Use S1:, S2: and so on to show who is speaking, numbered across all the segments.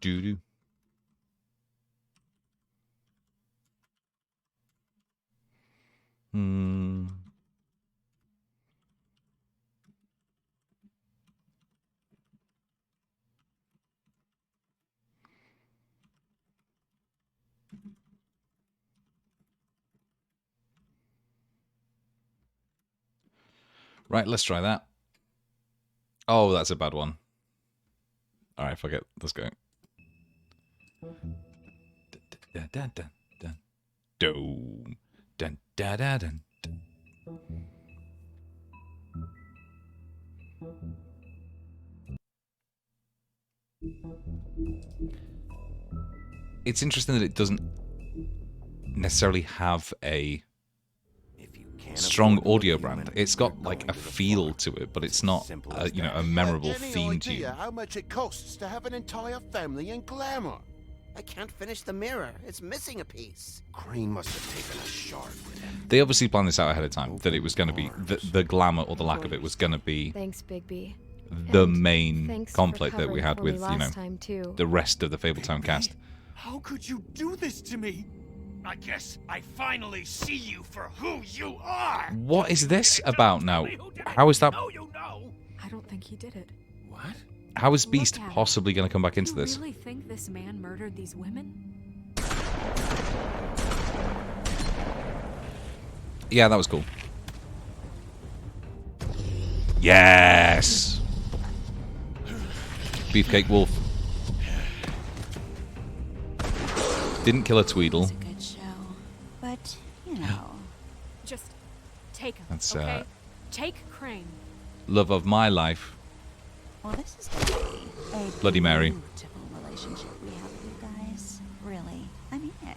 S1: Doo-doo. Right, let's try that. Oh, that's a bad one. All right, fuck it. Let's go. Dun, dun, dun, dun. Dun, dun, dun, dun, dun. It's interesting that it doesn't necessarily have a strong audio brand. It's got like a feel to it, but it's not a memorable theme to you.
S2: How much it costs to have an entire family in glamour?
S3: I can't finish the mirror. It's missing a piece.
S2: Crane must have taken a shard with him.
S1: They obviously planned this out ahead of time, that it was going to be the glamour or the lack of it was going to be
S4: Thanks, Bigby.
S1: the
S4: And
S1: main
S4: thanks
S1: conflict
S4: for
S1: that we
S4: covering
S1: had
S4: for me
S1: with
S4: last time, too.
S1: the rest of the Fabletown cast.
S5: How could you do this to me? I guess I finally see you for who you are.
S1: What is this about now? How is that?
S5: No, you know.
S4: I don't think he did it.
S2: What?
S1: How is Beast
S4: Look at him.
S1: possibly going to come back into
S4: You
S1: this?
S4: really think this man murdered these women?
S1: Yeah, that was cool. Yes! Beefcake Wolf. Didn't kill a Tweedle.
S6: It's a good show, but you know.
S4: Just take him,
S1: That's,
S4: okay? Take Crane.
S1: Love of my life.
S6: Well, this is gonna be a
S1: Bloody Mary.
S6: beautiful relationship we have with you guys. Really, I mean it.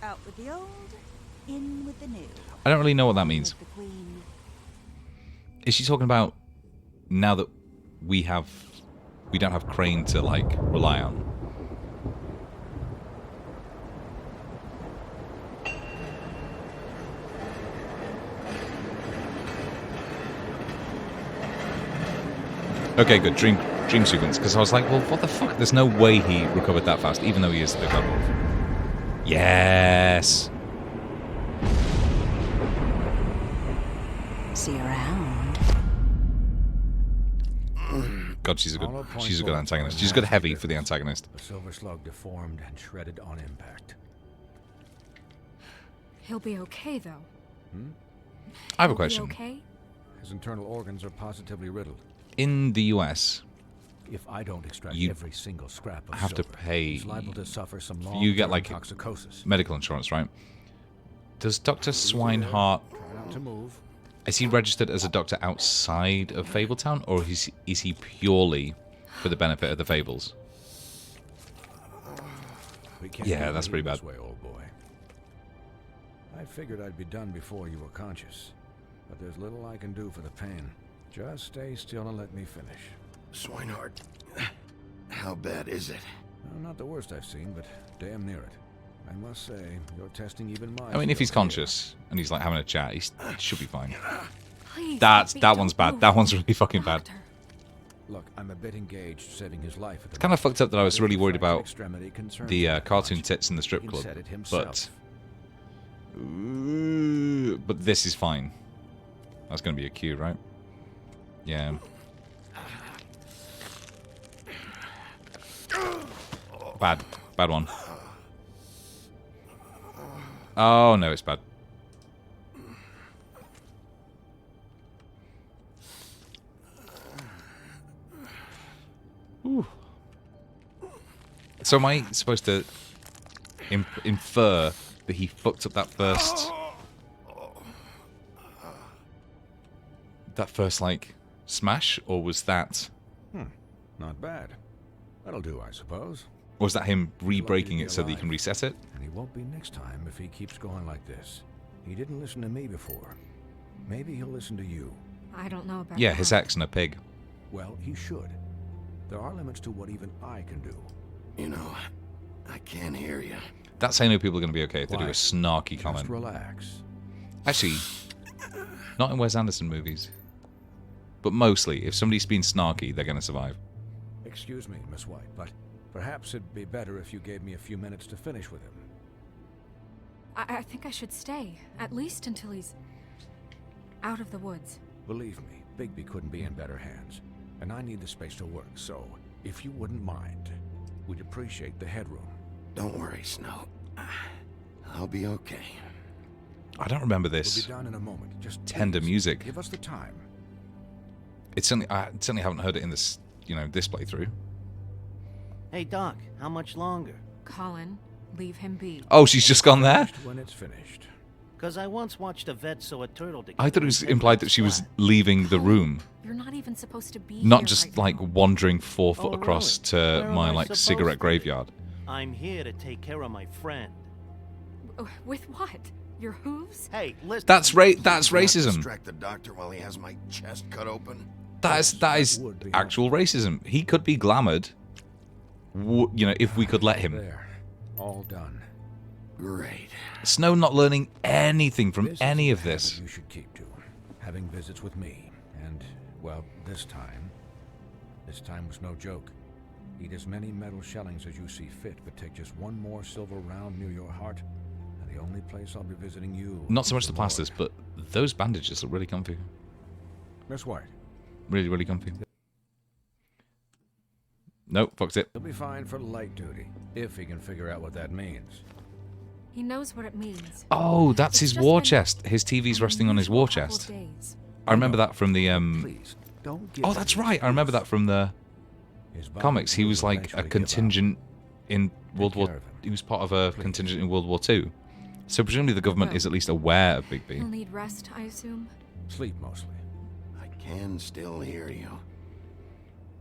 S6: Out with the old, in with the new.
S1: I don't really know what that means.
S6: With the queen.
S1: Is she talking about now that we don't have Crane to like rely on? Okay, good. Dream sequence. Because I was like, well, what the fuck? There's no way he recovered that fast, even though he is the big bad wolf. Yes.
S6: See you around.
S1: God, she's a good antagonist. She's good heavy for the antagonist.
S7: The silver slug deformed and shredded on impact.
S4: He'll be okay, though.
S1: I have a
S4: He'll be
S1: question.
S4: okay?
S7: His internal organs are positively riddled.
S1: In the US,
S7: If I don't extract
S1: You
S7: every single scrap of
S1: have to
S7: silver,
S1: pay.
S7: he's liable to suffer some
S1: You get
S7: long-term
S1: like
S7: toxicosis.
S1: medical insurance, right? Does Dr. Swinehart,
S7: Try not to move.
S1: is he registered as a doctor outside of Fabletown, or is he purely for the benefit of the Fables?
S7: We can't
S1: Yeah,
S7: keep
S1: that's pretty
S7: moving
S1: bad.
S7: this way, old boy. I figured I'd be done before you were conscious, but there's little I can do for the pain. Just stay still and let me finish.
S2: Swinehart, how bad is it?
S7: Well, not the worst I've seen, but damn near it. I must say, you're testing even my
S1: I mean, if he's
S7: skills here.
S1: conscious and he's like having a chat, he should be fine.
S4: Please,
S1: That
S4: Bigby,
S1: one's
S4: don't
S1: bad.
S4: move.
S1: That one's really fucking bad.
S4: Doctor.
S7: Look, I'm a bit engaged saving his life at the
S1: It's kind of fucked up that I was really worried about
S7: extremity concerns
S1: the
S7: him that
S1: cartoon
S7: much.
S1: tits in the strip
S7: He
S1: club,
S7: said it
S1: but
S7: himself.
S1: this is fine. That's going to be a cue, right? Yeah. Bad one. Oh no, it's bad. Ooh. So am I supposed to infer that he fucked up that first like smash, or was that
S7: Not bad. That'll do, I suppose.
S1: or was that him
S7: He's lucky to
S1: re-breaking
S7: be
S1: it so that he
S7: alive.
S1: can reset it?
S7: And he won't be next time if he keeps going like this. He didn't listen to me before. Maybe he'll listen to you.
S4: I don't know about
S1: Yeah,
S4: that.
S1: his ex and a pig.
S7: Well, he should. There are limits to what even I can do.
S2: You know, I can't hear you.
S1: That's how I know people are going to be okay if they do a
S7: Why?
S1: snarky
S7: Just
S1: comment.
S7: relax.
S1: Actually, not in Wes Anderson movies. But mostly, if somebody's been snarky, they're going to survive.
S7: Excuse me, Miss White, but perhaps it'd be better if you gave me a few minutes to finish with him.
S4: I think I should stay, at least until he's out of the woods.
S7: Believe me, Bigby couldn't be in better hands, and I need the space to work, so if you wouldn't mind, we'd appreciate the headroom.
S2: Don't worry, Snow. I'll be okay.
S1: I don't remember
S7: We'll
S1: this
S7: be done in a moment. Just
S1: tender
S7: please,
S1: music.
S7: Give us the time.
S1: I certainly haven't heard it in this, this playthrough.
S8: Hey, Doc, how much longer?
S4: Colin, leave him be.
S1: Oh, she's just gone there?
S7: Finished when it's finished.
S8: Because I once watched a vet sew a turtle together.
S1: I thought it was
S8: and
S1: implied
S8: it
S1: that she was
S8: flat.
S1: leaving the room.
S4: You're not even supposed to be
S1: Not
S4: here
S1: just
S4: right
S1: like
S4: now.
S1: wandering 4 foot
S8: Oh,
S1: across
S8: really?
S1: to
S8: Where am
S1: my
S8: I
S1: like
S8: supposed
S1: cigarette
S8: to be?
S1: graveyard.
S8: I'm here to take care of my friend.
S4: With what? Your hooves?
S8: Hey, listen.
S1: That's
S2: Not
S1: racism.
S2: distract the doctor while he has my chest cut open.
S1: That is
S7: would be
S1: actual racism. He could be glamoured, if we could let him.
S7: There. All done.
S2: Great.
S1: Snow not learning anything from
S7: This is
S1: any
S7: a
S1: of
S7: habit
S1: this.
S7: You should keep to. Having visits with me. And, well, this time was no joke. Eat as many metal shellings as you see fit, but take just one more silver round near your heart, and the only place I'll be visiting you.
S1: Not so much
S7: is
S1: the
S7: Lord.
S1: plasters, but those bandages look really comfy.
S7: Miss White,
S1: Really, really comfy. Nope, fucked it.
S7: he'll be fine for light duty, if he can figure out what that means.
S4: He knows what it means.
S1: Oh, that's
S4: It's
S1: his
S4: just
S1: war
S4: been
S1: chest. His TV's resting on his war
S4: unusual couple
S1: chest.
S4: of days.
S1: I remember that from the
S7: Please, don't give
S1: Oh,
S7: him
S1: that's
S7: an
S1: right. I remember that from the
S7: His body
S1: comics. He
S7: will
S1: was like
S7: eventually
S1: a
S7: give out.
S1: contingent in World
S7: care
S1: War.
S7: of him.
S1: He was part of a
S7: Please.
S1: contingent in World War II. So presumably the government
S4: Well,
S1: is at least aware of
S4: He'll
S1: Bigby.
S4: need rest, I assume.
S7: Sleep mostly.
S2: I can still hear you.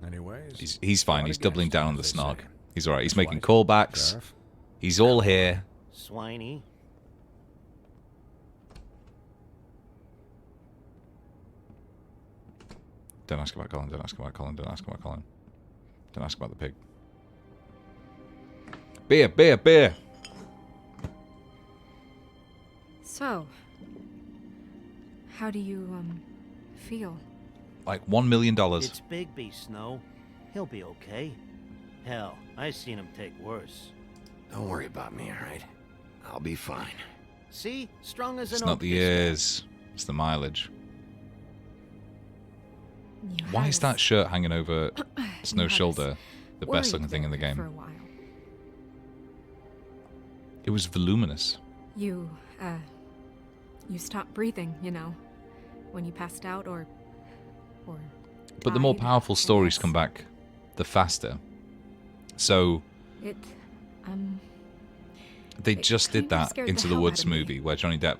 S7: Anyways,
S1: He's fine.
S7: not
S1: He's
S7: against
S1: doubling down
S7: him,
S1: on the
S7: as they
S1: snark.
S7: say.
S1: He's all right. He's
S7: Miss
S1: making
S7: White,
S1: callbacks.
S7: Sheriff,
S1: He's all here.
S8: Swiney.
S1: Don't ask about Colin. Don't ask about Colin. Don't ask about Colin. Don't ask about the pig. Beer, beer, beer.
S4: So, how do you, feel?
S1: Like $1 million.
S8: It's Bigby, Snow. He'll be okay. Hell, I seen him take worse.
S2: Don't worry about me, all right? I'll be fine.
S8: See? Strong as an
S1: It's
S8: oak.
S1: not the
S8: this guy.
S1: ears. It's the mileage.
S4: You
S1: Why
S4: had
S1: is
S4: us-
S1: that shirt hanging over
S4: you
S1: Snow's
S4: had us
S1: shoulder the best looking
S4: worried
S1: thing in the
S4: there
S1: game?
S4: For a while.
S1: It was voluminous.
S4: You stopped breathing, when you passed out or
S1: But the more
S4: died,
S1: powerful
S4: I
S1: stories
S4: guess.
S1: come back, the faster. So
S4: It,
S1: they
S4: It
S1: just did
S4: kinda
S1: that
S4: scared
S1: Into
S4: the
S1: the
S4: hell
S1: Woods
S4: out of me.
S1: movie where Johnny Depp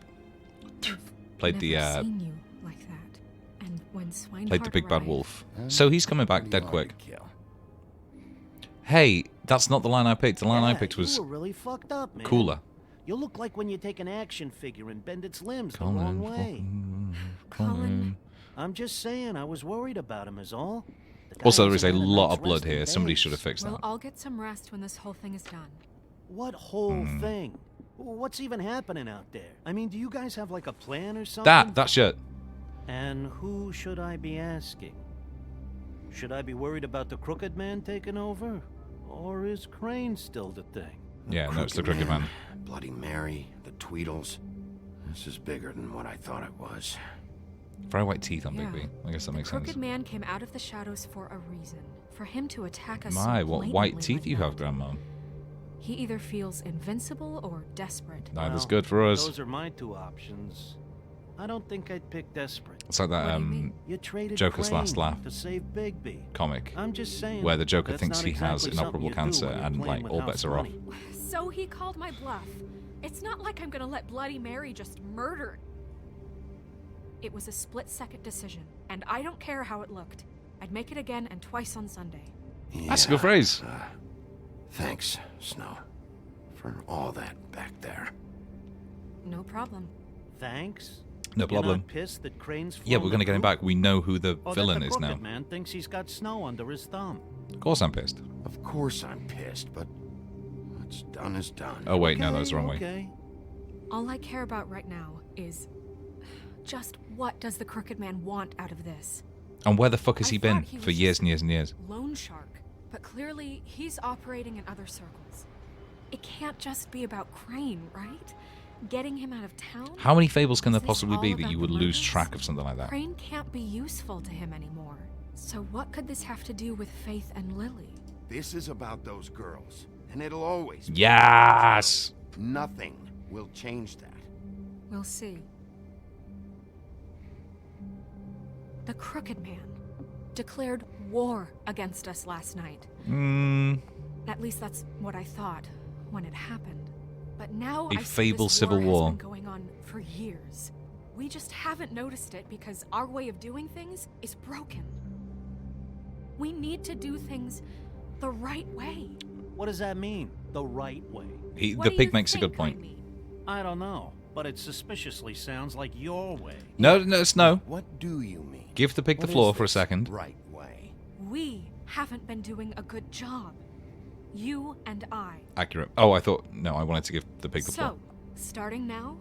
S4: I've
S1: played the
S4: never seen you like that. And when
S1: played the big bad
S4: arrived-
S1: wolf. So he's coming back
S2: Pretty
S1: dead
S2: hard
S1: quick.
S2: to kill.
S1: Hey, that's not the line I picked. The line I
S8: Yeah,
S1: picked was
S8: you were really fucked up, man.
S1: cooler.
S8: You look like when you take an action figure and bend its limbs the wrong way.
S4: Colin.
S8: I'm just saying, I was worried about him, is all. The guy
S1: Also, there is a
S8: hasn't had
S1: lot
S8: night's
S1: of blood
S8: rest in
S1: here. Somebody
S8: days.
S1: should have fixed
S4: Well,
S1: that.
S4: I'll get some rest when this whole thing is done.
S8: What whole
S1: Hmm.
S8: thing? What's even happening out there? I mean, do you guys have like a plan or something?
S1: That shirt.
S8: And who should I be asking? Should I be worried about the Crooked Man taking over? Or is Crane still the thing?
S1: Yeah, no, it's the Crooked Man.
S2: Bloody Mary, the Tweedles. This is bigger than what I thought it was.
S1: Very white teeth on
S4: Yeah.
S1: Bigby. I guess that makes
S4: Crooked
S1: sense.
S4: Man came out of the shadows for a reason. For him to attack us
S1: My,
S4: so
S1: what white
S4: blatantly
S1: teeth
S4: like
S1: you have,
S4: that.
S1: Grandma.
S4: He either feels invincible or desperate.
S1: Neither's
S8: Well,
S1: good for us.
S8: Those are my two options. I don't think I'd pick Desperate.
S1: It's like that
S4: What do you mean?
S8: You traded
S1: Joker's
S8: Crane
S1: last laugh
S8: to save Bigby.
S1: comic
S8: I'm just saying.
S1: where the Joker
S8: that's
S1: thinks
S8: not
S1: he has
S8: exactly
S1: inoperable
S8: something you do
S1: cancer
S8: when you're
S1: and
S8: playing
S1: like
S8: with
S1: all
S8: house
S1: bets are off.
S8: money.
S4: So he called my bluff. It's not like I'm gonna let Bloody Mary just murder. It was a split-second decision, and I don't care how it looked. I'd make it again and twice on Sunday.
S1: That's a good phrase.
S2: Thanks, Snow, for all that back there.
S4: No problem.
S8: Thanks.
S1: No
S8: You're
S1: problem.
S8: not pissed that Crane's
S1: Yeah,
S8: flown
S1: we're
S8: the
S1: gonna get him
S8: coop?
S1: back. We know who the
S8: Or
S1: villain
S8: that the
S1: is now.
S8: Crooked Man thinks he's got Snow under his thumb.
S1: Of course I'm pissed.
S2: Of course I'm pissed, but what's done is done.
S1: Oh wait, no, that was the wrong way.
S8: Okay.
S4: All I care about right now is just what does the Crooked Man want out of this?
S1: And where the fuck has
S4: I
S1: he been
S4: thought he
S1: for
S4: was
S1: years
S4: just
S1: and years and years?
S4: Loan shark, But clearly, he's operating in other circles. It can't just be about Crane, right? Getting him out of town?
S1: How many fables can
S4: Is
S1: there
S4: this
S1: possibly
S4: all
S1: be that
S4: about
S1: you
S4: the
S1: would lose
S4: murders?
S1: track of something like that?
S4: Crane can't be useful to him anymore. So what could this have to do with Faith and Lily?
S2: This is about those girls, and it'll always be.
S1: Yes!
S2: Nothing will change that.
S4: We'll see. The Crooked Man declared war against us last night. At least that's what I thought when it happened. But now
S1: A
S4: I see
S1: fable
S4: this
S1: civil
S4: war
S1: war.
S4: has been going on for years. We just haven't noticed it because our way of doing things is broken. We need to do things the right way.
S8: What does that mean? The right way?
S4: What
S1: The
S4: do
S1: pig
S4: you
S1: makes a good
S4: think I
S1: point.
S4: mean?
S8: I don't know, but it suspiciously sounds like your way.
S1: No, it's no.
S2: What do you mean?
S1: Give the pig the
S2: What
S1: floor
S2: is
S1: for a
S2: this
S1: second.
S2: right way?
S4: We haven't been doing a good job. You and I.
S1: Accurate. Oh, I thought... No, I wanted to give the pig the floor.
S4: So, starting now,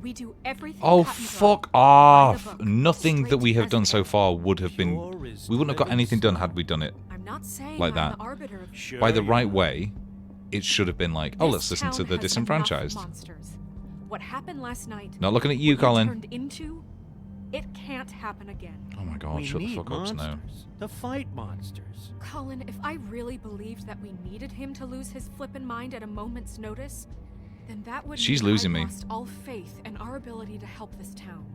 S4: we do everything
S1: Oh,
S4: cut and dry,
S1: fuck
S4: by the
S1: off!
S4: book,
S1: Nothing
S4: straight
S1: that we have
S4: as
S1: done
S4: it
S1: so
S4: is.
S1: far would have been...
S8: Pure as
S1: We wouldn't have got
S8: driven
S1: anything done
S8: snow.
S1: had we done it
S4: I'm not saying
S1: like
S4: I'm
S1: that.
S4: the arbiter of
S8: Sure
S1: by the
S8: you
S1: right
S8: are.
S1: way. It should have been like, oh,
S4: This
S1: let's listen to
S4: town
S1: the
S4: has
S1: disenfranchised.
S4: enough monsters. What happened last night?
S1: Not looking at you,
S4: what
S1: Colin.
S4: Turned into, it can't happen again.
S1: Oh my god,
S8: We
S1: shut the
S8: need
S1: fuck up, Snow.
S8: monsters to fight monsters.
S4: Colin, if I really believed that we needed him to lose his flippin' mind at a moment's notice, then that would
S1: She's
S4: mean
S1: losing
S4: I've
S1: me.
S4: lost all faith in our ability to help this town.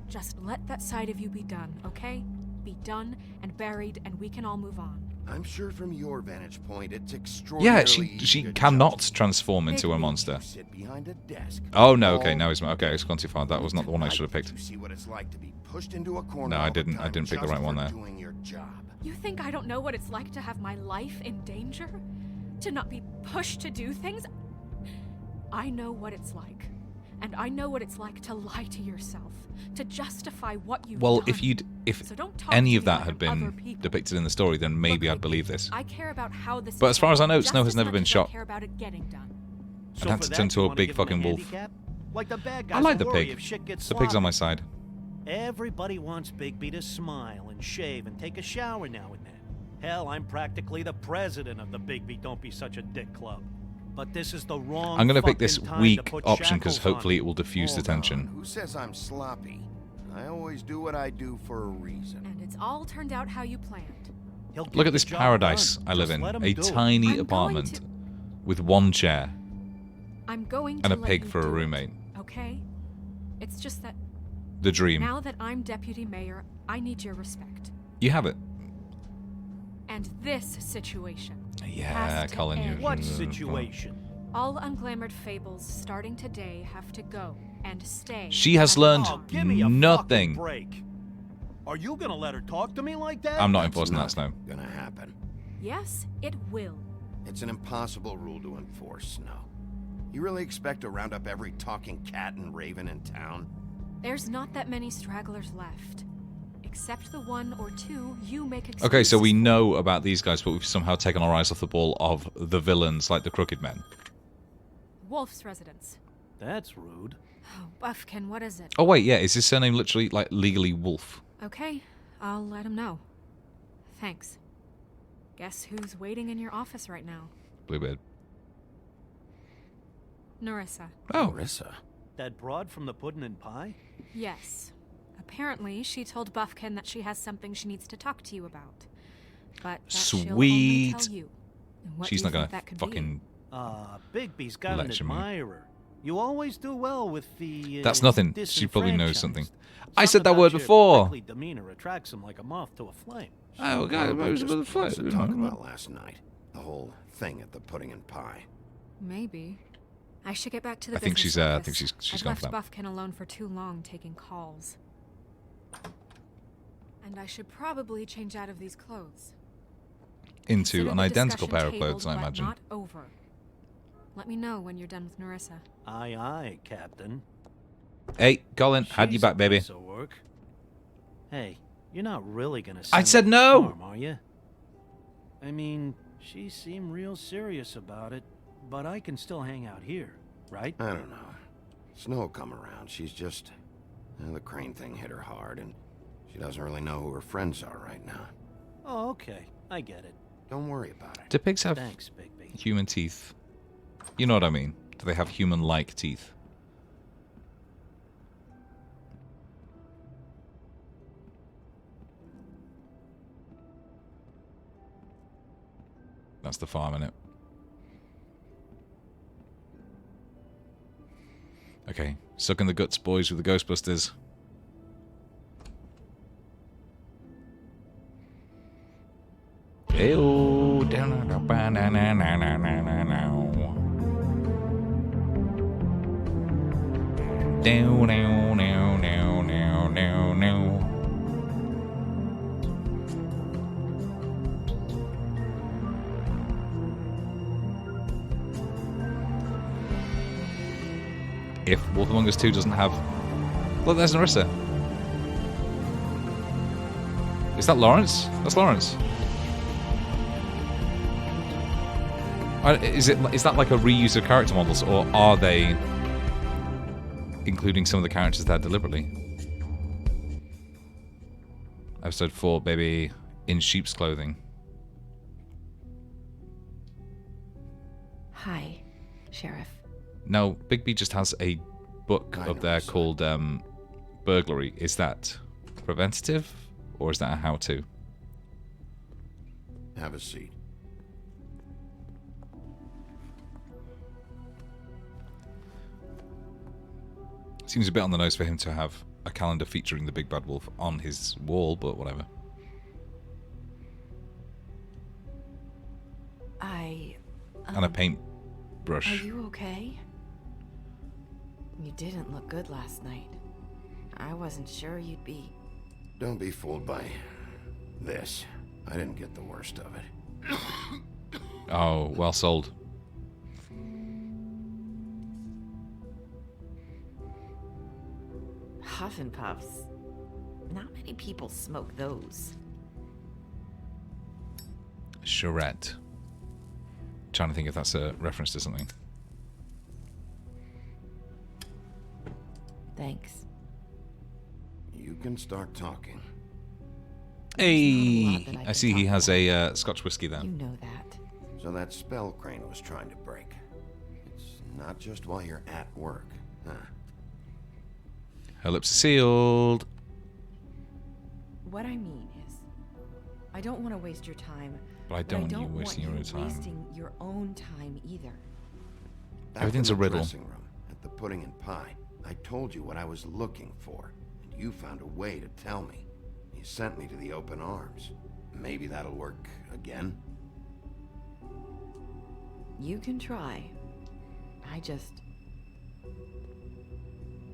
S4: Just let that side of you be done, okay? Be done and buried, and we can all move on.
S2: I'm sure from your vantage point, it's
S1: Yeah,
S2: extraordinarily
S1: she
S2: easy to
S1: cannot
S2: judge.
S1: transform into a
S4: Maybe.
S1: monster.
S2: You sit behind a desk.
S1: Oh no, okay,
S2: all
S1: now it's okay. It's gone too far. That was not the one I should have picked.
S2: You see what it's like to be pushed into a corner.
S1: No, I
S2: all the
S1: didn't. I
S2: time
S1: didn't pick the
S2: just
S1: right one
S2: for
S1: there.
S2: Doing your job.
S4: You think I don't know what it's like to have my life in danger? To not be pushed to do things? I know what it's like. And I know what it's like to lie to yourself, to justify what you've
S1: Well,
S4: done.
S1: if
S4: So don't talk
S1: any
S4: to
S1: of
S4: me
S1: that
S4: like
S1: had
S4: I'm other
S1: been
S4: people.
S1: depicted in the story, then maybe
S4: Look,
S1: I'd believe this.
S4: I care about how this
S1: But
S4: is
S1: as far as I know,
S4: done
S1: Snow
S4: just
S1: has
S4: as
S1: never
S4: much
S1: been
S4: as I
S1: shot.
S4: care about it getting done.
S8: So
S1: had
S8: for
S1: to
S8: that,
S1: turn to
S8: you
S1: a
S8: wanna
S1: big
S8: give him
S1: fucking wolf.
S8: handicap? Like the bad
S1: I
S8: guys
S1: like the
S8: will worry
S1: pig.
S8: if shit gets
S1: The pig's on my
S8: sloppy.
S1: side.
S8: Everybody wants Bigby to smile and shave and take a shower now and then. Hell, I'm practically the president of the Bigby Don't Be Such a Dick Club. But this is the wrong
S1: I'm gonna pick this
S8: fucking time to
S1: weak
S8: put
S1: option because
S8: shackles on
S1: hopefully
S8: him.
S1: it will diffuse the
S2: Hold on,
S1: tension.
S2: Who says I'm sloppy? I always do what I do for a reason.
S4: And it's all turned out how you planned.
S8: He'll get
S1: Look at
S8: the
S1: this
S8: job
S1: paradise
S8: done.
S1: I live
S8: Just
S1: in.
S8: let him
S1: A
S8: do it.
S1: tiny
S4: I'm going
S1: apartment
S4: to-
S1: with one chair
S4: I'm going
S1: and
S4: to
S1: a
S4: let
S1: pig
S4: you
S1: for a
S4: do it,
S1: roommate.
S4: Okay? It's just that
S1: The dream.
S4: now that I'm deputy mayor, I need your respect.
S1: You have it.
S4: And this situation.
S1: Yeah,
S4: has to
S1: Colin.
S4: end.
S1: You.
S8: What situation?
S4: All unglamored fables starting today have to go and stay.
S1: She has
S4: at the
S1: learned
S4: farm.
S8: Give me a
S1: nothing.
S8: fucking break. Are you gonna let her talk to me like that?
S1: I'm not
S2: That's
S1: enforcing that,
S2: not
S1: Snow.
S2: gonna happen.
S4: Yes, it will.
S2: It's an impossible rule to enforce, Snow. You really expect to round up every talking cat and raven in town?
S4: There's not that many stragglers left. Except the one or two you make excuses
S1: Okay, so we
S4: for.
S1: know about these guys, but we've somehow taken our eyes off the ball of the villains like the Crooked Men.
S4: Wolf's residence.
S8: That's rude.
S4: Oh, Buffkin, what is it?
S1: Oh wait, yeah, is his surname literally like legally Wolf?
S4: Okay, I'll let him know. Thanks. Guess who's waiting in your office right now?
S1: Bluebeard.
S4: Narissa.
S1: Oh,
S2: Marissa.
S8: That broad from the puddin' and pie?
S4: Yes. Apparently, she told Buffkin that she has something she needs to talk to you about. But that she'll only
S1: Sweet.
S4: tell you. And what
S1: she's
S4: do
S1: not
S4: you
S1: gonna
S4: think that could be?
S1: fucking.
S8: Bigby's got
S1: Lecture
S8: an
S1: me.
S8: admirer. You always do well with the.
S1: That's nothing. She probably knows something.
S8: disenfranchised.
S1: I said that
S8: Something
S1: word
S8: about your
S1: before.
S8: prickly demeanor attracts him like a moth to a flame.
S1: Oh, God,
S2: What about
S1: it was
S2: just
S1: about the
S2: wants
S1: fight.
S2: to talk about last night? The whole thing at the pudding and pie.
S4: Maybe. I should get back to the
S1: I think
S4: business
S1: she's, I
S4: office.
S1: think she's
S4: I've
S1: gone
S4: left
S1: for that.
S4: Buffkin alone for too long taking calls. And I should probably change out of these clothes.
S1: Into
S4: Consider
S1: an
S4: the
S1: identical
S4: discussion
S1: pair of
S4: tabled,
S1: clothes, I
S4: but
S1: imagine.
S4: Not over. Let me know when you're done with Narissa.
S8: Aye, aye, Captain.
S1: Hey, Colin, had you
S8: She's
S1: back,
S8: a
S1: baby.
S8: piece of work. Hey, you're not really gonna.
S1: I
S8: send
S1: said
S8: her to the
S1: no!
S8: farm, are you? I mean, she seemed real serious about it, but I can still hang out here, right?
S2: I don't know. Snow will come around. She's just... the Crane thing hit her hard, and she doesn't really know who her friends are right now.
S8: Oh, okay. I get it.
S2: Don't worry about it.
S1: Do pigs have
S8: Thanks, Bigby.
S1: human teeth? You know what I mean. Do they have human-like teeth? That's the farm, innit? Okay, sucking the guts, boys, with the Ghostbusters. Ew, down, if Wolf Among Us 2 doesn't have... Look, there's Narissa. Is that Lawrence? That's Lawrence. Is that like a reuse of character models, or are they including some of the characters there deliberately? Episode 4, baby, in sheep's clothing.
S9: Hi, Sheriff.
S1: No, Bigby just has a book
S2: I
S1: up
S2: know
S1: there
S2: this.
S1: called Burglary. Is that preventative, or is that a how-to?
S2: Have a seat.
S1: Seems a bit on the nose for him to have a calendar featuring the Big Bad Wolf on his wall, but whatever. And a paintbrush.
S9: Are you okay? You didn't look good last night. I wasn't sure you'd be...
S2: Don't be fooled by this. I didn't get the worst of it.
S1: Oh, well sold.
S9: Huff and Puffs. Not many people smoke those.
S1: Charette. Trying to think if that's a reference to something.
S9: Thanks.
S2: You can start talking.
S1: Hey,
S9: that I
S1: I
S9: can
S1: see he
S9: talk
S1: has a Scotch whiskey
S9: You
S1: there.
S9: know that.
S2: So that spell Crane was trying to break. It's not just while you're at work, huh?
S1: Her lips are sealed.
S9: What I mean is, I don't want to waste your time.
S1: But I don't want you
S9: want
S1: wasting your own time.
S9: wasting your own time either.
S2: Back
S1: Everything's
S2: in
S1: a
S2: the
S1: riddle.
S2: dressing room at the Pudding and Pie, I told you what I was looking for, and you found a way to tell me. You sent me to the open arms. Maybe that'll work again.
S9: You can try. I just...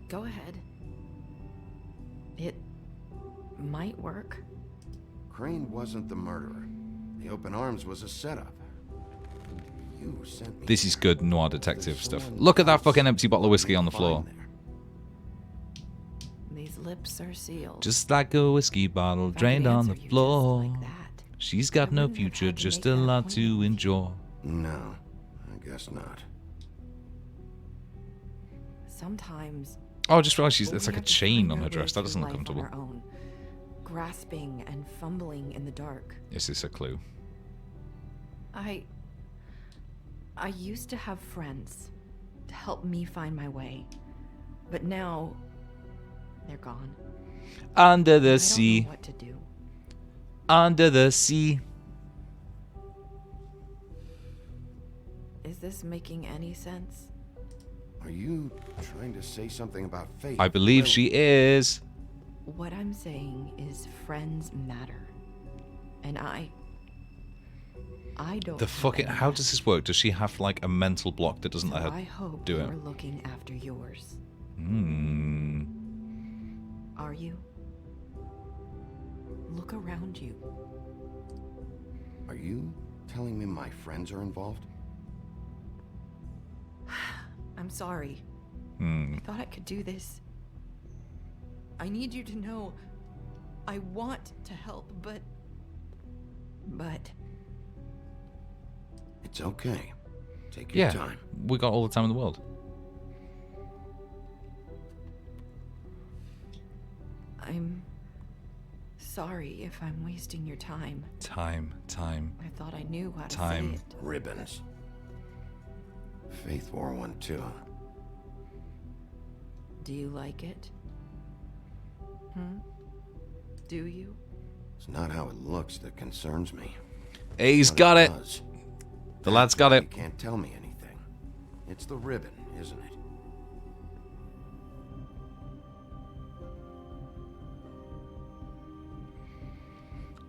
S9: Go ahead. It might work.
S2: Crane wasn't the murderer. The open arms was a setup. You sent me.
S1: This is good noir detective
S2: There's
S1: stuff.
S2: someone
S1: Look at that
S2: else
S1: fucking empty bottle of whiskey on the
S2: find
S1: floor.
S2: there.
S9: These lips are sealed.
S1: Just like a whiskey bottle
S9: If I could
S1: drained on the
S9: answer you just
S1: floor.
S9: like that,
S1: She's got
S9: I
S1: no
S9: wouldn't have
S1: future,
S9: had to
S1: just
S9: make
S1: a
S9: that
S1: lot to
S9: appointment.
S1: enjoy.
S2: No, I guess not.
S9: Sometimes
S1: Oh, I just realised there's
S9: we
S1: like a
S9: have to
S1: chain
S9: find
S1: on
S9: our
S1: her
S9: way
S1: dress. That
S9: through
S1: doesn't look
S9: life on
S1: comfortable.
S9: our own, grasping and fumbling in the dark.
S1: Is this a clue?
S9: I used to have friends to help me find my way, but now they're gone.
S1: Under
S9: I
S1: the
S9: don't
S1: sea.
S9: know what to do.
S1: Under the sea.
S9: Is this making any sense?
S2: Are you trying to say something about fate?
S1: I believe
S2: Well,
S1: she is.
S9: What I'm saying is friends matter. And I don't
S1: The
S9: have
S1: fucking...
S9: any
S1: How
S9: left.
S1: does this work? Does she have like a mental block that doesn't
S9: So
S1: let her
S9: I hope
S1: do it?
S9: you're looking after yours.
S1: Hmm.
S9: Are you? Look around you.
S2: Are you telling me my friends are involved?
S9: I'm sorry.
S1: Hmm.
S9: I thought I could do this. I need you to know I want to help, but
S2: It's okay. Take your
S1: Yeah.
S2: time.
S1: We got all the time in the world.
S9: I'm sorry if I'm wasting your time.
S1: Time.
S9: I thought I knew how to
S1: Time.
S9: say it.
S2: Ribbons. Faith wore one too.
S9: Do you like it? Do you?
S2: It's not how it looks that concerns me.
S1: He's
S2: What
S1: got it.
S2: does.
S1: The lad's got
S2: You
S1: it.
S2: can't tell me anything. It's the ribbon, isn't it?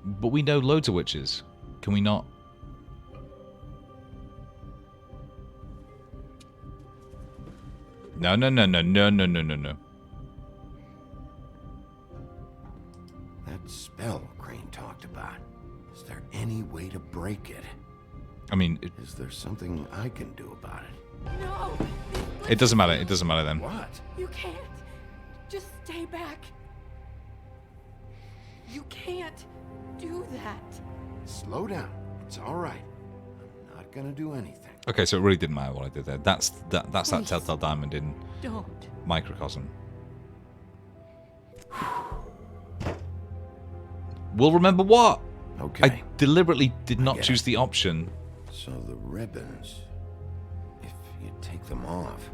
S1: But we know loads of witches. Can we not? No.
S2: That spell Crane talked about. Is there any way to break it?
S1: I mean,
S2: Is there something I can do about it?
S4: No!
S1: it doesn't matter. It doesn't matter then.
S2: What?
S4: You can't. Just stay back. You can't do that.
S2: Slow down. It's all right. I'm not gonna do anything.
S1: Okay, so it really didn't matter what I did there. That's that
S4: Please.
S1: telltale diamond in
S4: Don't.
S1: microcosm. We'll remember what?
S2: Okay.
S1: I deliberately did not
S2: get
S1: choose
S2: it.
S1: the option.
S2: So the ribbons, if you take them off.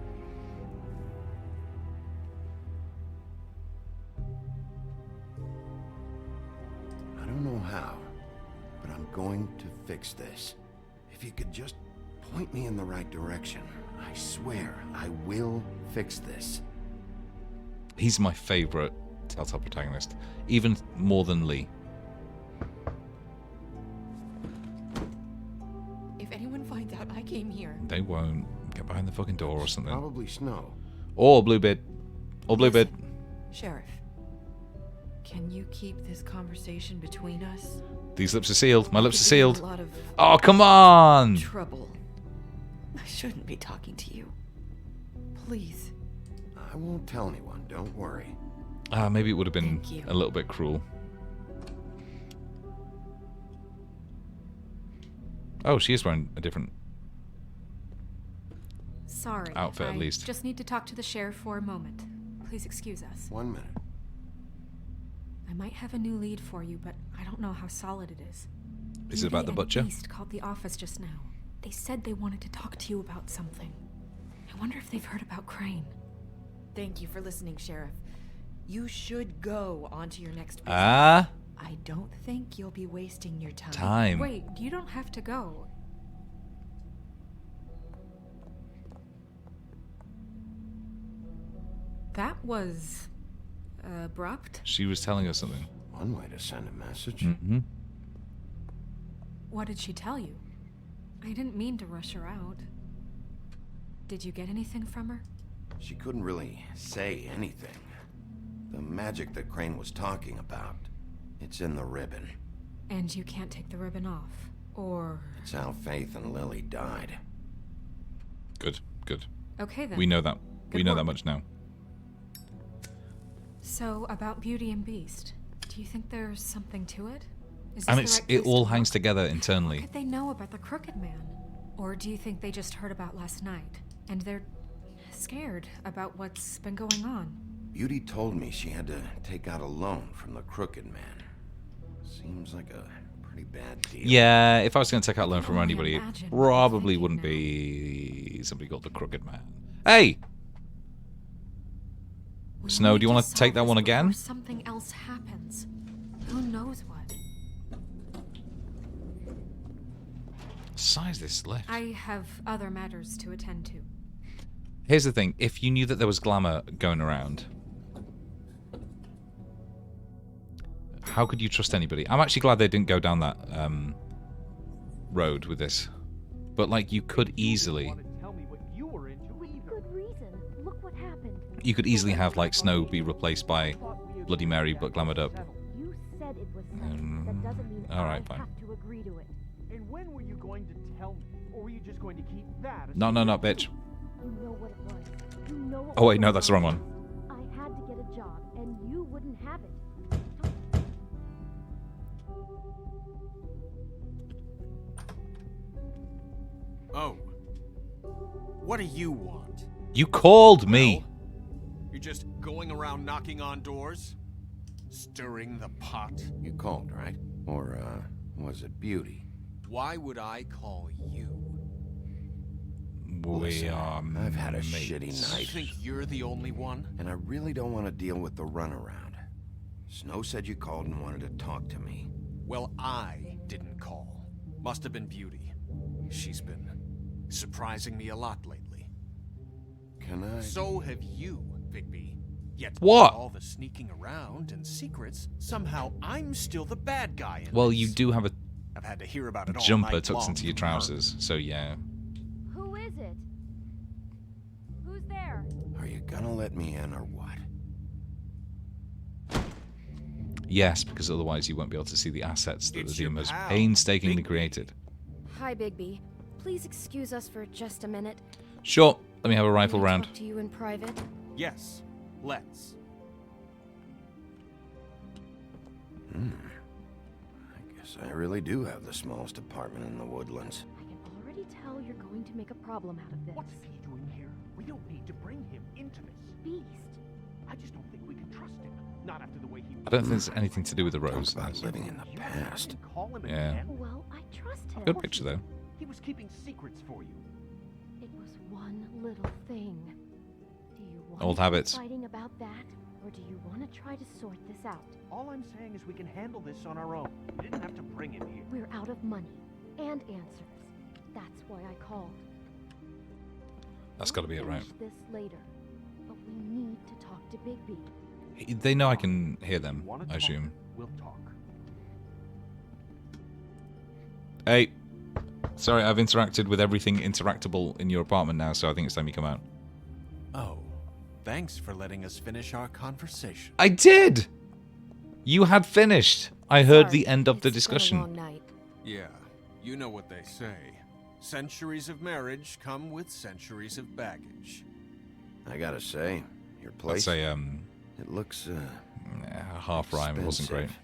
S2: I don't know how, but I'm going to fix this. If you could just point me in the right direction, I swear I will fix this.
S1: He's my favorite Telltale protagonist, even more than Lee.
S9: If anyone finds out I came here,
S1: They won't. Get behind the fucking door or something.
S2: Probably snow.
S1: Or Bluebeard. Or Bluebeard.
S9: Sheriff, can you keep this conversation between us?
S1: These lips are sealed. My lips are
S9: Could be in
S1: sealed.
S9: A lot of
S1: Oh, come on!
S9: trouble. I shouldn't be talking to you. Please.
S2: I won't tell anyone, don't worry.
S1: Maybe it would have been
S9: Thank you.
S1: a little bit cruel. Oh, she is wearing a different
S4: Sorry.
S1: outfit, at
S4: I
S1: least.
S4: just need to talk to the sheriff for a moment. Please excuse us.
S2: 1 minute.
S4: I might have a new lead for you, but I don't know how solid it is.
S1: Is it about the
S4: Beauty
S1: butcher?
S4: and Beast called the office just now. They said they wanted to talk to you about something. I wonder if they've heard about Crane.
S9: Thank you for listening, Sheriff. You should go on to your next visit.
S1: Ah,
S9: I don't think you'll be wasting your time.
S1: time.
S4: Wait, you don't have to go. That was abrupt.
S1: She was telling us something.
S2: One way to send a message.
S1: Mm-hmm.
S4: What did she tell you? I didn't mean to rush her out. Did you get anything from her?
S2: She couldn't really say anything. The magic that Crane was talking about, it's in the ribbon.
S4: And you can't take the ribbon off. Or...
S2: It's how Faith and Lily died.
S1: Good, good.
S4: Okay then.
S1: We know that. We
S4: Good
S1: know
S4: work.
S1: that much now.
S4: So, about Beauty and Beast, do you think there's something to it? Is
S1: And
S4: this the
S1: it
S4: right place
S1: all
S4: to
S1: hangs
S4: look?
S1: together
S4: What
S1: internally.
S4: could they know about the Crooked Man? Or do you think they just heard about last night, and they're scared about what's been going on?
S2: Beauty told me she had to take out a loan from the Crooked Man. Seems like a pretty bad deal.
S1: Yeah, if I was going to take out a loan from
S4: only
S1: anybody, it
S4: imagine what they're
S1: probably
S4: thinking
S1: wouldn't
S4: now.
S1: be somebody called the Crooked Man. Hey!
S4: We
S1: Snow,
S4: need
S1: do you want to
S4: solve
S1: take that
S4: this
S1: one
S4: before
S1: again?
S4: Something else happens. Who knows what?
S1: Size this lift.
S4: I have other matters to attend to.
S1: Here's the thing. If you knew that there was glamour going around, how could you trust anybody? I'm actually glad they didn't go down that road with this. But, like, you could easily...
S10: Good reason. Look what happened.
S1: You could easily have, like, Snow be replaced by Bloody Mary, but glamoured up.
S10: You said it was settled. That doesn't mean
S1: Alright,
S10: I
S1: fine.
S10: have to agree to it.
S5: And when were you going to tell me? Or were you just going to keep that?
S1: No, bitch.
S10: You know what it was. You know what
S1: Oh, wait,
S10: was
S1: no,
S10: going
S1: that's the wrong one.
S10: I had to get a job, and you wouldn't have it.
S5: Oh. What do you want?
S1: You called me.
S5: Well, you're just going around knocking on doors? Stirring the pot?
S2: You called, right? Or, was it Beauty?
S5: Why would I call you?
S1: We
S2: Listen,
S1: are
S2: I've had a
S1: mates.
S2: shitty
S5: I
S2: night,
S5: think you're the only one?
S2: and I really don't want to deal with the runaround. Snow said you called and wanted to talk to me.
S5: Well, I didn't call. Must have been Beauty. She's been surprising me a lot lately.
S2: Can I?
S5: So have you, Bigby. Yet
S1: What?
S5: with all the sneaking around and secrets, somehow I'm still the bad guy in
S1: Well,
S5: this.
S1: you do have a
S5: I've had to hear about it all
S1: jumper
S5: night
S1: tucked
S5: long
S1: into your
S5: from her.
S1: trousers, so yeah.
S10: Who is it? Who's there?
S2: Are you gonna let me in or what?
S1: Yes, because otherwise you won't be able to see the assets that the
S5: It's your
S1: team has
S5: pal,
S1: painstakingly
S5: Bigby.
S1: created.
S10: Hi, Bigby. Please excuse us for just a minute.
S1: Sure, let me have a rifle
S10: Can I
S1: round.
S10: talk to you in private?
S5: Yes, let's.
S2: I guess I really do have the smallest apartment in the Woodlands.
S10: I can already tell you're going to make a problem out of this.
S8: What's he doing here? We don't need to bring him into this.
S10: Beast?
S8: I just don't think we can trust him. Not after the way he
S1: I don't think there's anything to do with the
S2: Talk
S1: rose.
S2: about living in the
S8: You
S2: past.
S8: didn't call him
S1: Yeah.
S8: again?
S10: Well, I trust him.
S1: Good picture, though.
S8: He was keeping secrets for you.
S10: It was one little thing. Do you want
S1: Old
S10: to keep
S1: habits.
S10: fighting about that, or do you want to try to sort this out?
S8: All I'm saying is we can handle this on our own. We didn't have to bring him here.
S10: We're out of money and answers. That's why I called.
S1: That's got to be it, right?
S10: Finish this later, but we need to talk to Bigby.
S1: They know I can hear them,
S8: Wanna
S1: I
S8: talk?
S1: assume.
S8: We'll talk.
S1: Hey, sorry, I've interacted with everything interactable in your apartment now, so I think it's time you come out.
S5: Oh, thanks for letting us finish our conversation.
S1: I did! You had finished. I heard
S10: Sorry,
S1: the end of the
S10: it's been a
S1: discussion.
S10: long night.
S5: Yeah, you know what they say. Centuries of marriage come with centuries of baggage.
S2: I gotta say, your
S1: Let's
S2: place,
S1: say,
S2: it looks,
S1: half rhyme. It wasn't great.
S2: expensive.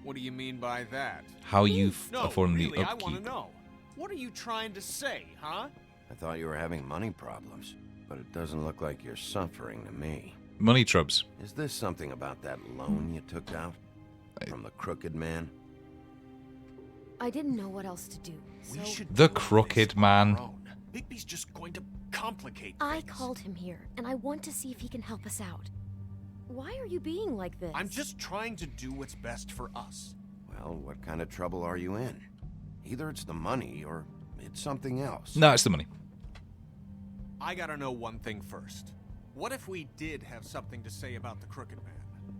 S5: What do you mean by that?
S1: How you
S5: No,
S1: affording
S5: really,
S1: the
S5: I want to
S1: upkeep?
S5: know. What are you trying to say, huh?
S2: I thought you were having money problems, but it doesn't look like you're suffering to me.
S1: Money trubs.
S2: Is this something about that loan you took out? From the crooked man?
S10: I didn't know what else to do, so
S5: We should
S1: The
S5: deal with
S1: crooked
S5: this on
S1: man.
S5: our own. Bigby's just going to complicate
S10: I
S5: things.
S10: called him here, and I want to see if he can help us out. Why are you being like this?
S5: I'm just trying to do what's best for us.
S2: Well, what kind of trouble are you in? Either it's the money or it's something else.
S1: No, it's the money.
S5: I gotta know one thing first. What if we did have something to say about the crooked man?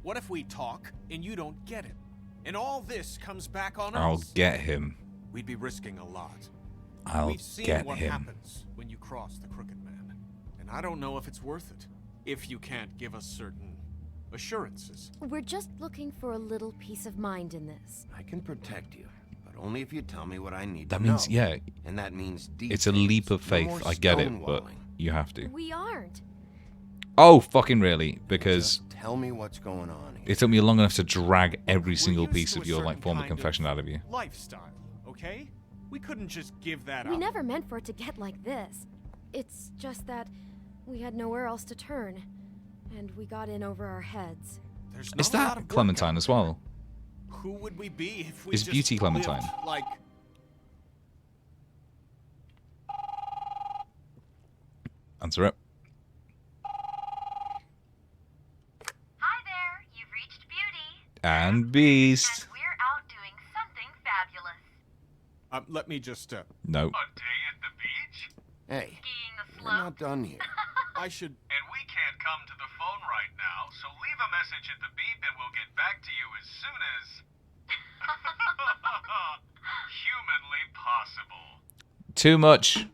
S5: What if we talk and you don't get it? And all this comes back on
S1: I'll
S5: us?
S1: get him.
S5: We'd be risking a lot.
S1: I'll
S5: We've seen
S1: get
S5: what
S1: him.
S5: happens when you cross the crooked man. And I don't know if it's worth it. If you can't give us certain assurances.
S10: We're just looking for a little peace of mind in this.
S2: I can protect you, but only if you tell me what I need
S1: That
S2: to
S1: means,
S2: know.
S1: yeah,
S2: And that means
S1: it's a leap of
S2: details. No
S1: faith.
S2: more
S1: I get it, but
S2: stonewalling.
S1: you have to.
S10: We aren't.
S1: Oh, fucking really? Because
S2: Just tell me what's going on here.
S1: it took me long enough to drag every
S5: We're
S1: single
S5: used
S1: piece
S5: to
S1: of
S5: a
S1: your
S5: certain
S1: former
S5: kind of
S1: confession out of you.
S5: Lifestyle, okay? We couldn't just give that
S10: We
S5: up.
S10: never meant for it to get like this. It's just that we had nowhere else to turn, and we got in over our heads.
S5: There's
S1: Is
S5: not a lot
S1: that
S5: of work
S1: Clementine
S5: out
S1: as
S5: there.
S1: well?
S5: Who would we be if we
S1: Is
S5: just
S1: Beauty
S5: lived
S1: Clementine?
S5: like
S1: Answer it.
S11: Hi there, you've reached Beauty.
S1: And Beast.
S11: And we're out doing something fabulous.
S5: let me just
S1: No.
S11: A day at the beach?
S2: Hey,
S11: Skiing the
S2: we're not
S11: slopes?
S2: done here.
S5: I should
S11: And we can't come to the phone right now, so leave a message at the beep and we'll get back to you as soon as humanly possible.
S1: Too much.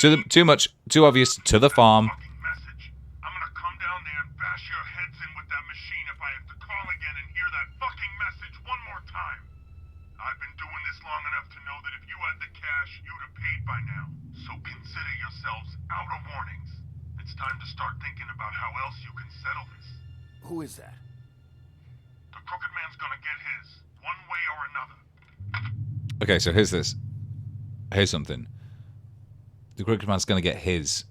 S1: Too much. Too obvious. To the farm.
S11: Fucking message. I'm gonna come down there and bash your heads in with that machine if I have to call again and hear that fucking message one more time. I've been doing this long enough to know that if you had the cash, you'd have paid by now. So consider yourselves out of warnings. It's time to start thinking about how else you can settle this.
S2: Who is that?
S11: The crooked man's gonna get his, one way or another.
S1: Okay, so here's this. Here's something. The Crooked Man's gonna get his.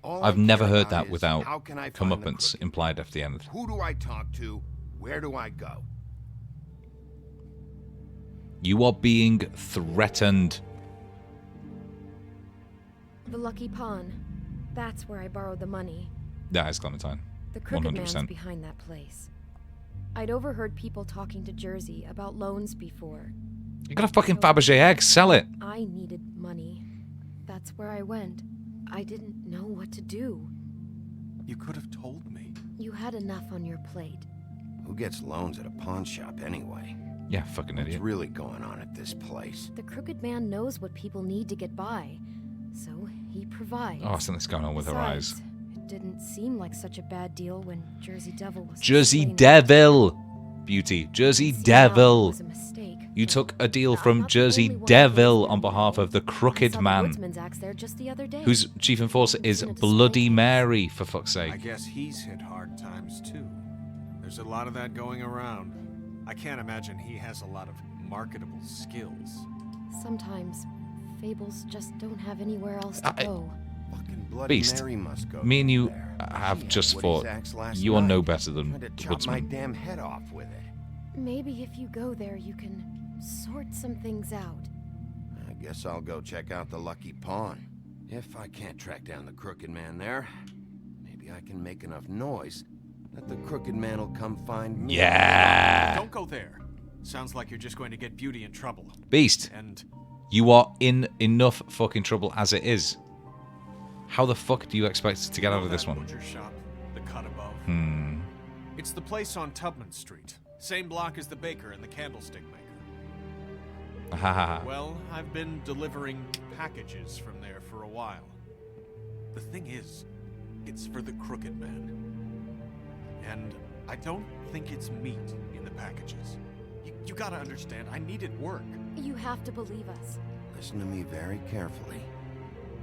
S2: All
S1: I've
S2: I
S1: never
S2: care
S1: heard
S2: about
S1: that
S2: is,
S1: without
S2: how can I find the
S1: comeuppance
S2: crooked
S1: implied at the end.
S2: Who do I talk to? Where do I go?
S1: You are being threatened.
S10: The Lucky Pawn. That's where I borrowed the money.
S1: That is Clementine.
S10: The Crooked Man's
S1: 100%.
S10: behind that place. I'd overheard people talking to Jersey about loans before.
S1: You got a fucking Fabergé egg. Sell it.
S10: I needed money. That's where I went. I didn't know what to do.
S5: You could have told me.
S10: You had enough on your plate.
S2: Who gets loans at a pawn shop anyway?
S1: Yeah, fucking
S2: What's
S1: idiot.
S2: really going on at this place?
S10: The Crooked Man knows what people need to get by, so he provides.
S1: Oh, something's going on with her eyes.
S10: Besides, it didn't seem like such a bad deal when Jersey Devil was
S1: Jersey
S10: explaining-
S1: Devil. Beauty. Jersey
S10: See, now it
S1: Devil.
S10: was a mistake,
S1: You
S10: but
S1: took a deal
S10: I'm
S1: from
S10: not the
S1: Jersey
S10: only one who
S1: Devil
S10: goes
S1: on
S10: there.
S1: behalf of the
S10: I
S1: Crooked
S10: saw the
S1: Man,
S10: Woodsman's axe there just the other day.
S1: whose chief enforcer is
S10: in a display
S1: Bloody
S10: case.
S1: Mary, for fuck's sake.
S5: I guess he's hit hard times too. There's a lot of that going around. I can't imagine he has a lot of marketable skills.
S10: Sometimes fables just don't have anywhere else to go.
S2: Fucking Bloody
S1: Beast,
S2: Mary must go
S1: me and you
S2: there.
S1: have
S2: She
S1: just
S2: had
S1: fought.
S2: Woody's axe last
S1: You are no
S2: night.
S1: better than
S2: Tried to
S1: the
S2: chop my
S1: Woodsman.
S2: damn head off with it.
S10: Maybe if you go there, you can sort some things out.
S2: I guess I'll go check out the Lucky Pawn. If I can't track down the Crooked Man there, maybe I can make enough noise that the Crooked Man will come find me.
S1: Yeah.
S5: Don't go there. Sounds like you're just going to get Beauty in trouble.
S1: Beast,
S5: And
S1: you are in enough fucking trouble as it is. How the fuck do you expect to get out of this
S5: that
S1: one?
S5: butcher shop, the cut above.
S1: Hmm.
S5: It's the place on Tubman Street. Same block as the baker and the candlestick maker.
S1: Haha.
S5: Well, I've been delivering packages from there for a while. The thing is, it's for the Crooked Man. And I don't think it's meat in the packages. You gotta understand, I needed work.
S10: You have to believe us.
S2: Listen to me very carefully.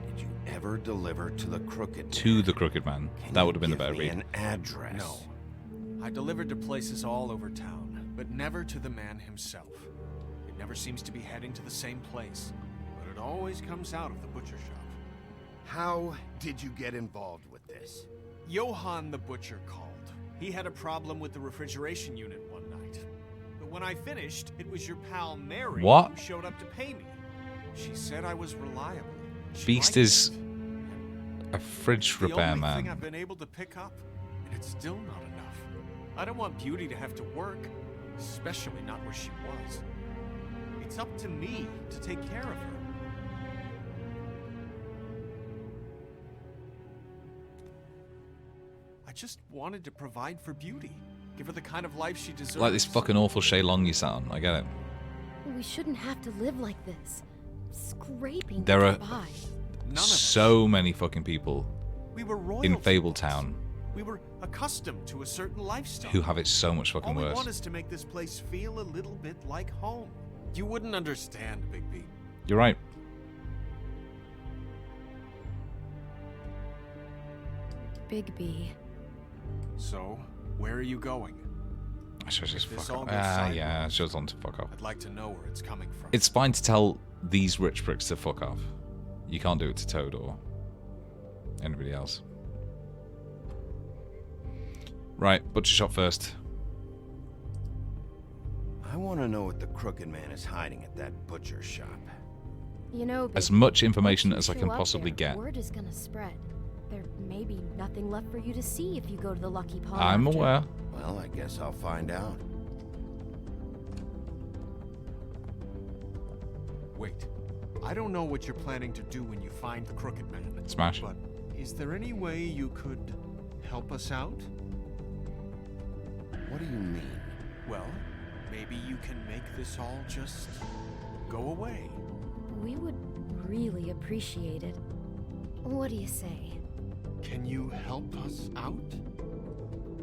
S2: Did you ever deliver to the Crooked
S1: To
S2: Man?
S1: the Crooked Man.
S2: Can
S1: That
S2: you
S1: would have been the
S2: give
S1: better
S2: me
S1: read.
S2: an address?
S5: No. I delivered to places all over town, but never to the man himself. It never seems to be heading to the same place, but it always comes out of the butcher shop.
S2: How did you get involved with this?
S5: Johann the butcher called. He had a problem with the refrigeration unit one night. But when I finished, it was your pal Mary
S1: What?
S5: who showed up to pay me. She said I was reliable. She
S1: Beast
S5: liked
S1: is
S5: it.
S1: a fridge
S5: The
S1: repair
S5: only thing
S1: man.
S5: I've been able to pick up, and it's still not enough. I don't want Beauty to have to work, especially not where she was. It's up to me to take care of her. I just wanted to provide for Beauty, give her the kind of life she deserves.
S1: Like this fucking awful Shay Long you sat on. I get it.
S10: We shouldn't have to live like this. Scraping
S1: There
S10: to
S1: are
S10: get by.
S5: None of us.
S1: so many fucking people
S5: We were
S1: in
S5: royalty.
S1: Fabletown
S5: We were accustomed to a certain lifestyle.
S1: who have it so much
S5: All
S1: fucking
S5: we
S1: worse.
S5: want is to make this place feel a little bit like home. You wouldn't understand, Big B.
S1: You're right.
S10: Big B.
S5: So, where are you going?
S1: I should just
S5: If this
S1: fuck
S5: all
S1: off.
S5: goes
S1: Yeah, I
S5: sideways,
S1: should on to fuck off.
S5: I'd like to know where it's coming from.
S1: It's fine to tell these rich pricks to fuck off. You can't do it to Toad or anybody else. Right, butcher shop first.
S2: I want to know what the Crooked Man is hiding at that butcher shop.
S10: You know,
S1: As
S10: Big,
S1: much information
S10: once
S1: as I
S10: you
S1: can
S10: show up
S1: possibly
S10: there,
S1: get.
S10: Word is gonna spread. There may be nothing left for you to see if you go to the Lucky Pawn.
S1: I'm
S10: after.
S1: aware.
S2: Well, I guess I'll find out.
S5: Wait. I don't know what you're planning to do when you find the Crooked Man.
S1: Smash.
S5: But is there any way you could help us out?
S2: What do you mean?
S5: Well, maybe you can make this all just go away.
S10: We would really appreciate it. What do you say?
S5: Can you help us out?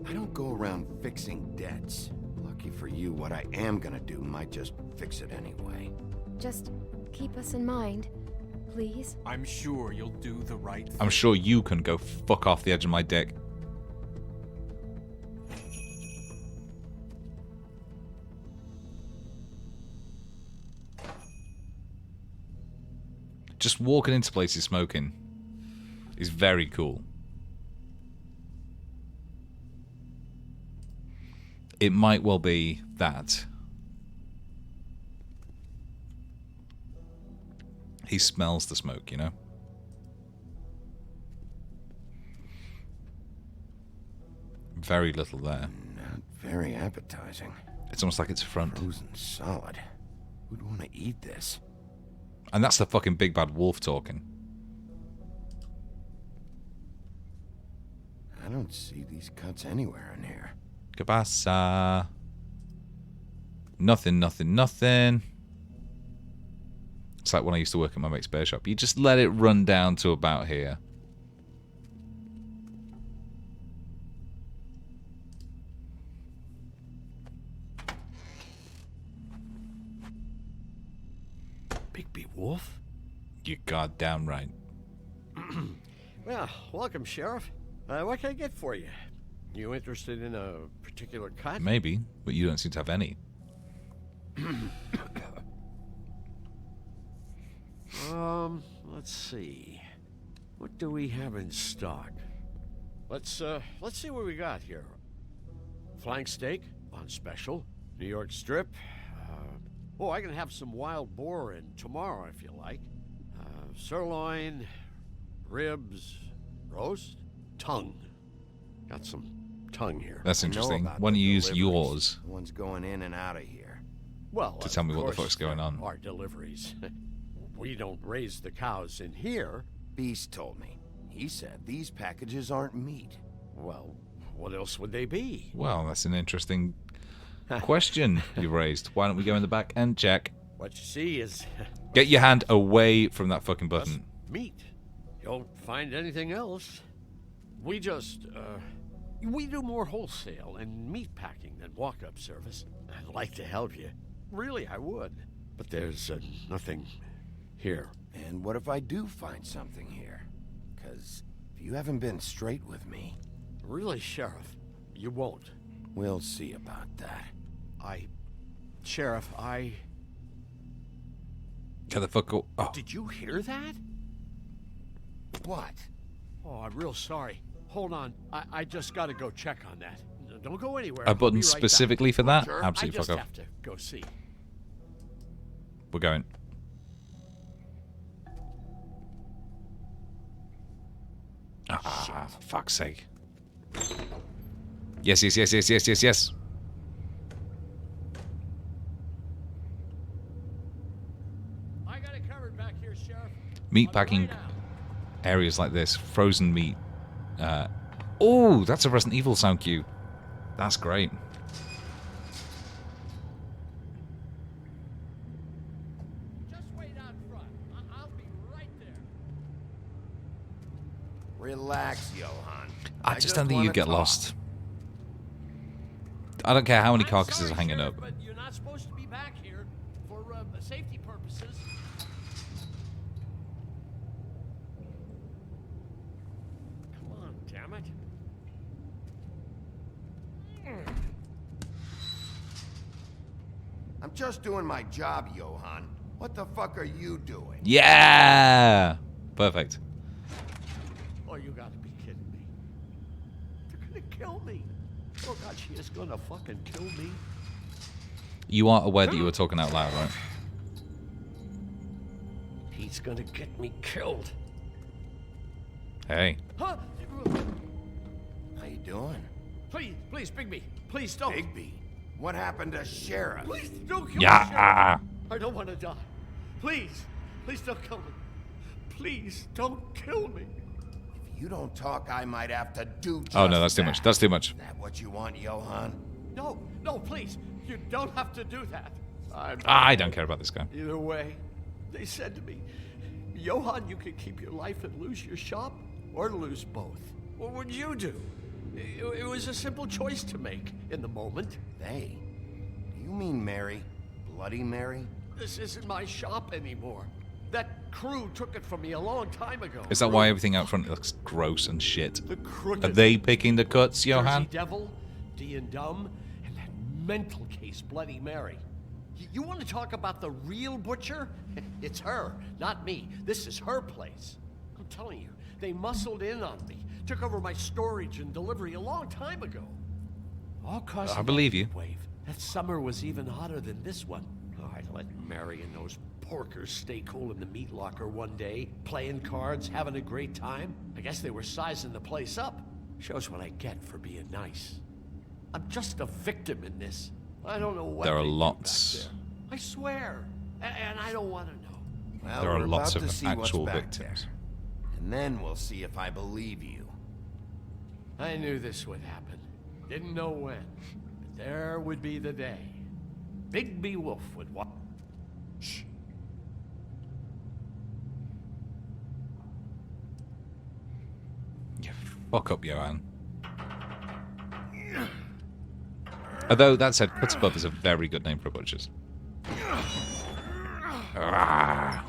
S2: I don't go around fixing debts. Lucky for you, what I am gonna do might just fix it anyway.
S10: Just keep us in mind, please.
S5: I'm sure you'll do the right thing.
S1: I'm sure you can go fuck off the edge of my dick. Just walking into places smoking is very cool. It might well be that he smells the smoke, you know? Very little there.
S2: Not very appetizing.
S1: It's almost like it's a front.
S2: Frozen solid. Who'd want to eat this?
S1: And that's the fucking big bad wolf talking.
S2: I don't see these cuts anywhere in here.
S1: ¿Qué pasa? Nothing, nothing, nothing. It's like when I used to work at my mate's bear shop. You just let it run down to about here.
S12: Bigby Wolf?
S1: You goddamn right.
S12: Well, welcome, Sheriff. What can I get for you? You interested in a particular cut?
S1: Maybe, but you don't seem to have any.
S12: Let's see. What do we have in stock? Let's see what we got here. Flank steak on special. New York strip. I can have some wild boar in tomorrow if you like. Sirloin, ribs, roast, tongue. Got some tongue here.
S1: That's interesting. Why don't you use yours?
S2: The one's going in and out of here.
S12: Well,
S1: to tell me what the fuck's going on.
S12: Our deliveries. We don't raise the cows in here.
S2: Beast told me. He said these packages aren't meat.
S12: Well, what else would they be?
S1: Well, that's an interesting question you raised. Why don't we go in the back and check?
S12: What you see is...
S1: Get your hand away from that fucking button.
S12: Meat. You don't find anything else. We just, we do more wholesale and meat packing than walk-up service. I'd like to help you. Really, I would. But there's nothing here.
S2: And what if I do find something here? Because if you haven't been straight with me...
S12: Really, Sheriff, you won't.
S2: We'll see about that.
S12: Sheriff,
S1: Get the fuck go. Oh.
S12: Did you hear that?
S2: What?
S12: Oh, I'm real sorry. Hold on. I just gotta go check on that. Don't go anywhere.
S1: A button
S12: I'll be right
S1: specifically
S12: back.
S1: for that?
S12: Sure,
S1: Absolutely
S12: I just
S1: fuck off.
S12: have to go see.
S1: We're going. Ah, for fuck's sake. Yes, yes, yes, yes, yes, yes, yes.
S12: I got it covered back here, Sheriff.
S1: Meat packing areas like this, frozen meat. Oh, that's a Resident Evil sound cue. That's great.
S12: Just wait out front. I'll be right there.
S2: Relax, Johan.
S1: I just don't think you get lost. I don't care how many carcasses are hanging
S12: Sheriff,
S1: up.
S12: But you're not supposed to be back here for safety purposes. Come on, damn it.
S2: I'm just doing my job, Johan. What the fuck are you doing?
S1: Yeah! Perfect.
S12: Oh, you gotta be kidding me. They're gonna kill me. Oh, God, she is gonna fucking kill me.
S1: You are aware that you were talking out loud, right?
S12: He's gonna get me killed.
S1: Hey.
S12: Huh?
S2: How you doing?
S12: Please, Bigby. Please don't.
S2: Bigby? What happened to Sheriff?
S12: Please don't kill me,
S1: Yeah.
S12: Sheriff. I don't want to die. Please don't kill me. Please don't kill me.
S2: If you don't talk, I might have to do just
S1: Oh no, that's too much. That's too much.
S2: Is that what you want, Johan?
S12: No, please. You don't have to do that.
S1: I don't care about this guy.
S12: Either way, they said to me, Johan, you can keep your life and lose your shop, or lose both. What would you do? It was a simple choice to make in the moment.
S2: They? Do you mean Mary? Bloody Mary?
S12: This isn't my shop anymore. That crew took it from me a long time ago.
S1: Is that why everything out front looks gross and shit?
S12: The crooked
S1: Are they picking the cuts, Johan?
S12: Jersey Devil, D and Dumb, and that mental case, Bloody Mary. You want to talk about the real butcher? It's her, not me. This is her place. I'm telling you, they muscled in on me, took over my storage and delivery a long time ago. All caused
S1: I believe you.
S12: wave. That summer was even hotter than this one. Oh, I let Mary and those porkers stay cool in the meat locker one day, playing cards, having a great time. I guess they were sizing the place up. Shows what I get for being nice. I'm just a victim in this. I don't know what
S1: There are
S12: they do
S1: lots.
S12: back there. I swear. And I don't want to know.
S2: Well,
S1: There are
S2: we're
S1: lots
S2: about
S1: of
S2: to see
S1: actual
S2: what's back
S1: victims.
S2: there. And then we'll see if I believe you.
S12: I knew this would happen. Didn't know when. But there would be the day. Bigby Wolf would walk. Shh.
S1: You fuck up, Johan. Although, that said, Putzbuff is a very good name for butchers. Ah.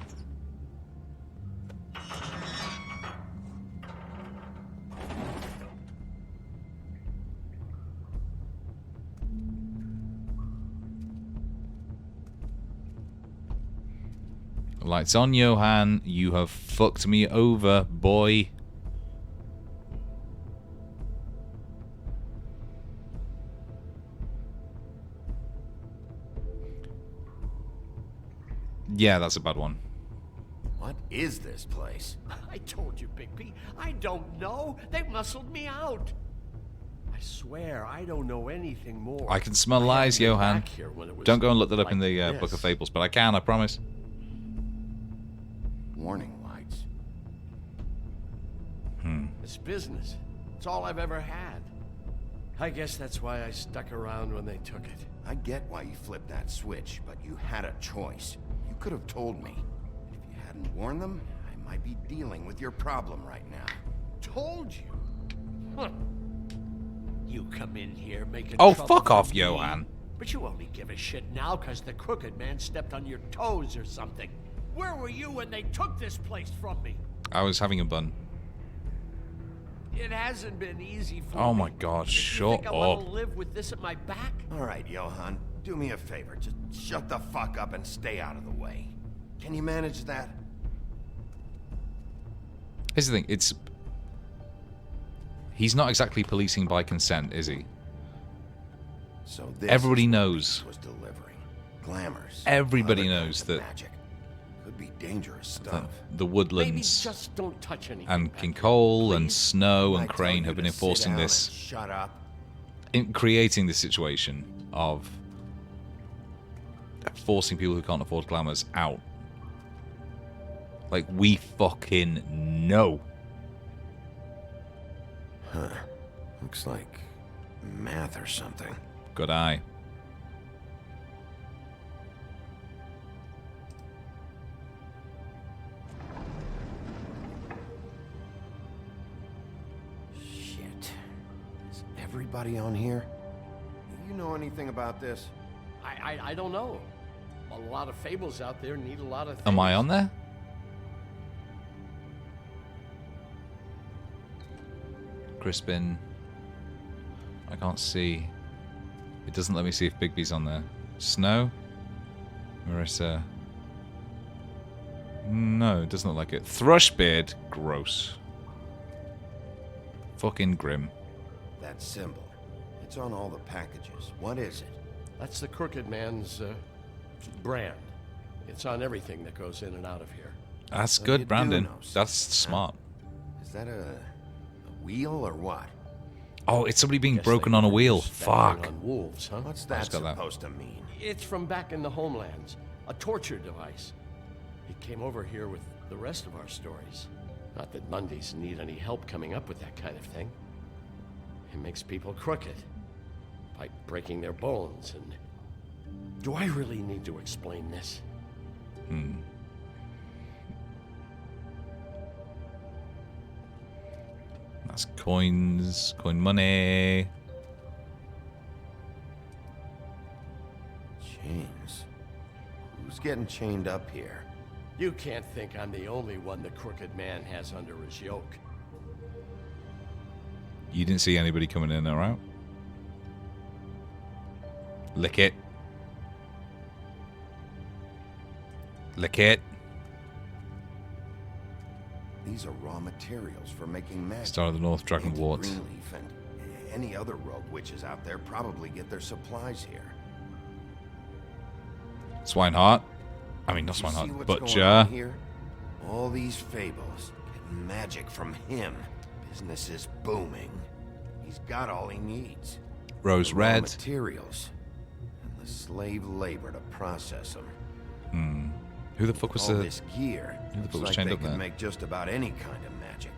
S1: Lights on, Johan. You have fucked me over, boy. Yeah, that's a bad one.
S2: What is this place?
S12: I told you, Bigby. I don't know. They muscled me out. I swear, I don't know anything more.
S1: I can smell lies, Johan. Don't go and look that up in the Book of Fables, but I can, I promise.
S2: Warning lights.
S12: It's business. It's all I've ever had. I guess that's why I stuck around when they took it.
S2: I get why you flipped that switch, but you had a choice. You could have told me. If you hadn't warned them, I might be dealing with your problem right now.
S12: Told you? Huh. You come in here making
S1: Oh,
S12: trouble
S1: fuck
S12: for
S1: off,
S12: me,
S1: Johan.
S12: But you only give a shit now because the crooked man stepped on your toes or something. Where were you when they took this place from me?
S1: I was having a bun.
S12: It hasn't been easy for
S1: Oh
S12: me.
S1: my god,
S12: If you
S1: shut
S12: think I want
S1: up.
S12: to live with this at my back?
S2: All right, Johan, do me a favor. Just shut the fuck up and stay out of the way. Can you manage that?
S1: Here's the thing, it's... He's not exactly policing by consent, is he?
S2: So this
S1: Everybody
S2: is what
S1: knows.
S2: Beast was delivering. Glamours.
S1: Everybody
S2: other
S1: knows
S2: kinds of
S1: that
S2: magic. Could be dangerous
S1: the,
S2: stuff.
S1: the
S12: Maybe
S1: Woodlands
S12: just don't touch anything
S1: and
S12: back
S1: King
S12: here,
S1: Cole and
S12: please.
S1: Snow
S2: I
S1: and
S2: tell
S1: Crane
S2: you
S1: have been
S2: to sit
S1: enforcing
S2: down
S1: this,
S2: and shut up.
S1: in creating this situation of forcing people who can't afford glamours out. Like, we fucking know.
S2: Huh. Looks like math or something.
S1: Good eye.
S2: Shit. Is everybody on here? Do you know anything about this?
S12: I don't know. A lot of fables out there need a lot of things.
S1: Am I on there? Crispin. I can't see. It doesn't let me see if Bigby's on there. Snow? Marissa? No, it doesn't look like it. Thrushbeard? Gross. Fucking grim.
S2: That symbol. It's on all the packages. What is it?
S12: That's the crooked man's brand. It's on everything that goes in and out of here.
S1: That's
S2: So you
S1: good,
S2: do
S1: Brandon.
S2: know something,
S1: That's
S2: huh?
S1: smart.
S2: Is that a wheel or what?
S1: Oh, it's somebody being
S12: Guess
S1: broken
S12: they
S1: on a
S12: use
S1: wheel.
S12: that thing
S1: Fuck.
S12: On wolves, huh?
S2: What's
S1: I
S2: that
S1: just got that.
S2: supposed to mean?
S12: It's from back in the homelands. A torture device. It came over here with the rest of our stories. Not that Mundies need any help coming up with that kind of thing. It makes people crooked. By breaking their bones and... Do I really need to explain this?
S1: That's coins, coin money.
S2: Chains. Who's getting chained up here?
S12: You can't think I'm the only one the crooked man has under his yoke.
S1: You didn't see anybody coming in or out? Lick it. Lick it.
S2: These are raw materials for making magic.
S1: Star of the North, Dragon
S2: Ancient
S1: Wart.
S2: Greenleaf and Any other rogue witches out there probably get their supplies here.
S1: Swinehart. I mean, not
S2: You see
S1: Swinehart.
S2: what's going
S1: Butcher.
S2: on here? All these fables get magic from him. Business is booming. He's got all he needs.
S1: Rose
S2: The raw
S1: Red.
S2: materials and the slave labor to process them.
S1: Who the fuck was
S2: all
S1: the...
S2: this gear?
S1: Who the fuck was
S2: Looks like
S1: chained
S2: they
S1: up
S2: can
S1: there?
S2: make just about any kind of magic.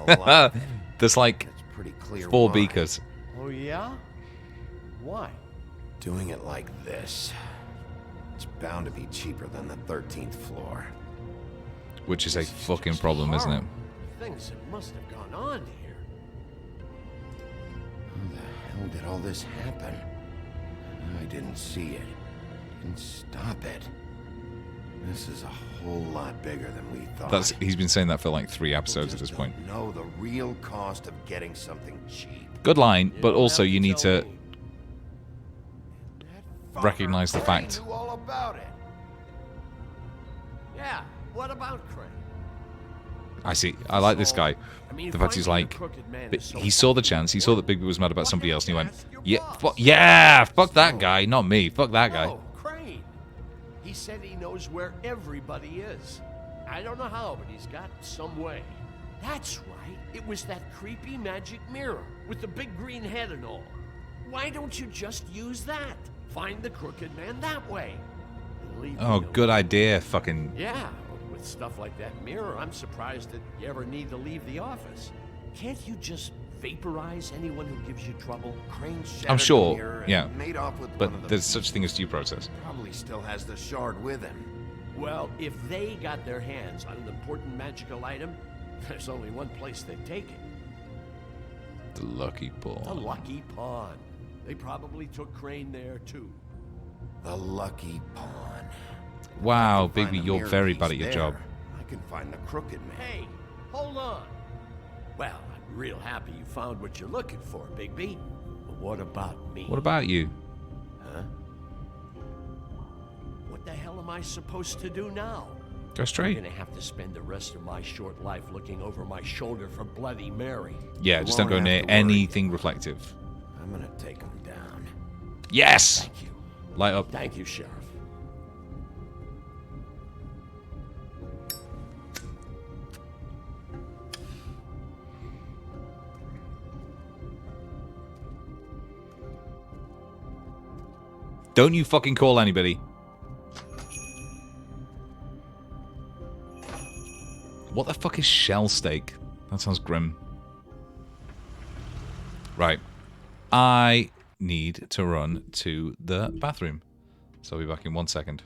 S2: A lot.
S1: There's like
S2: It's pretty clear
S1: 4
S2: why.
S1: beakers.
S12: Oh, yeah? Why?
S2: Doing it like this, it's bound to be cheaper than the 13th floor.
S1: Which is a
S12: This
S1: fucking
S12: just
S1: problem, isn't it?
S12: horrible. Things that must have gone on here.
S2: How the hell did all this happen? I didn't see it. Didn't stop it. This is a whole lot bigger than we thought.
S1: He's been saying that for like 3
S2: People
S1: episodes at
S2: just
S1: this point.
S2: don't know the real cost of getting something cheap.
S1: Good line, but
S12: don't
S1: also
S12: have
S1: you need
S12: tell
S1: to
S12: me.
S2: That
S1: recognize the
S2: fucker
S1: fact.
S2: knew all about it.
S12: Yeah, what about Crane?
S1: I see. I like this guy.
S12: I mean,
S1: The fact he's
S12: finding a
S1: like,
S12: crooked man
S1: but
S12: is so
S1: he saw the
S12: fucking
S1: chance. He saw that
S12: important.
S1: Bigby was mad about somebody else, and he went,
S12: Ask your
S1: "Yeah,
S12: boss.
S1: fuck that guy, not me. Fuck that guy."
S12: No, Crane. He said he knows where everybody is. I don't know how, but he's got some way. That's right. It was that creepy magic mirror with the big green head and all. Why don't you just use that? Find the crooked man that way. And leave
S1: Oh,
S12: me
S1: good
S12: alone.
S1: idea. Fucking
S12: Yeah, with stuff like that mirror, I'm surprised that you ever need to leave the office. Can't you just vaporize anyone who gives you trouble?
S2: Crane shattered
S1: I'm
S2: the
S1: sure,
S2: mirror and
S1: yeah.
S2: made off with
S1: But
S2: one of the
S1: there's such thing as due process.
S2: Probably still has the shard with him.
S12: Well, if they got their hands on an important magical item, there's only one place they'd take it.
S1: The lucky
S12: The
S1: pawn.
S12: Lucky Pawn. They probably took Crane there, too.
S2: The lucky pawn.
S1: Wow,
S2: Find
S1: Bigby,
S2: the
S1: you're
S2: mirror
S1: very
S2: piece
S1: bad at your
S2: there.
S1: job.
S2: I can find the crooked man.
S12: Hey, hold on. Well, I'm real happy you found what you're looking for, Bigby. But what about me?
S1: What about you?
S12: Huh? What the hell am I supposed to do now?
S1: Go
S12: I'm
S1: straight.
S12: gonna have to spend the rest of my short life looking over my shoulder for Bloody Mary.
S1: Yeah,
S2: You
S1: just don't
S2: won't
S1: go
S2: have
S1: near
S2: to worry.
S1: anything reflective.
S2: I'm gonna take him down.
S1: Yes!
S12: Thank you.
S1: Light up.
S12: Thank you, Sheriff.
S1: Don't you fucking call anybody. What the fuck is shell steak? That sounds grim. Right. I need to run to the bathroom. So I'll be back in 1 second.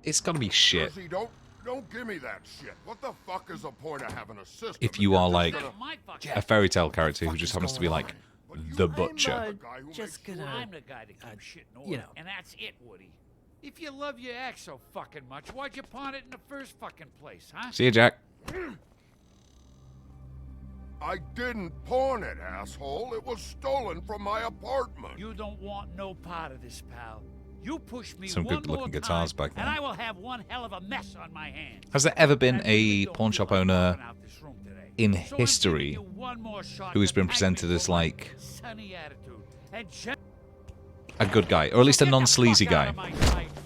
S1: It's gotta be shit.
S11: Jersey, don't give me that shit. What the fuck is the point of having a system?
S1: If you are like a fairy tale character who just happens to be like the butcher.
S13: I'm just gonna.
S12: I'm the guy that keeps shit in order.
S13: you know.
S12: And that's it, Woody. If you love your ex so fucking much, why'd you pawn it in the first fucking place, huh?
S1: See you, Jack.
S11: I didn't pawn it, asshole. It was stolen from my apartment.
S12: You don't want no part of this, pal. You push me
S1: Some
S12: one
S1: good-looking
S12: more
S1: guitars
S12: time,
S1: back then.
S12: and I will have one hell of a mess on my hands.
S1: Has there ever been a pawn shop owner in history who has been presented as like
S12: Sunny attitude and
S1: a good guy, or at least a non-sleazy guy?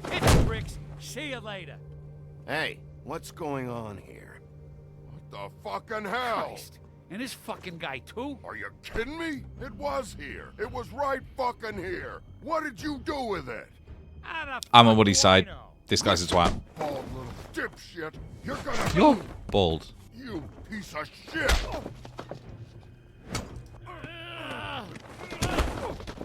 S12: Hit the bricks. See you later.
S2: Hey, what's going on here?
S11: What the fucking hell?
S12: Christ. And this fucking guy, too?
S11: Are you kidding me? It was here. It was right fucking here. What did you do with it?
S1: I'm on Woody's side. This guy's a twat.
S11: Bald little dipshit. You're gonna...
S1: You're bald.
S11: You piece of shit.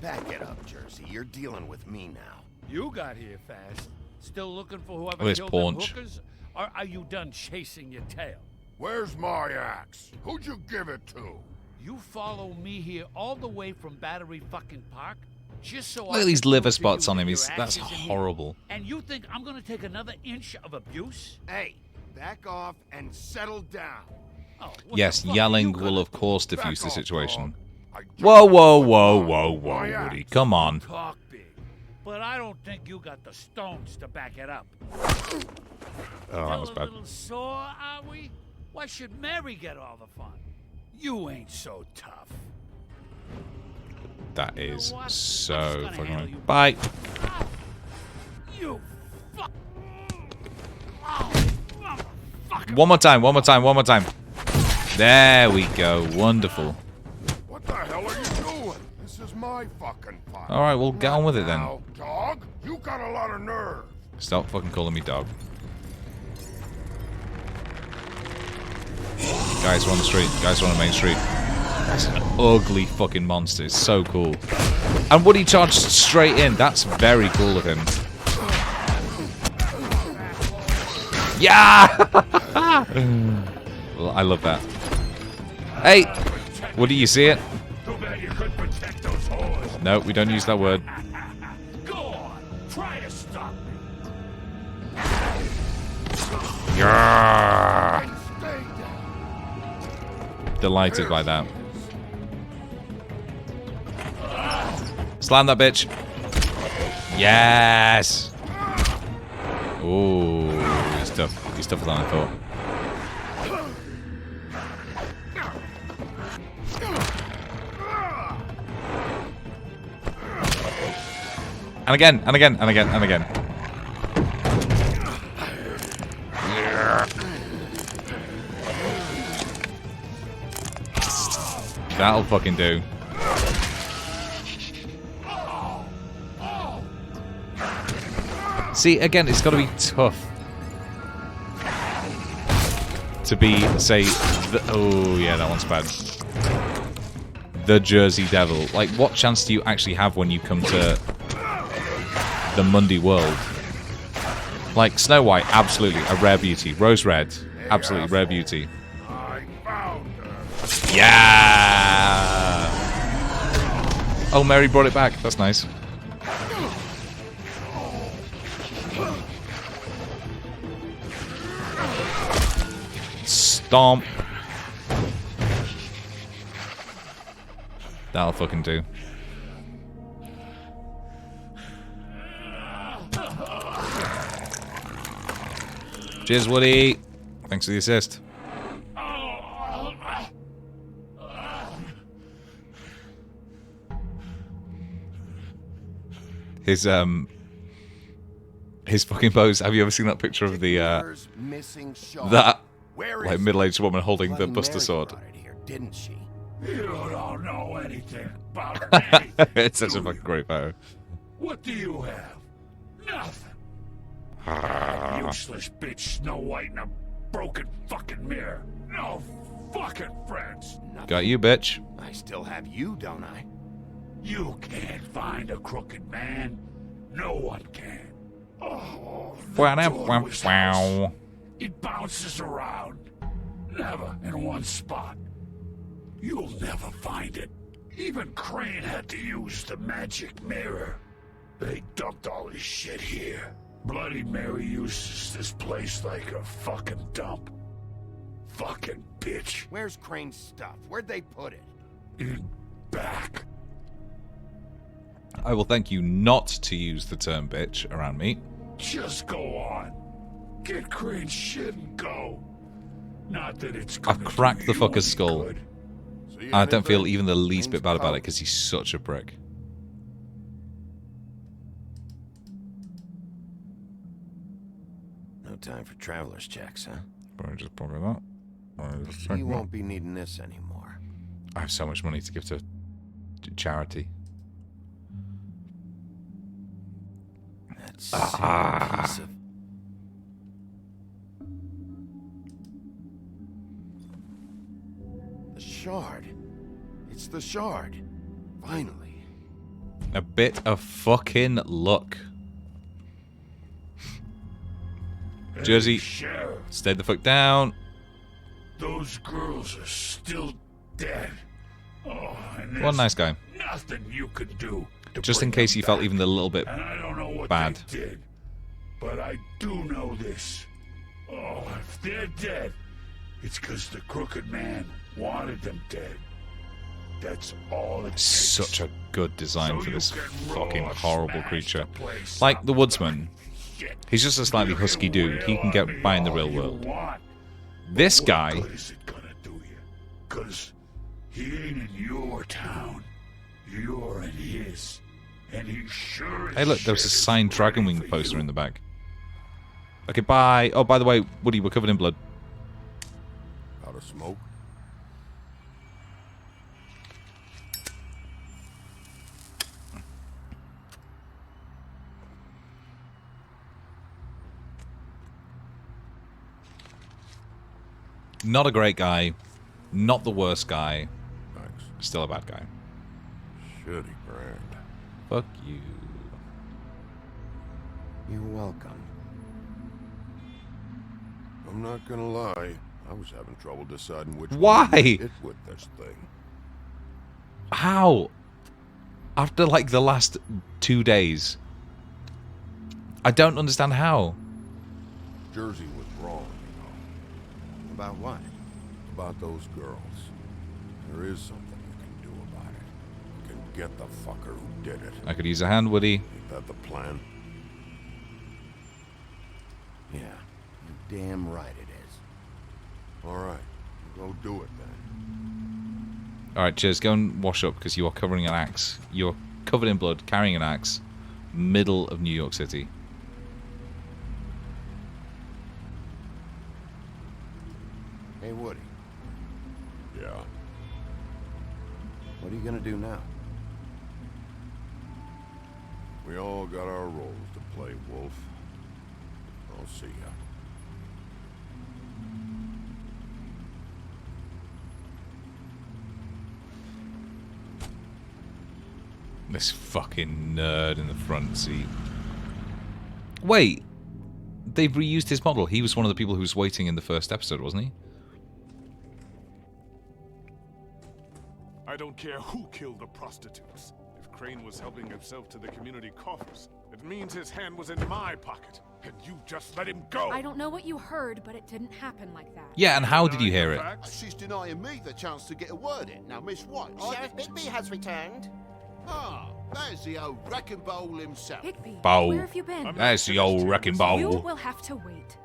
S2: Back it up, Jersey. You're dealing with me now.
S12: You got here fast. Still looking for whoever
S1: Where's
S12: killed them
S1: Paunch?
S12: hookers? Or are you done chasing your tail?
S11: Where's my axe? Who'd you give it to?
S12: You follow me here all the way from Battery fucking Park? Just so
S1: Look
S12: I
S1: at these
S12: can
S1: liver
S12: prove to
S1: spots
S12: you
S1: on him.
S12: that
S1: He's,
S12: your
S1: that's
S12: axe isn't here?
S1: horrible.
S12: And you think I'm gonna take another inch of abuse?
S2: Hey, back off and settle down.
S12: Oh, what
S1: Yes,
S12: the fuck are
S1: yelling
S12: you
S1: will
S12: gonna
S1: of course
S11: Back
S1: diffuse the
S11: off,
S1: situation.
S11: dog. I just
S1: Whoa, whoa,
S11: want
S1: whoa,
S11: my
S1: whoa, whoa,
S11: axe.
S1: Woody. Come on.
S12: talk big? But I don't think you got the stones to back it up.
S1: Oh, that
S12: Still
S1: was
S12: a
S1: bad.
S12: little sore, are we? Why should Mary get all the fun? You ain't so tough.
S1: That is
S12: what? I'm
S1: so
S12: just gonna
S1: fucking
S12: handle
S1: annoying.
S12: you.
S1: Bye.
S12: You fuck. Oh, motherfucker.
S1: One more time, one more time, one more time. There we go. Wonderful.
S11: What the hell are you doing? This is my fucking fight.
S1: Alright, well, get on with it then.
S11: Now, dog, you got a lot of nerve.
S1: Stop fucking calling me dog. Guys, we're on the street. Guys, we're on the main street. That's an ugly fucking monster. It's so cool. And Woody charged straight in. That's very cool of him. Yeah! Well, I love that. Hey! Woody, you see it?
S11: Too bad you couldn't protect those whores.
S1: No, we don't use that word.
S11: Go on, try to stop me.
S1: Yeah!
S11: And stay down.
S1: Delighted by that. Slam that bitch. Yes! Ooh, he's tough. He's tougher than I thought. And again, and again, and again, and again. That'll fucking do. See, again, it's got to be tough to be, say, oh yeah, that one's bad. The Jersey Devil. Like, what chance do you actually have when you come to the Mundy world? Like, Snow White, absolutely, a rare beauty. Rose Red, absolutely rare beauty.
S11: I found her.
S1: Yeah! Oh, Mary brought it back. That's nice. Stomp. That'll fucking do. Cheers, Woody. Thanks for the assist. His fucking pose. Have you ever seen that picture of the that like middle-aged woman holding the Buster sword?
S2: Here, didn't she?
S11: You don't know anything about
S1: It's such a fucking great photo.
S11: What do you have? Nothing. Useless bitch Snow White in a broken fucking mirror. No fucking friends.
S1: Got you, bitch.
S2: I still have you, don't I?
S11: You can't find a crooked man. No one can.
S13: Oh,
S1: Wow,
S13: the
S1: wow,
S13: door was
S1: wow.
S13: house. It bounces around, never in one spot. You'll never find it. Even Crane had to use the magic mirror. They dumped all his shit here. Bloody Mary uses this place like a fucking dump. Fucking bitch.
S2: Where's Crane's stuff? Where'd they put it?
S13: In back.
S1: I will thank you not to use the term bitch around me.
S13: Just go on. Get Crane's shit and go. Not that it's
S1: I've
S13: gonna
S1: cracked
S13: do
S1: the
S13: you
S1: fucker's
S13: any
S1: skull.
S13: good.
S1: I don't feel even the least bit bad about it because he's such a prick.
S2: No time for traveler's checks, huh?
S1: Probably just probably that.
S2: You won't be needing this anymore.
S1: I have so much money to give to charity.
S2: That silly piece of... The shard. It's the shard. Finally.
S1: A bit of fucking luck. Jersey,
S13: Sheriff,
S1: stay the fuck down.
S13: those girls are still dead. Oh, and
S1: One
S13: there's
S1: nice guy.
S13: nothing you could do to
S1: Just in
S13: bring
S1: case
S13: them
S1: you felt
S13: back.
S1: even a little bit
S13: And I don't know what
S1: bad.
S13: they did, but I do know this. Oh, if they're dead, it's because the crooked man wanted them dead. That's all it takes.
S1: Such a good design
S13: So
S1: for
S13: you
S1: this
S13: can
S1: fucking
S13: raw
S1: horrible
S13: smash
S1: creature.
S13: the place
S1: Like
S13: up.
S1: the woodsman.
S13: Shit.
S1: He's just a slightly
S13: You
S1: husky
S13: can
S1: dude. He can
S13: wail
S1: get
S13: on
S1: by in the
S13: me
S1: real
S13: all you
S1: world.
S13: want,
S1: This
S13: but
S1: guy,
S13: what good is it gonna do you? 'Cause he ain't in your town. You're in his. And he sure as
S1: hey look, there's a
S13: shit is
S1: signed
S13: ready
S1: Dragonwing
S13: for
S1: poster
S13: you.
S1: in the back. Okay, bye. Oh, by the way, Woody, we're covered in blood.
S2: Out of smoke?
S1: Not a great guy. Not the worst guy.
S2: Thanks.
S1: Still a bad guy.
S2: Shitty brand.
S1: Fuck you.
S2: You're welcome. I'm not gonna lie. I was having trouble deciding which
S1: Why?
S2: way to hit with this thing.
S1: How? After like the last 2 days. I don't understand how.
S2: Jersey was wrong, you know. About what? About those girls. There is something you can do about it. You can get the fucker who did it.
S1: I could use a hand, Woody.
S2: Ain't that the plan? Yeah, you damn right it is. All right, go do it then.
S1: Alright, cheers. Go and wash up because you are covering an axe. You're covered in blood, carrying an axe. Middle of New York City.
S2: Hey, Woody.
S13: Yeah.
S2: What are you gonna do now?
S14: We all got our roles to play, Wolf. I'll see ya.
S1: This fucking nerd in the front seat. Wait. They've reused his model. He was one of the people who was waiting in the first episode, wasn't he?
S11: I don't care who killed the prostitutes. If Crane was helping himself to the community coffers, it means his hand was in my pocket, and you just let him go.
S4: I don't know what you heard, but it didn't happen like that.
S1: Yeah, and how did you hear it?
S15: She's denying me the chance to get a word in. Now, Miss White,
S3: Sheriff Bigby has returned.
S15: Ah, there's the old wrecking bowl himself.
S4: Bigby,
S1: Bowl.
S4: where have you been?
S1: That's the old wrecking bowl.
S4: You will have to wait.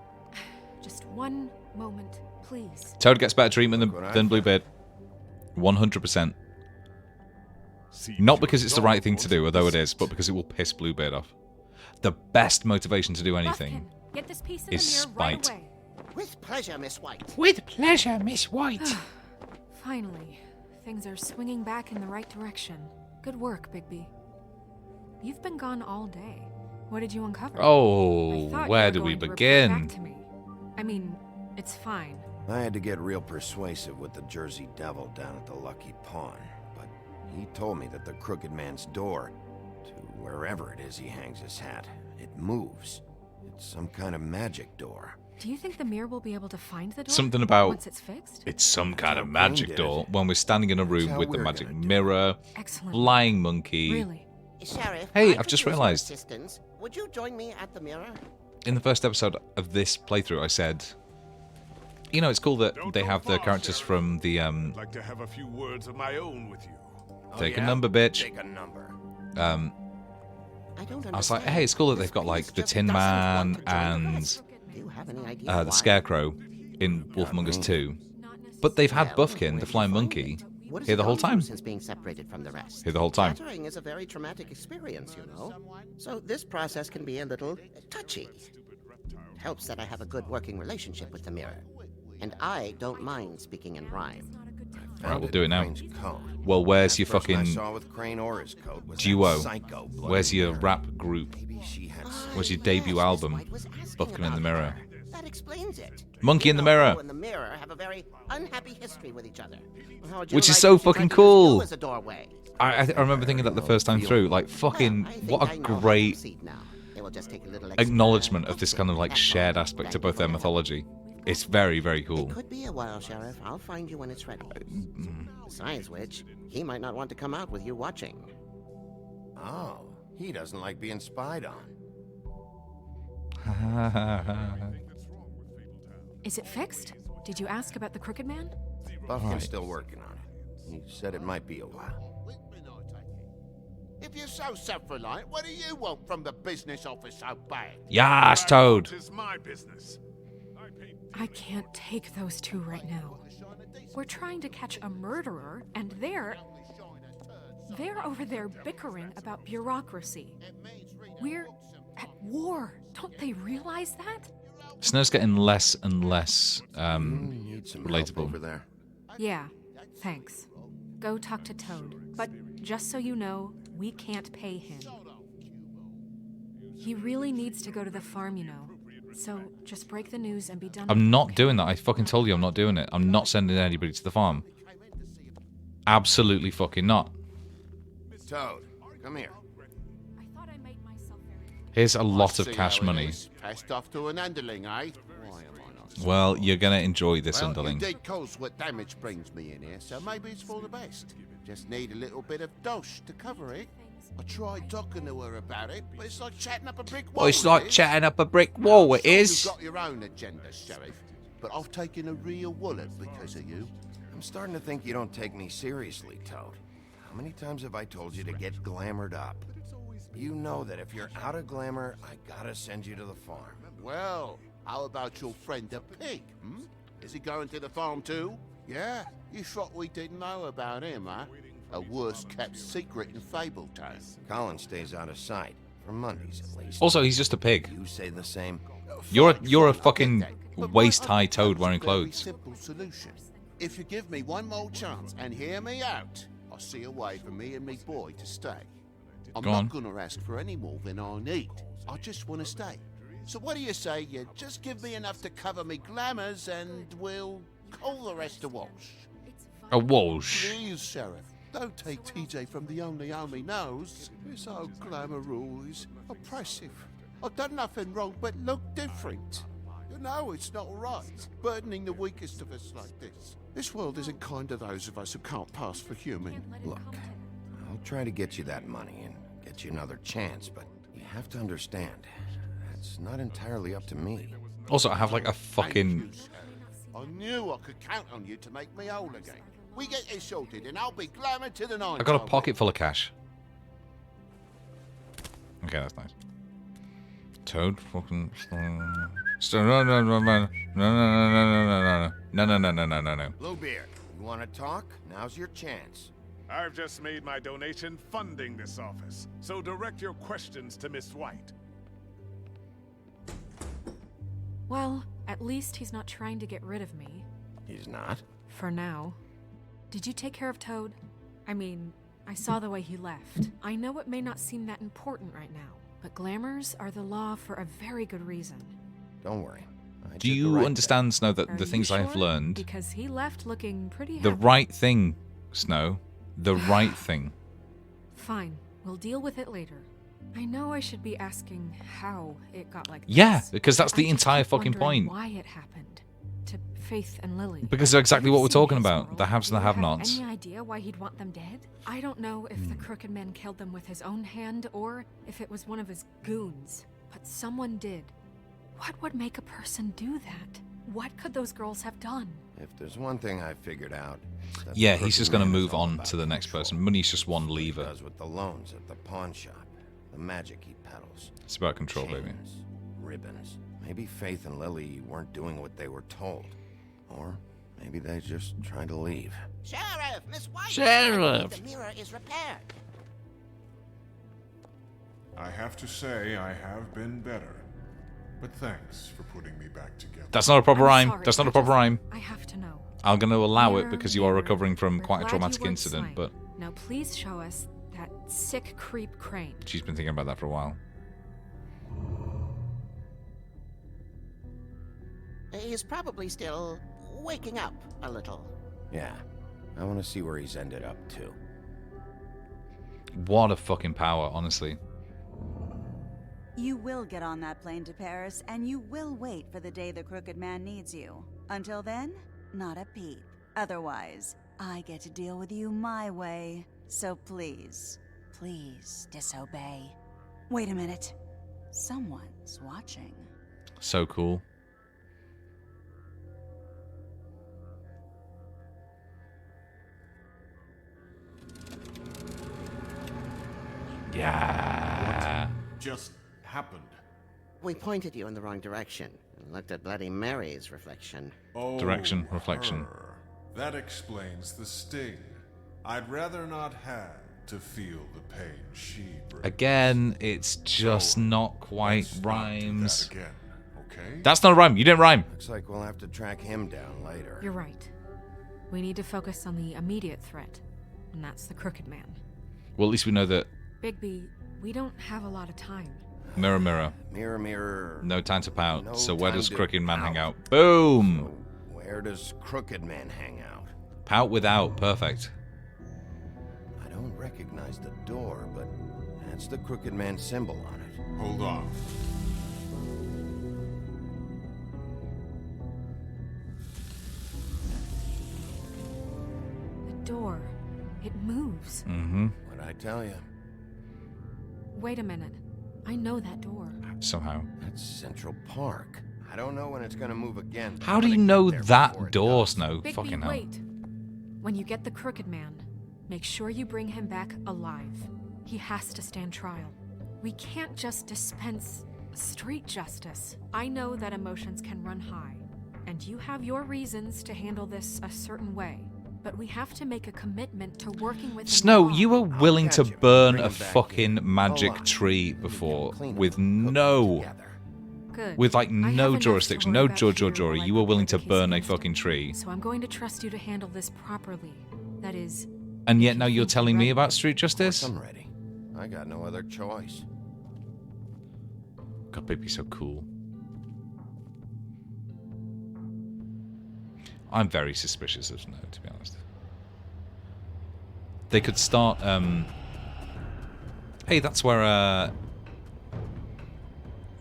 S4: Just one moment, please.
S1: Toad gets better treatment than Bluebeard. 100%. Not because it's the right thing to do, although it is, but because it will piss Bluebeard off. The best motivation to do anything
S4: Buffkin, get this piece in
S1: is
S4: the mirror right
S1: spite.
S4: away.
S3: With pleasure, Miss White.
S1: With pleasure, Miss White.
S4: Finally, things are swinging back in the right direction. Good work, Bigby. You've been gone all day. What did you uncover?
S1: Oh,
S4: I thought you
S1: where
S4: were
S1: do we
S4: going to report
S1: begin?
S4: back to me. I mean, it's fine.
S2: I had to get real persuasive with the Jersey Devil down at the Lucky Pawn, but he told me that the Crooked Man's door to wherever it is he hangs his hat It moves. It's some kind of magic door.
S4: Do you think the mirror will be able to find the door?
S1: Something about
S4: once it's fixed?
S1: it's some kind of
S2: how
S1: magic
S2: Crane did
S1: door
S2: it.
S1: when we're standing in a
S2: That's
S1: room
S2: how
S1: with the
S2: we're
S1: magic
S2: gonna do it.
S1: mirror,
S4: Excellent.
S1: flying monkey.
S4: Really?
S3: Sheriff,
S1: Hey,
S3: I
S1: I've
S3: could
S1: just
S3: use your
S1: realised.
S3: assistance. Would you join me at the mirror?
S1: In the first episode of this playthrough, I said, you know, it's cool that they have the characters from the
S11: I'd like to have a few words of my own with you.
S1: Take a number, bitch.
S2: Take a number.
S3: I don't
S1: I was like,
S3: understand.
S1: hey, it's cool that
S3: This
S1: they've got like
S3: piece
S1: the
S3: just
S1: Tin
S3: doesn't
S1: Man
S3: want to join the
S1: and
S3: rest. Do you have any idea
S1: the
S3: why?
S1: Scarecrow in Wolf Among Us 2, but they've had Buffkin, the flying monkey,
S3: What has
S1: here
S3: it
S1: the whole
S3: gone through
S1: time.
S3: since being separated from the rest?
S1: Here the whole time.
S3: Battering is a very traumatic experience, you know. So this process can be a little touchy. It helps that I have a good working relationship with the mirror. And I don't mind speaking in rhyme.
S1: All right, we'll do it now.
S2: Crane's code.
S1: Well, where's your
S2: First I
S1: fucking
S2: saw with Crane or his code was that
S1: duo?
S2: psycho bloody
S1: Where's your
S2: mirror.
S1: rap group?
S2: Maybe she had
S1: Where's your
S3: Yes,
S1: debut
S3: Miss
S1: album?
S3: White was asking
S1: Buffkin in the
S3: about
S1: Mirror.
S3: her. That explains it.
S1: Monkey in the
S3: You know,
S1: Mirror.
S3: you and the mirror have a very unhappy history with each other. How would you
S1: Which is
S3: like
S1: so
S3: if she
S1: fucking
S3: tried to use you
S1: cool.
S3: as a doorway?
S1: I remember thinking that the first time through, like, fucking,
S3: Well, I think
S1: what
S3: I
S1: a
S3: know how to
S1: great
S3: proceed now. It will just take a little extra
S1: acknowledgement of this kind of like
S3: that's
S1: shared
S3: all.
S1: aspect to
S3: Thank
S1: both
S3: you
S1: their
S3: for that.
S1: mythology. It's very, very cool.
S3: It could be a while, Sheriff. I'll find you when it's ready. Besides which, he might not want to come out with you watching.
S2: Oh, he doesn't like being spied on.
S4: Is it fixed? Did you ask about the Crooked Man?
S2: Buffkin's
S1: Right.
S2: still working on it. He said it might be a while.
S15: If you're so self-reliant, what do you want from the business office so bad?
S1: Yas, Toad.
S11: It's my business.
S4: I can't take those two right now. We're trying to catch a murderer, and they're over there bickering about bureaucracy. We're at war. Don't they realize that?
S1: Snow's getting less and less
S2: Need some help over
S1: relatable.
S2: there.
S4: Yeah, thanks. Go talk to Toad. But just so you know, we can't pay him. He really needs to go to the farm, you know. So just break the news and be done with
S1: I'm
S4: it,
S1: not
S4: okay?
S1: doing that. I fucking told you I'm not doing it. I'm not sending anybody to the farm. Absolutely fucking not.
S2: Toad, come here.
S4: I thought I made myself very...
S1: Here's a lot
S15: I
S1: of
S15: see
S1: cash
S15: how it
S1: money.
S15: is. Passed off to an underling, eh? Why am I not?
S1: Well, you're gonna enjoy this
S15: Well,
S1: underling.
S15: you did cause what damage brings me in here, so maybe it's for the best. Just need a little bit of dosh to cover it. I tried talking to her about it, but it's like chatting up a brick wall.
S1: Well, it's
S15: it
S1: like
S15: is.
S1: chatting up a brick wall, it
S15: Sure,
S1: is.
S15: You've got your own agenda, Sheriff, but I've taken a real wallet because of you.
S2: I'm starting to think you don't take me seriously, Toad. How many times have I told you to get glamored up? You know that if you're out of glamour, I gotta send you to the farm.
S15: Well, how about your friend the pig, hmm? Is he going to the farm too? Yeah? You thought we didn't know about him, huh? A worst-kept secret in Fabletown.
S2: Colin stays out of sight. For Mondays, at least.
S1: Also, he's just a pig.
S2: You say the same?
S1: You're
S15: Fine,
S1: a
S15: I get
S1: fucking
S15: that. But
S1: waist-high
S15: my
S1: toad
S15: approach
S1: wearing
S15: is a very
S1: clothes.
S15: simple solution. If you give me one more chance and hear me out, I'll see a way for me and me boy to stay. I'm
S1: Go
S15: not
S1: on.
S15: gonna ask for any more than I need. I just want to stay. So what do you say you just give me enough to cover me glamours and we'll call the rest a wash?
S1: A Walsh.
S15: Please, Sheriff, don't take TJ from the only home he knows. It's so glamorous, oppressive. I've done nothing wrong but look different. You know it's not right, burdening the weakest of us like this. This world isn't kind to those of us who can't pass for human.
S2: Look, I'll try to get you that money and get you another chance, but you have to understand, that's not entirely up to me.
S1: Also, I have like a fucking...
S15: Thank you, Sheriff. I knew I could count on you to make me whole again. We get this sorted and I'll be glamour to the nines.
S1: I got a
S15: I'll be.
S1: pocket full of cash. Okay, that's nice. Toad fucking... No, no, no, no, no, no, no, no, no, no, no, no, no, no, no.
S2: Bluebeard, you want to talk? Now's your chance.
S11: I've just made my donation funding this office, so direct your questions to Miss White.
S4: Well, at least he's not trying to get rid of me.
S2: He's not?
S4: For now. Did you take care of Toad? I mean, I saw the way he left. I know it may not seem that important right now, but glamours are the law for a very good reason.
S2: Don't worry. I
S1: Do
S2: did the
S1: you
S2: right
S1: understand, Snow, that
S4: Are
S1: the
S4: you
S1: things I have
S4: sure?
S1: learned...
S4: Because he left looking pretty
S1: The
S4: happy.
S1: right thing, Snow. The right thing.
S4: Fine. We'll deal with it later. I know I should be asking how it got like this.
S1: Yeah, because that's
S4: I
S1: the
S4: just
S1: entire
S4: keep
S1: fucking
S4: wondering
S1: point.
S4: Why it happened to Faith and Lily.
S1: Because they're exactly
S4: Have
S1: what
S4: you
S1: we're
S4: seen
S1: talking
S4: his
S1: about.
S4: world?
S1: The haves and the
S4: Do you have
S1: have-nots.
S4: Any idea why he'd want them dead? I don't know if the Crooked Man killed them with his own hand or if it was one of his goons, but someone did. What would make a person do that? What could those girls have done?
S2: If there's one thing I figured out, it's that
S1: Yeah,
S2: the
S1: he's just
S2: Crooked
S1: going to
S2: Man is
S1: move
S2: all
S1: on
S2: about
S1: to the next
S2: control.
S1: person. Money's just one
S2: He
S1: lever.
S2: does with the loans at the pawn shop, the magic he peddles.
S1: It's about control, baby.
S2: Chains, ribbons. Maybe Faith and Lily weren't doing what they were told. Or maybe they just tried to leave.
S3: Sheriff, Miss White!
S2: Sheriff!
S3: The mirror is repaired.
S11: I have to say, I have been better. But thanks for putting me back together.
S1: That's not a proper
S4: I'm
S1: rhyme.
S4: sorry,
S1: That's not
S4: I
S1: a proper
S4: just-
S1: rhyme.
S4: I have to know.
S1: I'm going to allow it
S4: Mirror,
S1: because you are
S4: mirror,
S1: recovering from
S4: we're
S1: quite a
S4: glad
S1: traumatic
S4: you weren't
S1: incident,
S4: slain.
S1: but
S4: Now please show us that sick creep Crane.
S1: she's been thinking about that for a while.
S3: He's probably still waking up a little.
S2: Yeah, I want to see where he's ended up, too.
S1: What a fucking power, honestly.
S16: You will get on that plane to Paris, and you will wait for the day the Crooked Man needs you. Until then, not a peep. Otherwise, I get to deal with you my way. So please, please disobey. Wait a minute. Someone's watching.
S1: So cool. Yeah.
S5: Just happened.
S3: We pointed you in the wrong direction and looked at Bloody Mary's reflection.
S11: Oh,
S1: Direction, reflection.
S11: her. That explains the sting. I'd rather not have to feel the pain she brings.
S1: Again, it's just not quite
S11: Let's not do
S1: rhymes.
S11: that again, okay?
S1: That's not a rhyme. You didn't rhyme.
S2: Looks like we'll have to track him down later.
S4: You're right. We need to focus on the immediate threat, and that's the Crooked Man.
S1: Well, at least we know that
S4: Bigby, we don't have a lot of time.
S1: mirror, mirror.
S2: Mirror, mirror.
S1: No time to pout.
S2: No
S1: So where
S2: time
S1: does
S2: to
S1: Crooked Man hang
S2: pout.
S1: out? Boom!
S2: So where does Crooked Man hang out?
S1: Pout without. Perfect.
S2: I don't recognize the door, but that's the Crooked Man symbol on it.
S11: Hold on.
S4: The door. It moves.
S1: Mm-hmm.
S2: What'd I tell you?
S4: Wait a minute. I know that door.
S1: Somehow.
S2: That's Central Park. I don't know when it's gonna move again. but
S1: How
S2: I'm
S1: do you
S2: gonna
S1: know
S2: get there before
S1: that
S2: it
S1: door,
S2: does.
S1: Snow?
S4: Bigby,
S1: Fucking hell.
S4: wait. When you get the Crooked Man, make sure you bring him back alive. He has to stand trial. We can't just dispense street justice. I know that emotions can run high, and you have your reasons to handle this a certain way. But we have to make a commitment to working with
S1: Snow, you were willing to
S2: catch him.
S1: burn
S2: Bring
S1: a
S2: him back
S1: fucking
S2: here.
S1: magic
S2: Alive.
S1: tree
S2: We'll
S1: before
S2: clean him
S1: with
S2: up, cook him
S1: no,
S2: together.
S4: Good.
S1: with like
S4: I have
S1: no
S4: enough to
S1: jurisdiction,
S4: worry
S1: no
S4: about
S1: judge or
S4: here
S1: jury.
S4: while I
S1: You were willing to
S4: prepare the case
S1: burn a
S4: against him.
S1: fucking tree,
S4: So I'm going to trust you to handle this properly. That is,
S1: and yet
S4: if
S1: now
S4: you
S1: you're
S4: think
S1: telling me
S4: right.
S1: about street justice.
S2: I'm ready. I got no other choice.
S1: God, Bigby's so cool. I'm very suspicious of Snow, to be honest. They could start. Hey, that's where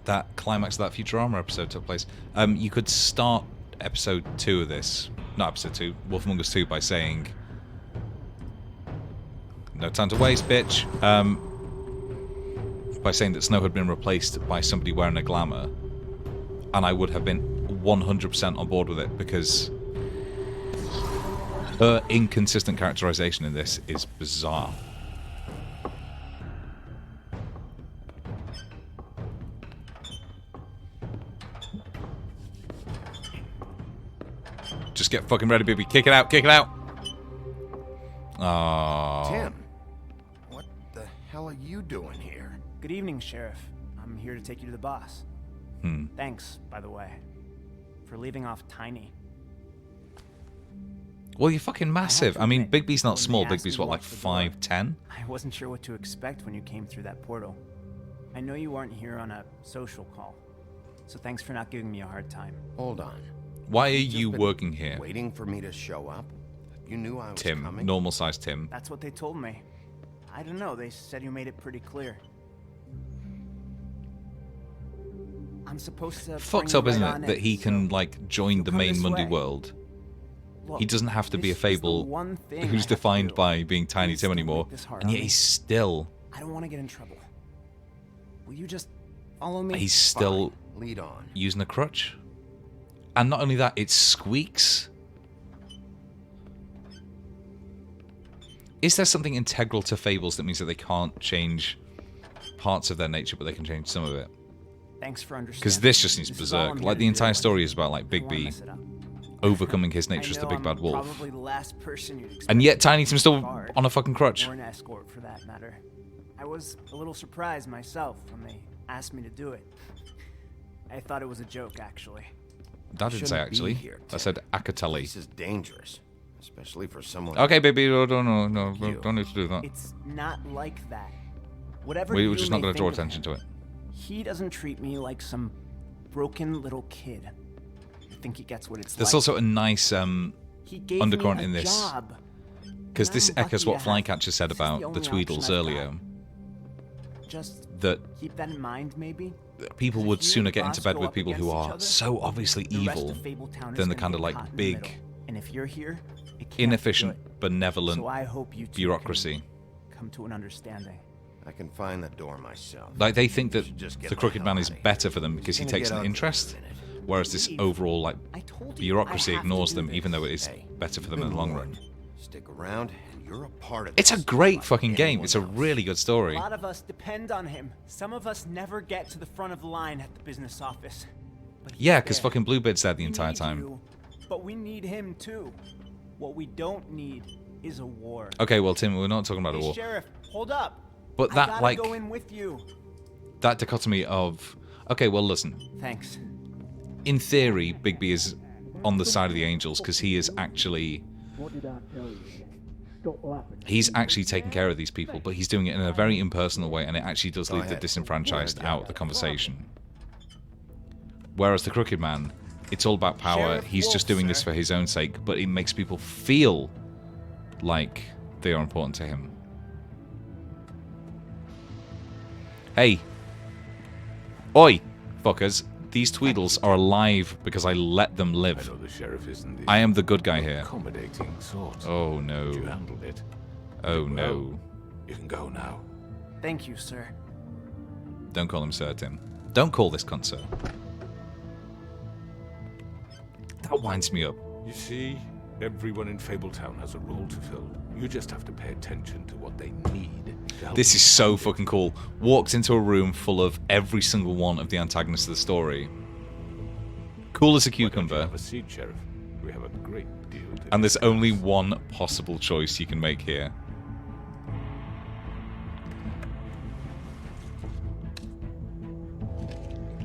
S1: that climax of that Futurama episode took place. You could start episode 2 of this, not episode 2, Wolf Among Us 2, by saying, "No time to waste, bitch." By saying that Snow had been replaced by somebody wearing a glamour, and I would have been 100% on board with it because her inconsistent characterization in this is bizarre. Just get fucking ready, baby. Kick it out, kick it out. Oh.
S2: Tim, what the hell are you doing here?
S17: Good evening, Sheriff. I'm here to take you to the boss. Thanks, by the way, for leaving off Tiny.
S1: Well, you're fucking massive. I mean, Bigby's not small.
S17: When they asked me
S1: Bigby's
S17: to
S1: what, like
S17: watch the door,
S1: 5'10"?
S17: I wasn't sure what to expect when you came through that portal. I know you weren't here on a social call, so thanks for not giving me a hard time.
S2: Hold on.
S1: Why are
S2: You've
S1: you
S2: been
S1: working here?
S2: Waiting for me to show up? You knew I was
S1: Tim,
S2: coming?
S1: normal size Tim.
S17: That's what they told me. I don't know, they said you made it pretty clear. I'm supposed to
S1: fucked
S17: bring
S1: up,
S17: you
S1: isn't
S17: right
S1: it?
S17: on
S1: That
S17: in,
S1: he can, like, join the
S17: come
S1: main
S17: this
S1: Mundi
S17: way.
S1: world.
S17: Look,
S1: He doesn't have to be a
S17: this is the
S1: fable
S17: one thing I
S1: who's
S17: have to
S1: defined
S17: do.
S1: by being Tiny
S17: Please
S1: Tim
S17: don't
S1: anymore,
S17: make this hard
S1: and
S17: on
S1: yet
S17: me.
S1: he's still...
S17: I don't want to get in trouble. Will you just follow me?
S1: He's still
S2: Lead on.
S1: using a crutch. And not only that, it squeaks. Is there something integral to fables that means that they can't change parts of their nature, but they can change some of it?
S17: Thanks for understanding.
S1: Because this just needs
S17: This is all I'm
S1: berserk.
S17: here
S1: Like,
S17: to
S1: the
S17: do,
S1: entire
S17: and
S1: story is about, like,
S17: I
S1: Big
S17: don't wanna
S1: B
S17: mess it up.
S1: overcoming his nature
S17: I
S1: as the
S17: know
S1: big bad
S17: I'm
S1: wolf.
S17: Probably the last person you'd expect
S1: And yet Tiny
S17: to
S1: Tim's still
S17: guard,
S1: on a fucking crutch.
S17: or an escort, for that matter. I was a little surprised myself when they asked me to do it. I thought it was a joke, actually.
S1: That didn't say
S2: Shouldn't be
S1: actually.
S2: here,
S1: I said Akateli.
S2: This is dangerous, especially for someone.
S1: Okay, baby, no, don't need to do that.
S17: It's not like that. Whatever
S1: We're
S17: you
S1: just not
S17: may
S1: going to draw
S17: think of
S1: attention to it.
S17: He doesn't treat me like some broken little kid. I think he gets what it's
S1: There's
S17: like.
S1: also a nice
S17: He gave
S1: undercurrent
S17: me a
S1: in this.
S17: job.
S1: Because this
S17: I'm
S1: echoes
S17: lucky
S1: what
S17: to have
S1: Flycatcher said
S17: the
S1: about the
S17: only
S1: Tweedles
S17: option I've
S1: earlier.
S17: Just
S1: That
S17: keep that in mind, maybe.
S1: people would
S17: If you
S1: sooner
S17: and
S1: get into
S17: Boss
S1: bed
S17: go
S1: with
S17: up
S1: people who
S17: against each
S1: are
S17: other,
S1: so obviously
S17: the rest
S1: evil
S17: of Fabletown is
S1: than the
S17: gonna
S1: kind of
S17: get
S1: like
S17: caught in the
S1: big,
S17: middle. And if you're here, it can't be
S1: inefficient,
S17: good.
S1: benevolent
S17: So I hope you two
S1: bureaucracy.
S17: can come to an understanding.
S2: I can find that door myself.
S1: Like, they think that
S2: just get
S1: the
S2: the
S1: Crooked
S2: hell
S1: Man is
S2: outta here.
S1: better for them because he
S2: gonna
S1: takes
S2: get
S1: an
S2: ugly in a
S1: interest, whereas this overall, like, bureaucracy
S17: I have to
S1: ignores
S17: do
S1: them,
S17: this.
S1: even though it is better for them in the long run.
S2: Stick around, and you're a part of
S1: It's a
S2: this,
S1: great
S2: like
S1: fucking game.
S2: anyone
S1: It's a
S2: else.
S1: really good story.
S17: A lot of us depend on him. Some of us never get to the front of the line at the business office. But he's
S1: Yeah, because
S17: there.
S1: fucking Bluebeard's there the
S17: We
S1: entire
S17: need
S1: time.
S17: you, but we need him too. What we don't need is a war.
S1: Okay, well, Tim, we're not talking about a
S17: Hey,
S1: war.
S17: Sheriff, hold up.
S1: But
S17: I
S1: that,
S17: gotta
S1: like,
S17: go in with you.
S1: that dichotomy of, okay, well, listen.
S17: Thanks.
S1: In theory, Bigby is on the side of the angels because he is actually,
S18: What did I tell you? Stop laughing.
S1: he's actually taking care of these people, but he's doing it in a very impersonal way, and it actually does
S2: Go
S1: leave the
S2: ahead.
S1: disenfranchised out of the conversation. Whereas the Crooked Man, it's all about power.
S17: Sheriff
S1: He's just
S17: Wolf,
S1: doing this
S17: sir.
S1: for his own sake, but it makes people feel like they are important to him. Hey. Oi, fuckers. These Tweedles are alive because I let them
S13: I
S1: live.
S13: know the sheriff isn't the
S1: I am the good guy here.
S13: accommodating sort.
S1: Oh no.
S13: You handled it.
S1: Oh
S13: Well,
S1: no.
S13: You can go now.
S17: Thank you, sir.
S1: Don't call him Sir, Tim. Don't call this cunt Sir. That winds me up.
S13: You see, everyone in Fabletown has a role to fill. You just have to pay attention to what they need to help
S1: This is so fucking cool. Walks into a room full of every single one of the antagonists of the story. Cool as a cucumber.
S13: Have a seat, Sheriff. We have a great deal to
S1: And there's only one possible choice you can make here.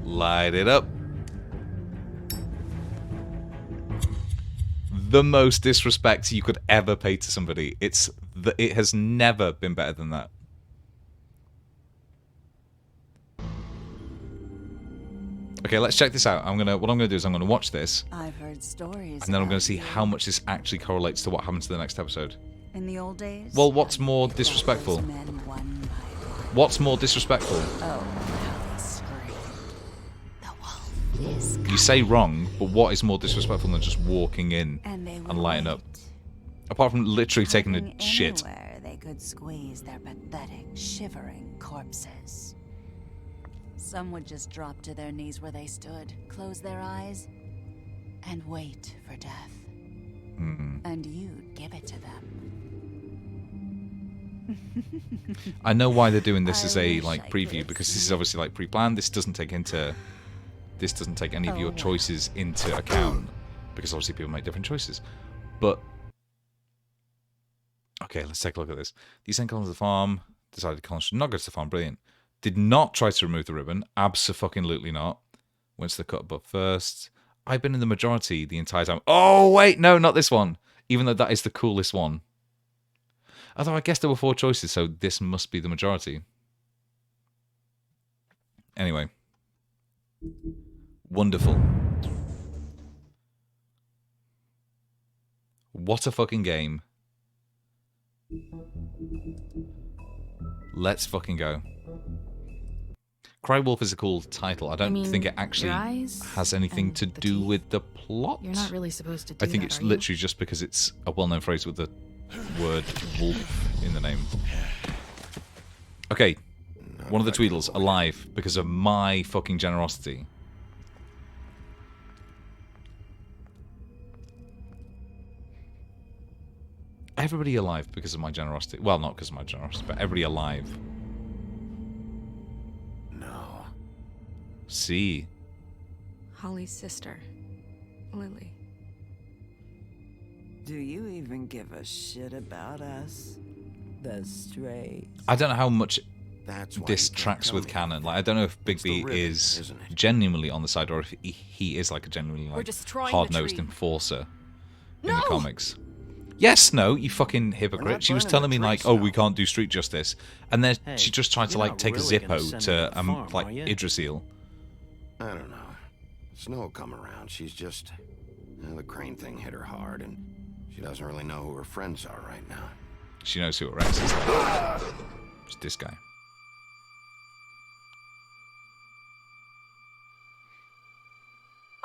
S1: Light it up. The most disrespect you could ever pay to somebody. It has never been better than that. Okay, let's check this out. What I'm gonna do is I'm gonna watch this,
S16: I've heard stories.
S1: and then I'm
S16: about
S1: gonna see
S16: you.
S1: how much this actually correlates to what happens to the next episode.
S16: In the old days.
S1: Well, what's more disrespectful?
S16: those men one by one.
S1: What's more disrespectful?
S16: Oh, how they scream. The wolf is
S1: You say wrong, but what is more disrespectful than just walking in
S16: And they
S1: and lighting up? Apart from literally taking a shit.
S16: Anywhere they could squeeze their pathetic, shivering corpses. Some would just drop to their knees where they stood, close their eyes, and wait for death. And you'd give it to them.
S1: I know why they're doing this as a
S16: wish
S1: like
S16: I
S1: preview
S16: could
S1: because this is obviously like pre-planned. This doesn't take any of your choices into account because obviously people make different choices. But okay, let's take a look at this. These sent Collins to the farm. Decided Collins should not go to the farm. Brilliant. Did not try to remove the ribbon. Abso-fucking-lutely not. Went to the cut butt first. I've been in the majority the entire time. Oh, wait, no, not this one. Even though that is the coolest one. Although I guess there were 4 choices, so this must be the majority. Anyway. Wonderful. What a fucking game. Let's fucking go. Cry Wolf is a cool title. I don't think it actually
S9: your eyes
S1: has anything
S9: and
S1: to
S9: the
S1: do
S9: teeth.
S1: with the plot.
S9: You're not really supposed to do
S1: I think
S9: that,
S1: it's
S9: are you?
S1: literally just because it's a well-known phrase with the word wolf in the name. Okay, one of the Tweedles alive because of my fucking generosity. Everybody alive because of my generosity. Well, not because of my generosity, but everybody alive.
S2: No.
S1: See.
S9: Holly's sister, Lily.
S19: Do you even give a shit about us? The Strays.
S1: I don't know how much
S2: That's why
S1: this
S2: you can't
S1: tracks
S2: tell
S1: with
S2: me.
S1: canon. Like, I don't know if Bigby
S2: ribbon,
S1: is
S2: isn't it?
S1: genuinely on the side or if he is like a genuinely
S4: We're
S1: like
S4: destroying the
S1: hard-nosed
S4: tree.
S1: enforcer in
S4: No!
S1: the comics. Yes, no, you fucking
S2: We're
S1: hypocrite.
S2: not
S1: She was
S2: burning
S1: telling
S2: the
S1: me like,
S2: tree,
S1: oh, we
S2: Sal.
S1: can't do street justice, and then
S8: Hey,
S1: she just tried to
S8: you're
S1: like
S8: not
S1: take
S8: really
S1: a
S8: gonna
S1: Zippo
S8: send me
S1: to
S8: to the farm,
S1: like
S8: are ya?
S1: Yggdrasil.
S2: I don't know. Snow will come around. She's just... the crane thing hit her hard, and she doesn't really know who her friends are right now.
S1: She knows who Rex is. It's this guy.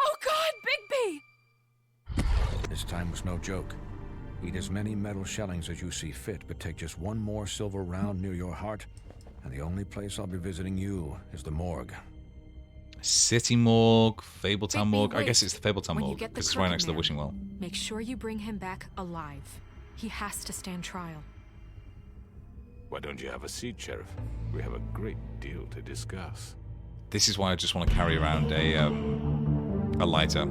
S4: Oh God, Bigby!
S7: This time was no joke. Eat as many metal shellings as you see fit, but take just one more silver round near your heart, and the only place I'll be visiting you is the morgue.
S1: City Morgue, Fabletown
S4: Bigby,
S1: Morgue. I
S4: wait.
S1: guess it's the Fabletown
S4: When you
S1: Morgue
S4: get the
S1: because it's right
S4: Crooked
S1: next to the
S4: Man,
S1: Wishing Well.
S4: Make sure you bring him back alive. He has to stand trial.
S13: Why don't you have a seat, Sheriff? We have a great deal to discuss.
S1: This is why I just want to carry around a lighter.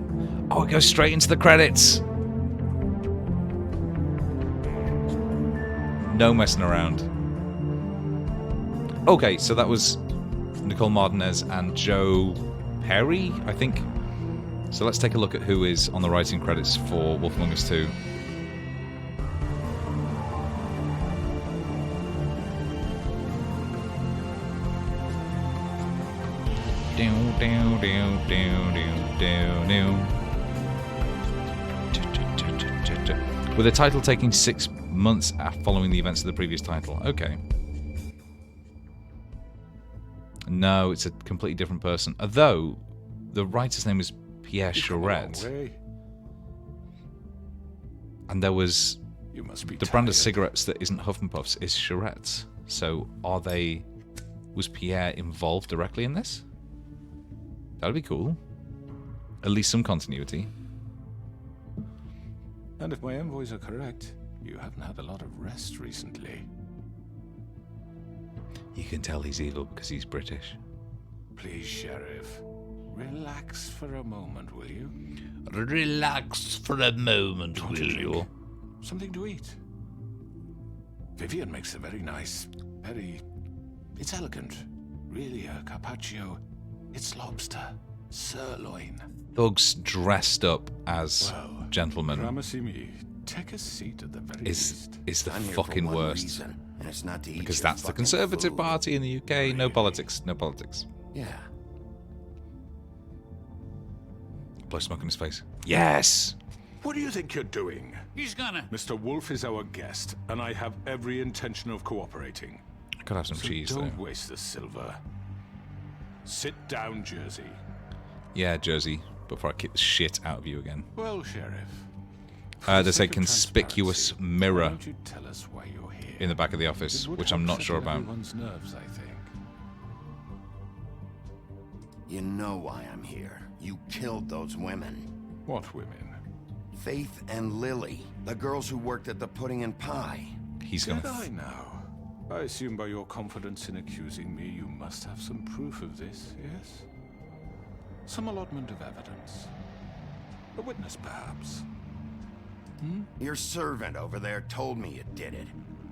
S1: Oh, it goes straight into the credits. No messing around. Okay, so that was Nicole Martinez and Joe Perry, I think. So let's take a look at who is on the writing credits for Wolf Among Us 2. With the title taking 6 months following the events of the previous title. Okay. No, it's a completely different person. Although, the writer's name is Pierre Charette. And there was...
S13: You must be
S1: the brand of
S13: tired.
S1: cigarettes that isn't Huff and Puffs is Charette's. So, are they... Was Pierre involved directly in this? That'd be cool. At least some continuity.
S13: And if my envoys are correct, you haven't had a lot of rest recently.
S1: You can tell he's evil because he's British.
S13: Please, Sheriff, relax for a moment, will you?
S1: Relax for a moment,
S13: Don't
S1: will
S13: drink.
S1: you?
S13: Something to eat. Vivian makes a very nice, it's elegant. Really a carpaccio. It's lobster, sirloin.
S1: Thugs dressed up as gentlemen
S13: Ramasimi, take a seat at the very least.
S1: is the
S2: I'm here for
S1: fucking
S2: one
S1: worst.
S2: reason, and it's not to eat
S1: Because
S2: your
S1: that's the
S2: fucking
S1: Conservative
S2: food.
S1: Party in the UK. No politics. No politics.
S2: Yeah.
S1: Blow smoke in his face. Yes!
S13: What do you think you're doing?
S20: He's gonna.
S13: Mr. Wolf is our guest, and I have every intention of cooperating.
S1: I could have some
S13: So
S1: cheese,
S13: don't
S1: though.
S13: waste the silver. Sit down, Jersey.
S1: Yeah, Jersey. Before I kick the shit out of you again.
S13: Well, Sheriff.
S1: There's a
S13: sake of
S1: conspicuous
S13: transparency,
S1: mirror
S13: why don't you tell us why you're here?
S1: in the back of the office,
S13: It would
S1: which
S13: help
S1: I'm not sure
S13: settle
S1: about.
S13: everyone's nerves, I think.
S2: You know why I'm here. You killed those women.
S13: What women?
S2: Faith and Lily, the girls who worked at the Pudding and Pie.
S1: He's
S13: Did
S1: gonna...
S13: I now? I assume by your confidence in accusing me, you must have some proof of this, yes? Some allotment of evidence. A witness, perhaps.
S2: Your servant over there told me you did it.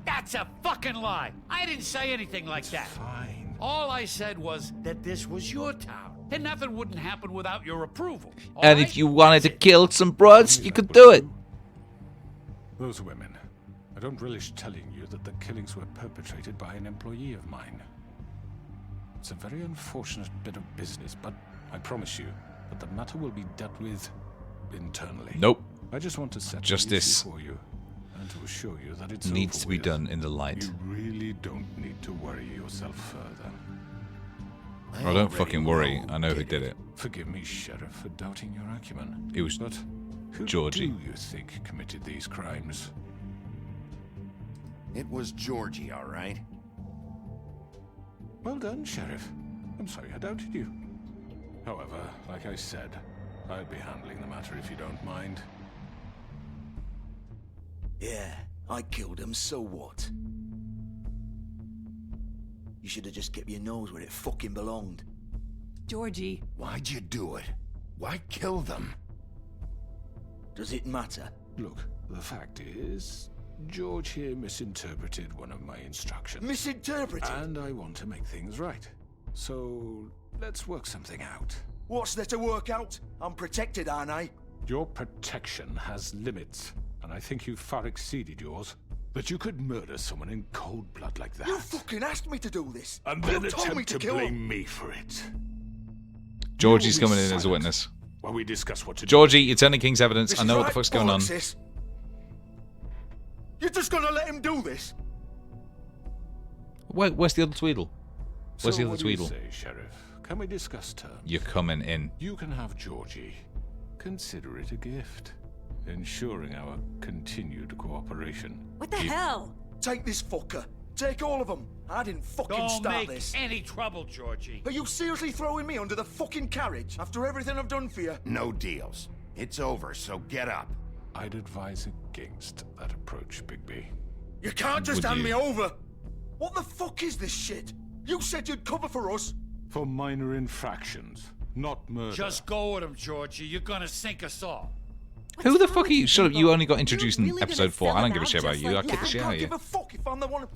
S20: That's a fucking lie. I didn't say anything like that.
S13: Fine.
S20: All I said was that this was your town, and nothing wouldn't happen without your approval. all
S1: And
S20: right?
S1: if you wanted to kill some broads, you could do it.
S13: Those women. I don't relish telling you that the killings were perpetrated by an employee of mine. It's a very unfortunate bit of business, but I promise you that the matter will be dealt with internally.
S1: Nope.
S13: I just want to set
S1: Justice
S13: the issue for you and to assure you that it's
S1: needs
S13: over
S1: to be
S13: with.
S1: done in the light.
S13: You really don't need to worry yourself further.
S1: Oh, don't fucking worry. I know who did it.
S13: Forgive me, Sheriff, for doubting your acumen.
S1: It was
S13: But who
S1: Georgie.
S13: do you think committed these crimes?
S2: It was Georgie, all right.
S13: Well done, Sheriff. I'm sorry I doubted you. However, like I said, I'll be handling the matter if you don't mind.
S21: Yeah, I killed him, so what? You should have just kept your nose where it fucking belonged.
S19: Georgie.
S2: Why'd you do it? Why kill them?
S21: Does it matter?
S13: Look, the fact is, George here misinterpreted one of my instructions.
S21: Misinterpreted?
S13: And I want to make things right. So, let's work something out.
S21: What's there to work out? I'm protected, aren't I?
S13: Your protection has limits, and I think you've far exceeded yours. But you could murder someone in cold blood like that.
S21: You fucking asked me to do this!
S13: And
S21: You
S13: then
S21: told me
S13: attempt
S21: to
S13: to
S21: kill
S13: blame
S21: him.
S13: me for it.
S1: Georgie's
S13: You'll be
S1: coming in as a
S13: silent
S1: witness.
S13: while we discuss what to
S1: Georgie, you're turning King's evidence.
S21: This
S1: I
S21: is
S1: know what
S21: right,
S1: the fuck's going on.
S21: bollocks, sis. You're just gonna let him do this?
S1: Where's the other Tweedle? Where's
S13: So
S1: the other
S13: what do you
S1: Tweedle?
S13: say, Sheriff? Can we discuss terms?
S1: You're coming in.
S13: You can have Georgie. Consider it a gift, ensuring our continued cooperation.
S19: What the hell?
S21: Take this fucker. Take all of them. I didn't fucking
S20: Don't
S21: start
S20: make
S21: this.
S20: any trouble, Georgie.
S21: Are you seriously throwing me under the fucking carriage after everything I've done for you?
S2: No deals. It's over, so get up.
S13: I'd advise against that approach, Bigby.
S21: You can't just
S13: Would
S21: hand
S13: you?
S21: me over. What the fuck is this shit? You said you'd cover for us.
S13: For minor infractions, not murder.
S20: Just go with him, Georgie. You're gonna sink us all.
S1: Who the fuck are you? Shut up, you only got introduced in
S21: really gonna
S1: episode 4.
S21: sell
S1: I don't
S21: him
S1: give a
S21: out
S1: shit about
S21: just
S1: you. I'll
S21: like
S1: kick the
S21: that?
S1: shit out
S21: I
S1: of
S21: don't
S1: you.
S21: give a fuck if I'm the one.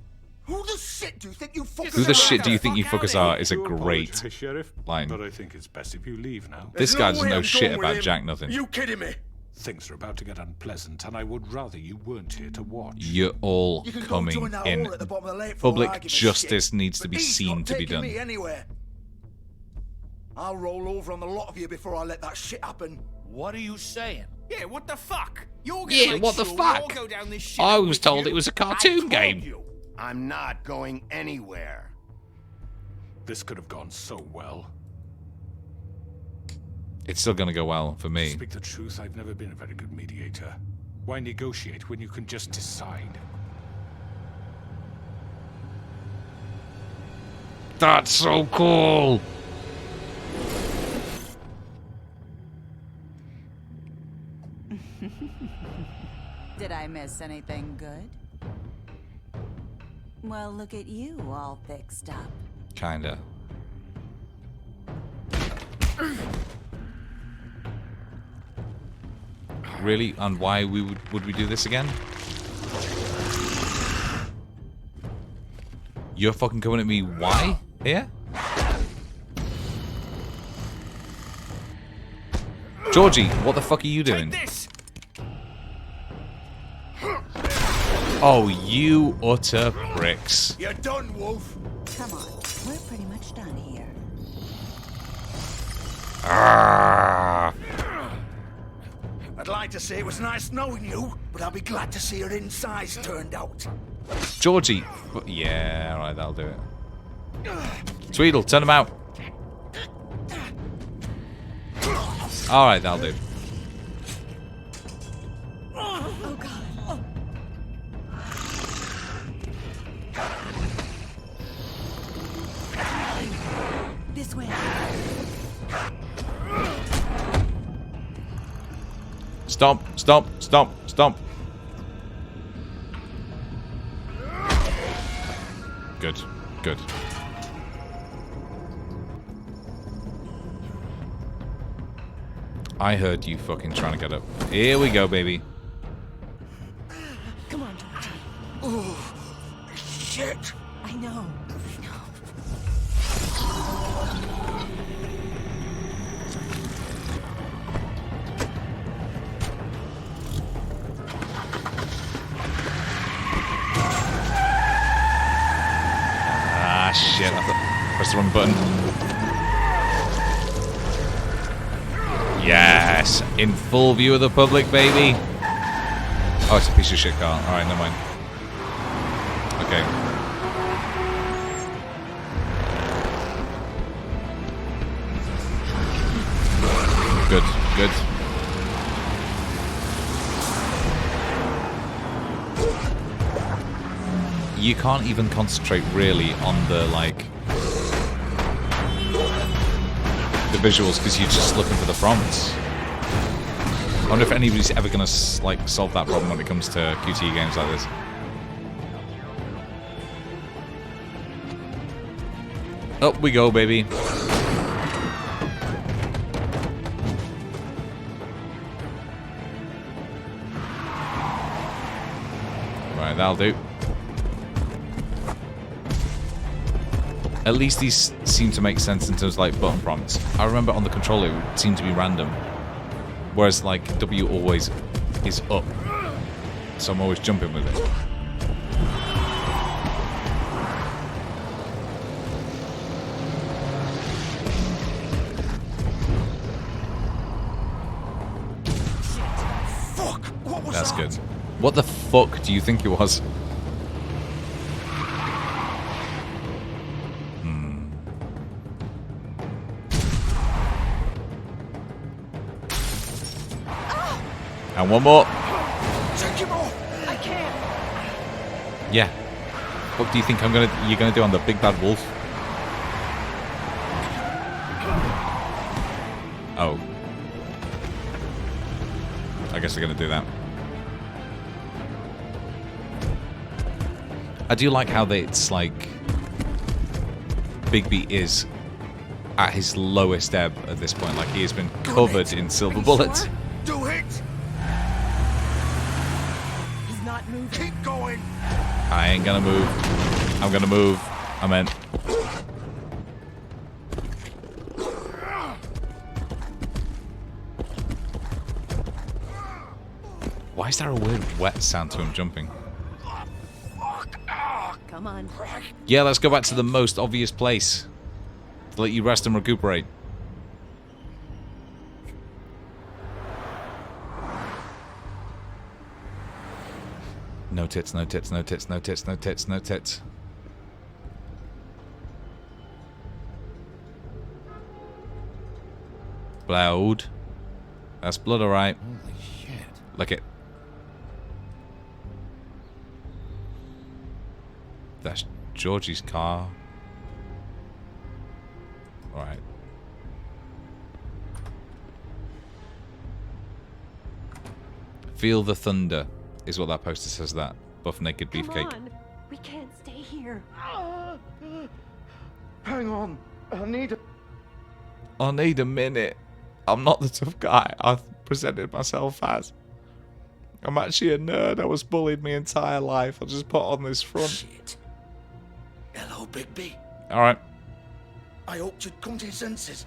S21: Who the shit do you think you fuckers
S1: Who the
S21: are?
S1: shit do you think you fuckers are is a
S13: Do
S1: great
S13: apologize, Sheriff,
S1: line.
S13: But I think it's best if you leave now.
S1: This guy doesn't know shit about Jack nothing.
S21: You kidding me?
S13: Things are about to get unpleasant, and I would rather you weren't here to watch.
S1: You're all
S21: You can go
S1: coming
S21: join that
S1: in.
S21: hole at the bottom of the lake for all I
S1: Public
S21: give a
S1: justice
S21: shit.
S1: needs to
S21: But
S1: be
S21: he's
S1: seen
S21: not
S1: to be
S21: taking
S1: done.
S21: me anywhere. I'll roll over on the lot of you before I let that shit happen.
S20: What are you saying?
S22: Yeah, what the fuck? You're gonna
S1: Yeah,
S22: make
S1: what the
S22: sure we all
S1: fuck?
S22: go down this shit
S1: I was
S22: with
S1: told
S22: you.
S1: it was a
S22: I
S1: cartoon
S22: told
S1: game.
S22: you.
S2: I'm not going anywhere.
S13: This could have gone so well.
S1: It's still gonna go well for
S13: To
S1: me.
S13: speak the truth, I've never been a very good mediator. Why negotiate when you can just decide?
S1: That's so cool!
S16: Did I miss anything good? Well, look at you, all fixed up.
S1: Kinda. Really? And why would we do this again? You're fucking coming at me. Why? Here? Georgie, what the fuck are you doing? Oh, you utter pricks.
S21: You're done, Wolf.
S16: Come on, we're pretty much done here.
S1: Ah.
S21: I'd like to say it was nice knowing you, but I'll be glad to see your insides turned out.
S1: Georgie. Yeah, alright, that'll do it. Tweedle, turn him out. Alright, that'll do.
S10: Oh god.
S19: This way.
S1: Stomp, stomp, stomp, stomp. Good, good. I heard you fucking trying to get up. Here we go, baby.
S19: Come on, Georgie.
S21: Oh, shit.
S19: I know.
S1: Ah, shit. I pressed the wrong button. Yes. In full view of the public, baby. Oh, it's a piece of shit car. Alright, never mind. Okay. Good, good. You can't even concentrate really on the like the visuals because you're just looking for the prompts. I wonder if anybody's ever gonna like solve that problem when it comes to QTE games like this. Up we go, baby. Right, that'll do. At least these seem to make sense in terms of like button prompts. I remember on the controller it would seem to be random. Whereas like W always is up. So I'm always jumping with it.
S21: Fuck! What was
S1: That's
S21: that?
S1: good. What the fuck do you think it was? And one more.
S21: Take him off!
S10: I can't.
S1: Yeah. What do you think you're gonna do on the big bad wolf? Oh. I guess they're gonna do that. I do like how it's like Bigby is at his lowest ebb at this point. Like he has been covered in silver bullets.
S21: Do it!
S10: He's not moving.
S21: Keep going!
S1: I ain't gonna move. I'm gonna move. I meant. Why is there a weird wet sound to him jumping?
S10: Come on.
S1: Yeah, let's go back to the most obvious place to let you rest and recuperate. No tits, no tits, no tits, no tits, no tits, no tits. Blood. That's blood, alright.
S2: Holy shit.
S1: Lick it. That's Georgie's car. Alright. Feel the thunder is what that poster says. That buff naked beefcake.
S10: Come on. We can't stay here.
S21: Hang on. I need
S1: a minute. I'm not the tough guy I've presented myself as. I'm actually a nerd. I was bullied my entire life. I'll just put on this front.
S21: Shit. Hello, Bigby.
S1: Alright.
S21: I hoped you'd come to your senses.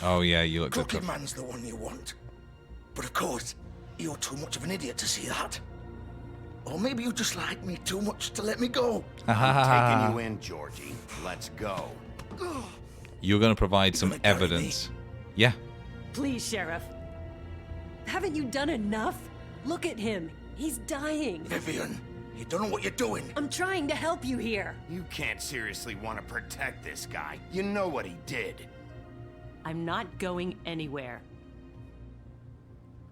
S1: Oh yeah, you look good.
S21: Crooked Man's the one you want. But of course, you're too much of an idiot to see that. Or maybe you just like me too much to let me go.
S2: I'm taking you in, Georgie. Let's go.
S1: You're going to provide some evidence. Yeah.
S6: Please, Sheriff. Haven't you done enough? Look at him. He's dying.
S21: Vivian, you don't know what you're doing.
S6: I'm trying to help you here.
S2: You can't seriously want to protect this guy. You know what he did.
S6: I'm not going anywhere.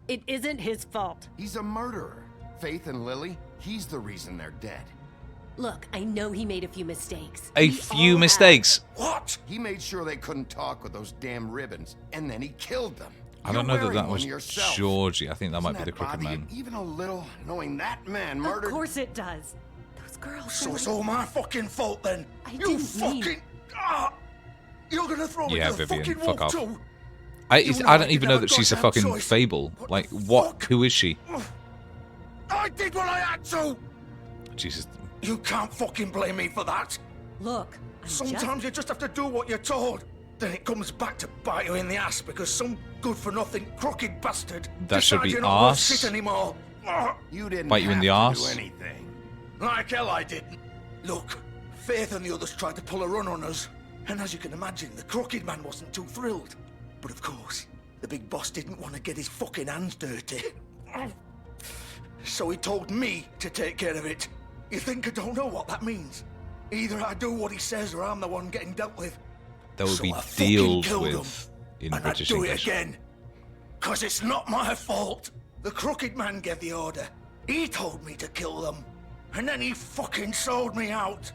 S6: It isn't his fault.
S2: He's a murderer. Faith and Lily, he's the reason they're dead.
S6: Look, I know he made a few mistakes.
S1: A few mistakes.
S2: What? He made sure they couldn't talk with those damn ribbons, and then he killed them.
S1: I don't know that that was
S2: yourself.
S1: Georgie. I think that might be the
S2: Doesn't
S1: Crooked
S2: bother
S1: Man.
S2: you even a little, knowing that man murdered.
S6: Of course it does. Those girls.
S21: So it's all my fucking fault then. You
S6: didn't
S21: fucking.
S6: mean-
S21: You're gonna throw me
S1: Yeah,
S21: to the
S1: Vivian,
S21: fucking
S1: fuck
S21: wolf
S1: off.
S21: too?
S1: I
S21: You know
S1: I
S21: I
S1: don't even
S21: didn't
S1: know
S21: have
S1: that
S21: a
S1: she's a
S21: goddamn
S1: fucking
S21: choice.
S1: fable. Like, what? Who is she?
S21: I did what I had to.
S1: Jesus.
S21: You can't fucking blame me for that.
S6: Look,
S21: Sometimes you just have to do what you're told. Then it comes back to bite you in the ass because some good-for-nothing crooked bastard
S1: That should
S21: decides
S1: be
S21: you're not worth
S1: arse.
S21: shit anymore.
S2: You didn't
S1: Bite you in
S2: have
S1: the
S2: to
S1: arse.
S2: do anything.
S21: Like hell I didn't. Look, Faith and the others tried to pull a run on us. And as you can imagine, the crooked man wasn't too thrilled. But of course, the big boss didn't want to get his fucking hands dirty. So he told me to take care of it. You think I don't know what that means? Either I do what he says or I'm the one getting dealt with.
S1: that would be
S21: So I fucking
S1: dealt
S21: killed
S1: with in
S21: and
S1: British
S21: I'd do
S1: English.
S21: it again. Cause it's not my fault. The crooked man gave the order. He told me to kill them. And then he fucking sold me out.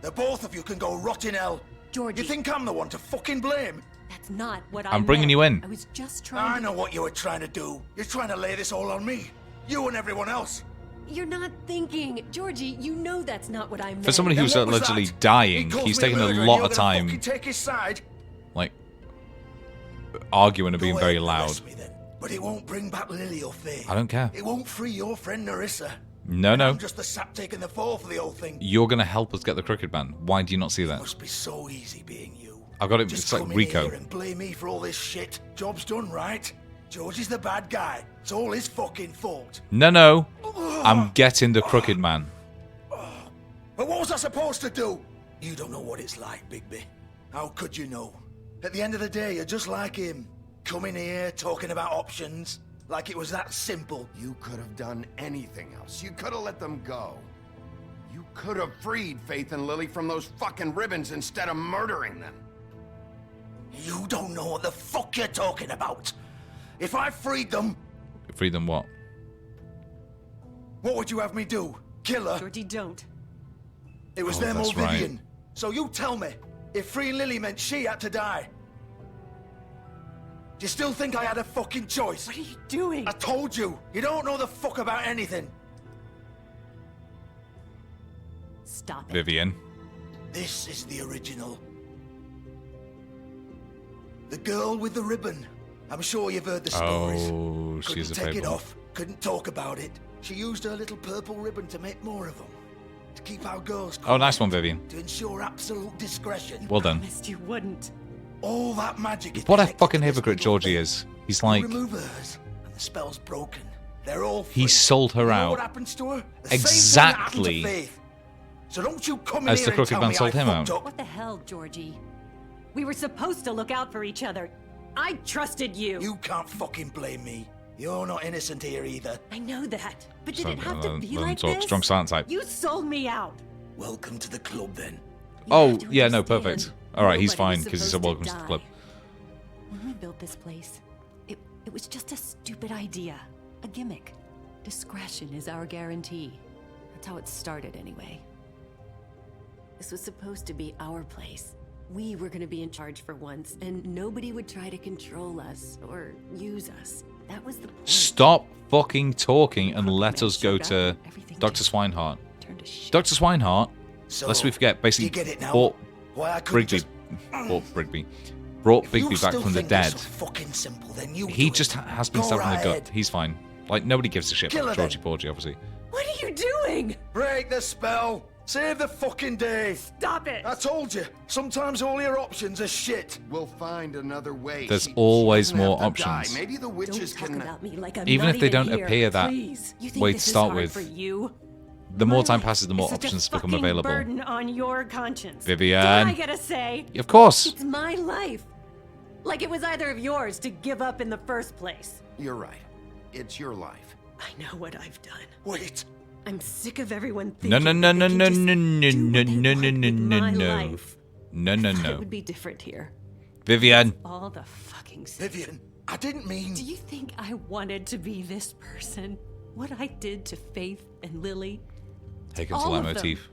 S21: The both of you can go rot in hell.
S6: Georgie.
S21: You think I'm the one to fucking blame?
S6: That's not what
S1: I'm bringing you in.
S6: I was just trying
S21: I
S6: to...
S21: know what you were trying to do. You're trying to lay this all on me. You and everyone else.
S6: You're not thinking. Georgie, you know that's not what I meant.
S1: For somebody who's
S21: Then what was
S1: allegedly
S21: that?
S1: dying,
S21: He calls
S1: he's
S21: me
S1: taken a
S21: murderer and
S1: lot
S21: you're
S1: of
S21: gonna
S1: time,
S21: fucking take his side?
S1: like, arguing and being
S21: Go
S1: very
S21: ahead and
S1: loud.
S21: arrest me then. But it won't bring back Lily or Faye.
S1: I don't care.
S21: It won't free your friend Narissa.
S1: No, no.
S21: I'm just the sap taking the fall for the whole thing.
S1: You're going to help us get the Crooked Man. Why do you not see that?
S21: Must be so easy being you.
S1: I've got it.
S21: Just
S1: It's like
S21: come in
S1: Rico.
S21: here and blame me for all this shit. Job's done, right? George is the bad guy. It's all his fucking fault.
S1: No, no. I'm getting the Crooked Man.
S21: But what was I supposed to do? You don't know what it's like, Bigby. How could you know? At the end of the day, you're just like him. Coming here, talking about options. Like it was that simple.
S2: You could have done anything else. You could have let them go. You could have freed Faith and Lily from those fucking ribbons instead of murdering them.
S21: You don't know what the fuck you're talking about. If I freed them,
S1: Free them what?
S21: what would you have me do? Kill her?
S6: Georgie, don't.
S21: It was
S1: Oh,
S21: them or
S1: that's right.
S21: Vivian. So you tell me, if freeing Lily meant she had to die, do you still think I had a fucking choice?
S6: What are you doing?
S21: I told you, you don't know the fuck about anything.
S6: Stop it.
S1: Vivian.
S21: This is the original. The girl with the ribbon. I'm sure you've heard the stories.
S1: Oh, she's
S21: Couldn't
S1: a
S21: take it
S1: fable.
S21: off. Couldn't talk about it. She used her little purple ribbon to make more of them. To keep our girls
S1: Oh, nice
S21: quiet,
S1: one, Vivian.
S21: To ensure absolute discretion.
S1: Well done.
S6: Promised you wouldn't.
S21: All that magic is
S1: What a
S21: connected
S1: fucking
S21: to this
S1: hypocrite
S21: little
S1: Georgie
S21: thing.
S1: is. He's
S21: You
S1: like,
S21: remove hers, and the spell's broken. They're all free.
S1: he sold her
S21: You know
S1: out
S21: what happens to her? The same thing that
S1: exactly
S21: happened to Faith. So don't you come in
S1: as
S21: here
S1: the
S21: and
S1: Crooked
S21: tell
S1: Man
S21: me
S1: sold
S21: I
S1: him
S21: fucked
S1: out.
S21: up.
S6: What the hell, Georgie? We were supposed to look out for each other. I trusted you.
S21: You can't fucking blame me. You're not innocent here either.
S6: I know that. But did
S1: So,
S6: it have to be like
S1: talk,
S6: this?
S1: strong silent type.
S6: You sold me out.
S21: Welcome to the club, then.
S1: Oh, yeah, no, perfect. All right, he's
S6: Nobody
S1: fine
S6: was
S1: because he said
S6: supposed
S1: welcome
S6: to
S1: to the club.
S6: die. When we built this place, it was just a stupid idea. A gimmick. Discretion is our guarantee. That's how it started, anyway. This was supposed to be our place. We were going to be in charge for once, and nobody would try to control us or use us. That was the point.
S1: Stop fucking talking and let us go to Dr. Swinehart. Dr. Swinehart,
S21: So,
S1: lest we forget,
S21: you
S1: basically
S21: get it now?
S1: brought
S21: Why I couldn't
S1: Brigby, brought
S21: If
S1: Bigby
S21: you
S1: back
S21: still
S1: from the
S21: think it's
S1: dead.
S21: so fucking simple, then you
S1: He
S21: do
S1: just
S21: it.
S1: has been
S21: Go
S1: stabbed in the
S21: right
S1: gut.
S21: ahead.
S1: He's fine. Like, nobody gives a shit
S21: Kill
S1: about
S21: her
S1: Georgie Porgy, obviously.
S6: What are you doing?
S21: Break the spell. Save the fucking day.
S6: Stop it.
S21: I told you. Sometimes all your options are shit.
S2: We'll find another way.
S1: There's
S2: She
S1: always
S2: doesn't
S1: more
S2: have to die.
S1: options.
S2: Maybe the witches
S6: Don't talk
S2: can.
S6: about me like I'm
S1: Even
S6: not
S1: if they don't
S6: here.
S1: appear that
S6: Please. You think
S1: way to
S6: this is
S1: start
S6: hard
S1: with,
S6: for you?
S1: the more
S6: My
S1: time
S6: life
S1: passes, the more
S6: is such a
S1: options become
S6: fucking
S1: available.
S6: burden on your conscience.
S1: Vivian.
S6: Do I get a say?
S1: Of course.
S6: It's my life. Like it was either of yours to give up in the first place.
S2: You're right. It's your life.
S6: I know what I've done.
S21: Wait.
S6: I'm sick of everyone
S1: No,
S6: thinking
S1: no, no,
S6: that
S1: no,
S6: they
S1: no,
S6: can
S1: no,
S6: just
S1: no,
S6: do
S1: no,
S6: what they
S1: no,
S6: want
S1: no,
S6: with
S1: no,
S6: my
S1: no.
S6: life.
S1: No, no,
S6: I thought
S1: no.
S6: It would be different here.
S1: Vivian.
S6: All the fucking sense.
S21: Vivian, I didn't mean.
S6: Do you think I wanted to be this person? What I did to Faith and Lily?
S1: Take him to
S6: all of
S1: leitmotif.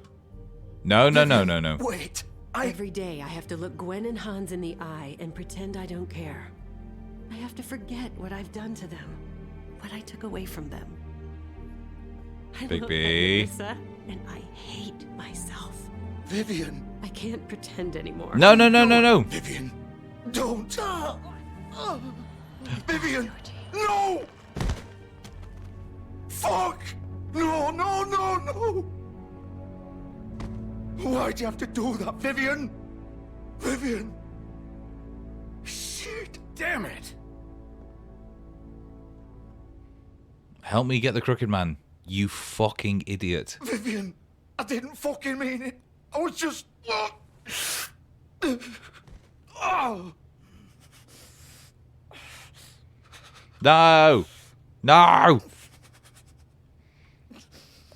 S1: No, no, no, no, no.
S21: Wait.
S6: Every day I have to look Gwen and Hans in the eye and pretend I don't care. I have to forget what I've done to them, what I took away from them. I
S1: Big
S6: look
S1: B.
S6: at Marissa, and I hate myself.
S21: Vivian.
S6: I can't pretend anymore.
S1: No, no, no, no, no.
S21: Vivian. Don't. Vivian. No. Fuck. No, no, no, no. Why'd you have to do that, Vivian? Vivian. Shit.
S2: Damn it.
S1: Help me get the Crooked Man. You fucking idiot.
S21: Vivian. I didn't fucking mean it. I was just. Oh.
S1: No. No.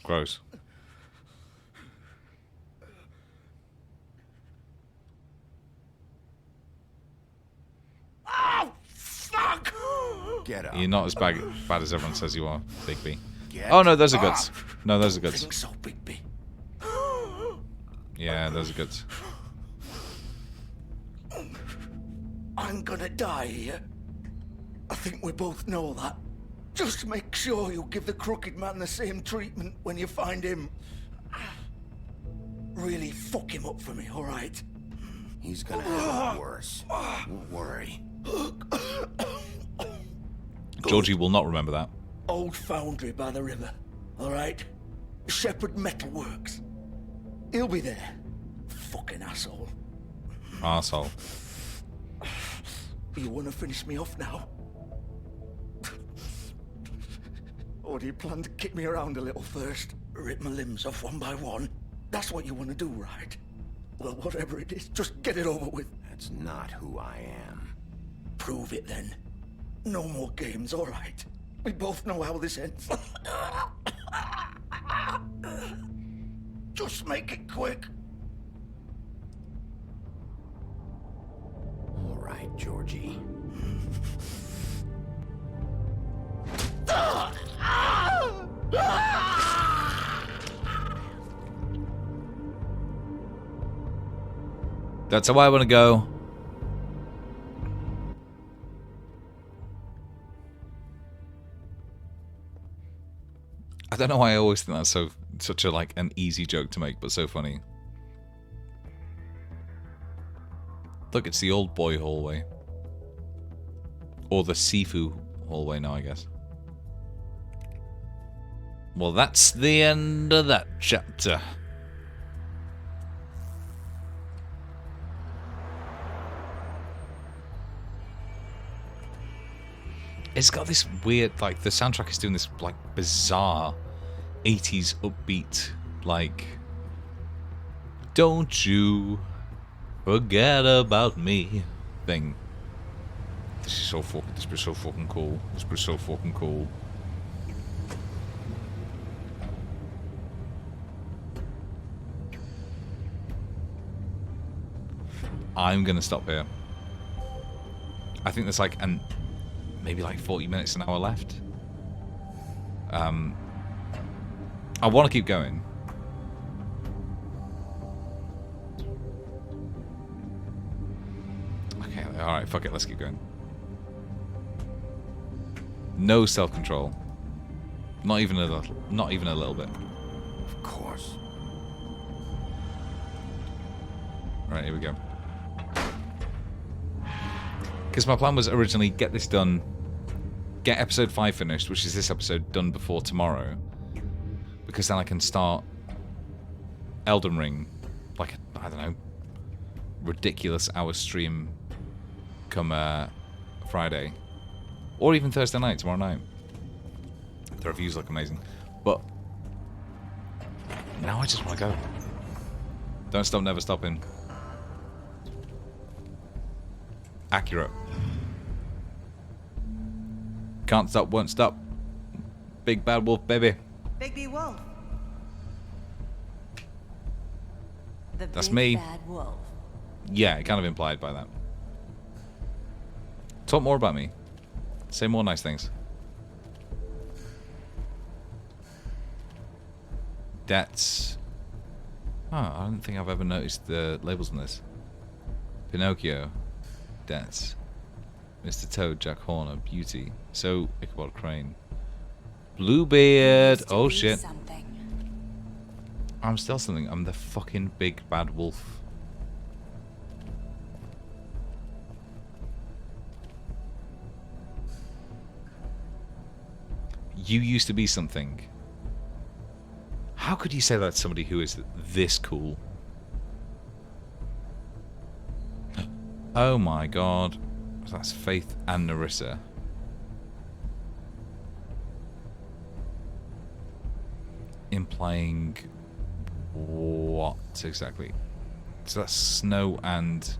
S1: Gross.
S2: Get up.
S1: You're not as bad as everyone says you are, Bigby.
S2: Get
S1: Oh no, those are
S21: up.
S1: goods. No, those are
S21: Don't
S1: goods.
S21: think so, Bigby.
S1: Yeah, those are goods.
S21: I'm gonna die here. I think we both know that. Just make sure you give the Crooked Man the same treatment when you find him. Really fuck him up for me, alright?
S2: He's gonna have it worse. Don't worry.
S1: Georgie will not remember that.
S21: Old foundry by the river, alright? Shepherd Metalworks. He'll be there. Fucking asshole.
S1: Arsehole.
S21: You want to finish me off now? Or do you plan to kick me around a little first? Rip my limbs off one by one? That's what you want to do, right? Well, whatever it is, just get it over with.
S2: That's not who I am.
S21: Prove it then. No more games, all right? We both know how this ends. Just make it quick.
S2: All right, Georgie.
S1: That's how I want to go. I don't know why I always think that's such a like an easy joke to make, but so funny. Look, it's the old boy hallway. Or the Sifu hallway now, I guess. Well, that's the end of that chapter. It's got this weird, like, the soundtrack is doing this, like, bizarre 80s upbeat, like, don't you forget about me thing. This is so fucking cool. This is so fucking cool. I'm gonna stop here. I think there's like maybe like 40 minutes, an hour left. I want to keep going. Okay, alright, fuck it, let's keep going. No self-control. Not even a little bit.
S2: Of course.
S1: Alright, here we go. Because my plan was originally get this done, get episode 5 finished, which is this episode, done before tomorrow. Because then I can start Elden Ring, like, I don't know, ridiculous hour stream come Friday. Or even Thursday night, tomorrow night. The reviews look amazing. But now I just want to go. Don't stop, never stopping. Accurate. Can't stop, won't stop. Big bad wolf, baby.
S16: Big Wolf.
S1: That's
S16: big
S1: me.
S16: Bad wolf.
S1: Yeah, it kind of implied by that. Talk more about me. Say more nice things. That's... Oh, I don't think I've ever noticed the labels on this. Pinocchio. That's Mr. Toad, Jack Horner, Beauty. So, Ichabod Crane. Bluebeard. Oh shit.
S6: Something.
S1: I'm still something. I'm the fucking big bad wolf. You used to be something. How could you say that to somebody who is this cool? Oh my god. That's Faith and Narissa. Implying what exactly? So that's Snow and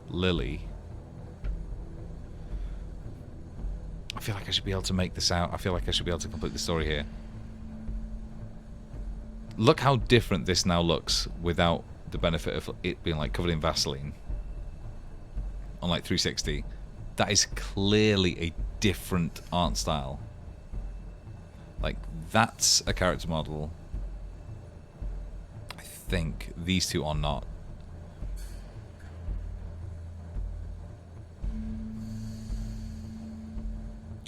S1: Lily. I feel like I should be able to make this out. I feel like I should be able to complete the story here. Look how different this now looks without the benefit of it being like covered in Vaseline on like 360. that is clearly a different art style. Like, that's a character model. I think these two are not.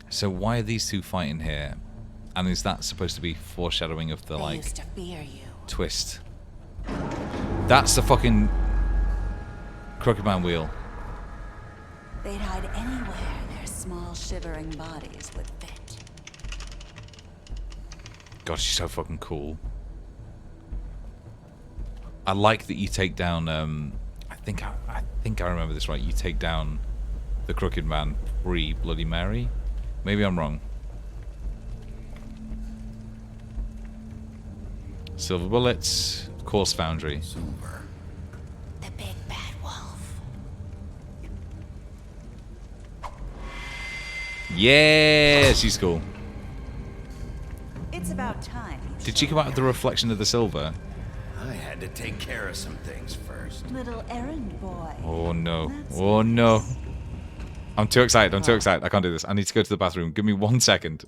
S1: So why are these two fighting here? And is that supposed to be foreshadowing of the, like,
S16: used to fear you.
S1: twist? That's the fucking Crooked Man wheel.
S16: They'd hide anywhere their small shivering bodies would fit.
S1: God, she's so fucking cool. I like that you take down. I think I remember this right. You take down the Crooked Man pre Bloody Mary. Maybe I'm wrong. Silver bullets, coarse foundry.
S2: Silver.
S16: The big bad wolf.
S1: Yeah, she's cool.
S16: It's about time.
S1: Did she come out of the reflection of the silver?
S2: I had to take care of some things first.
S16: Little errand boy.
S1: Oh no. Oh no. I'm too excited. I'm too excited. I can't do this. I need to go to the bathroom. Give me 1 second.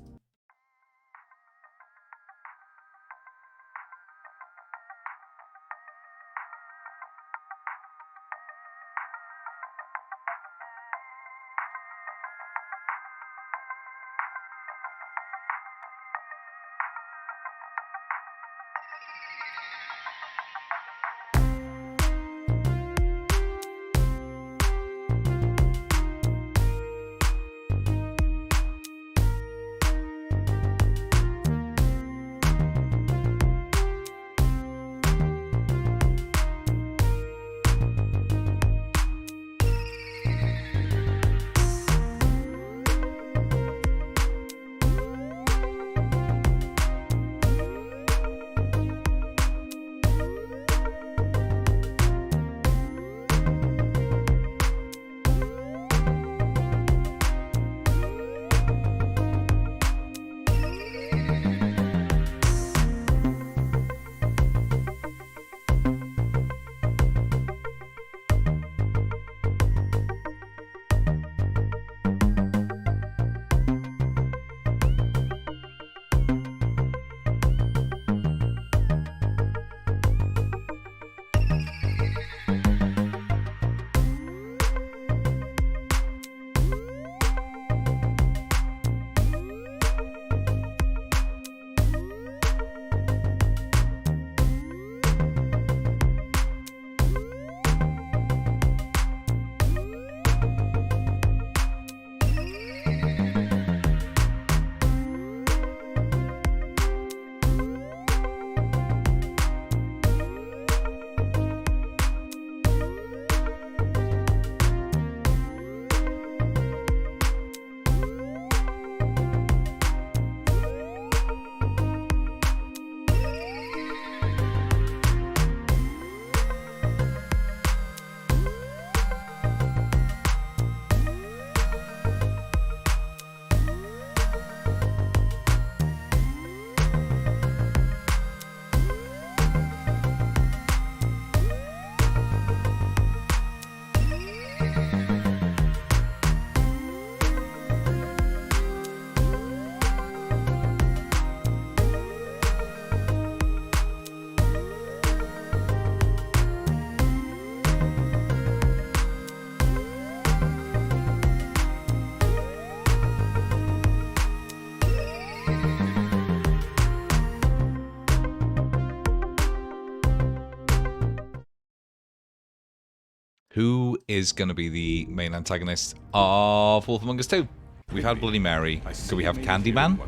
S1: Who is going to be the main antagonist of Wolf Among Us 2? We've had Bloody Mary. Could we have Candyman?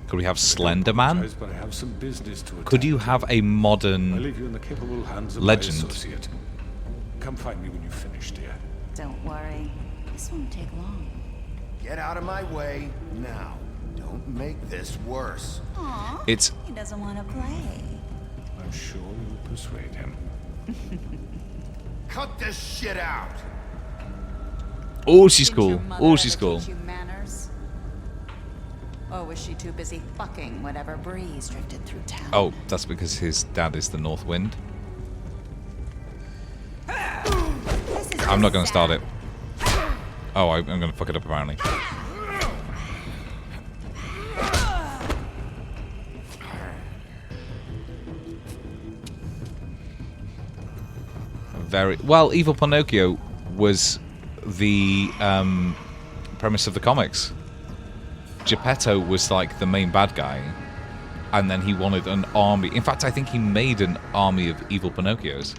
S1: Could we have Slender Man? Could you have a modern legend?
S13: Come find me when you've finished, dear.
S16: Don't worry. This won't take long.
S2: Get out of my way now. Don't make this worse.
S16: Aw,
S1: It's...
S16: he doesn't want to play.
S13: I'm sure you'll persuade him.
S2: Cut this shit out.
S1: Oh, she's cool. Oh, she's cool.
S16: Teach you manners? Or was she too busy fucking whatever breeze drifted through town?
S1: Oh, that's because his dad is the North Wind. I'm not going to start it. Oh, I'm gonna fuck it up apparently. Very well. Evil Pinocchio was the premise of the comics. Geppetto was like the main bad guy, and then he wanted an army. In fact, I think he made an army of evil Pinocchios.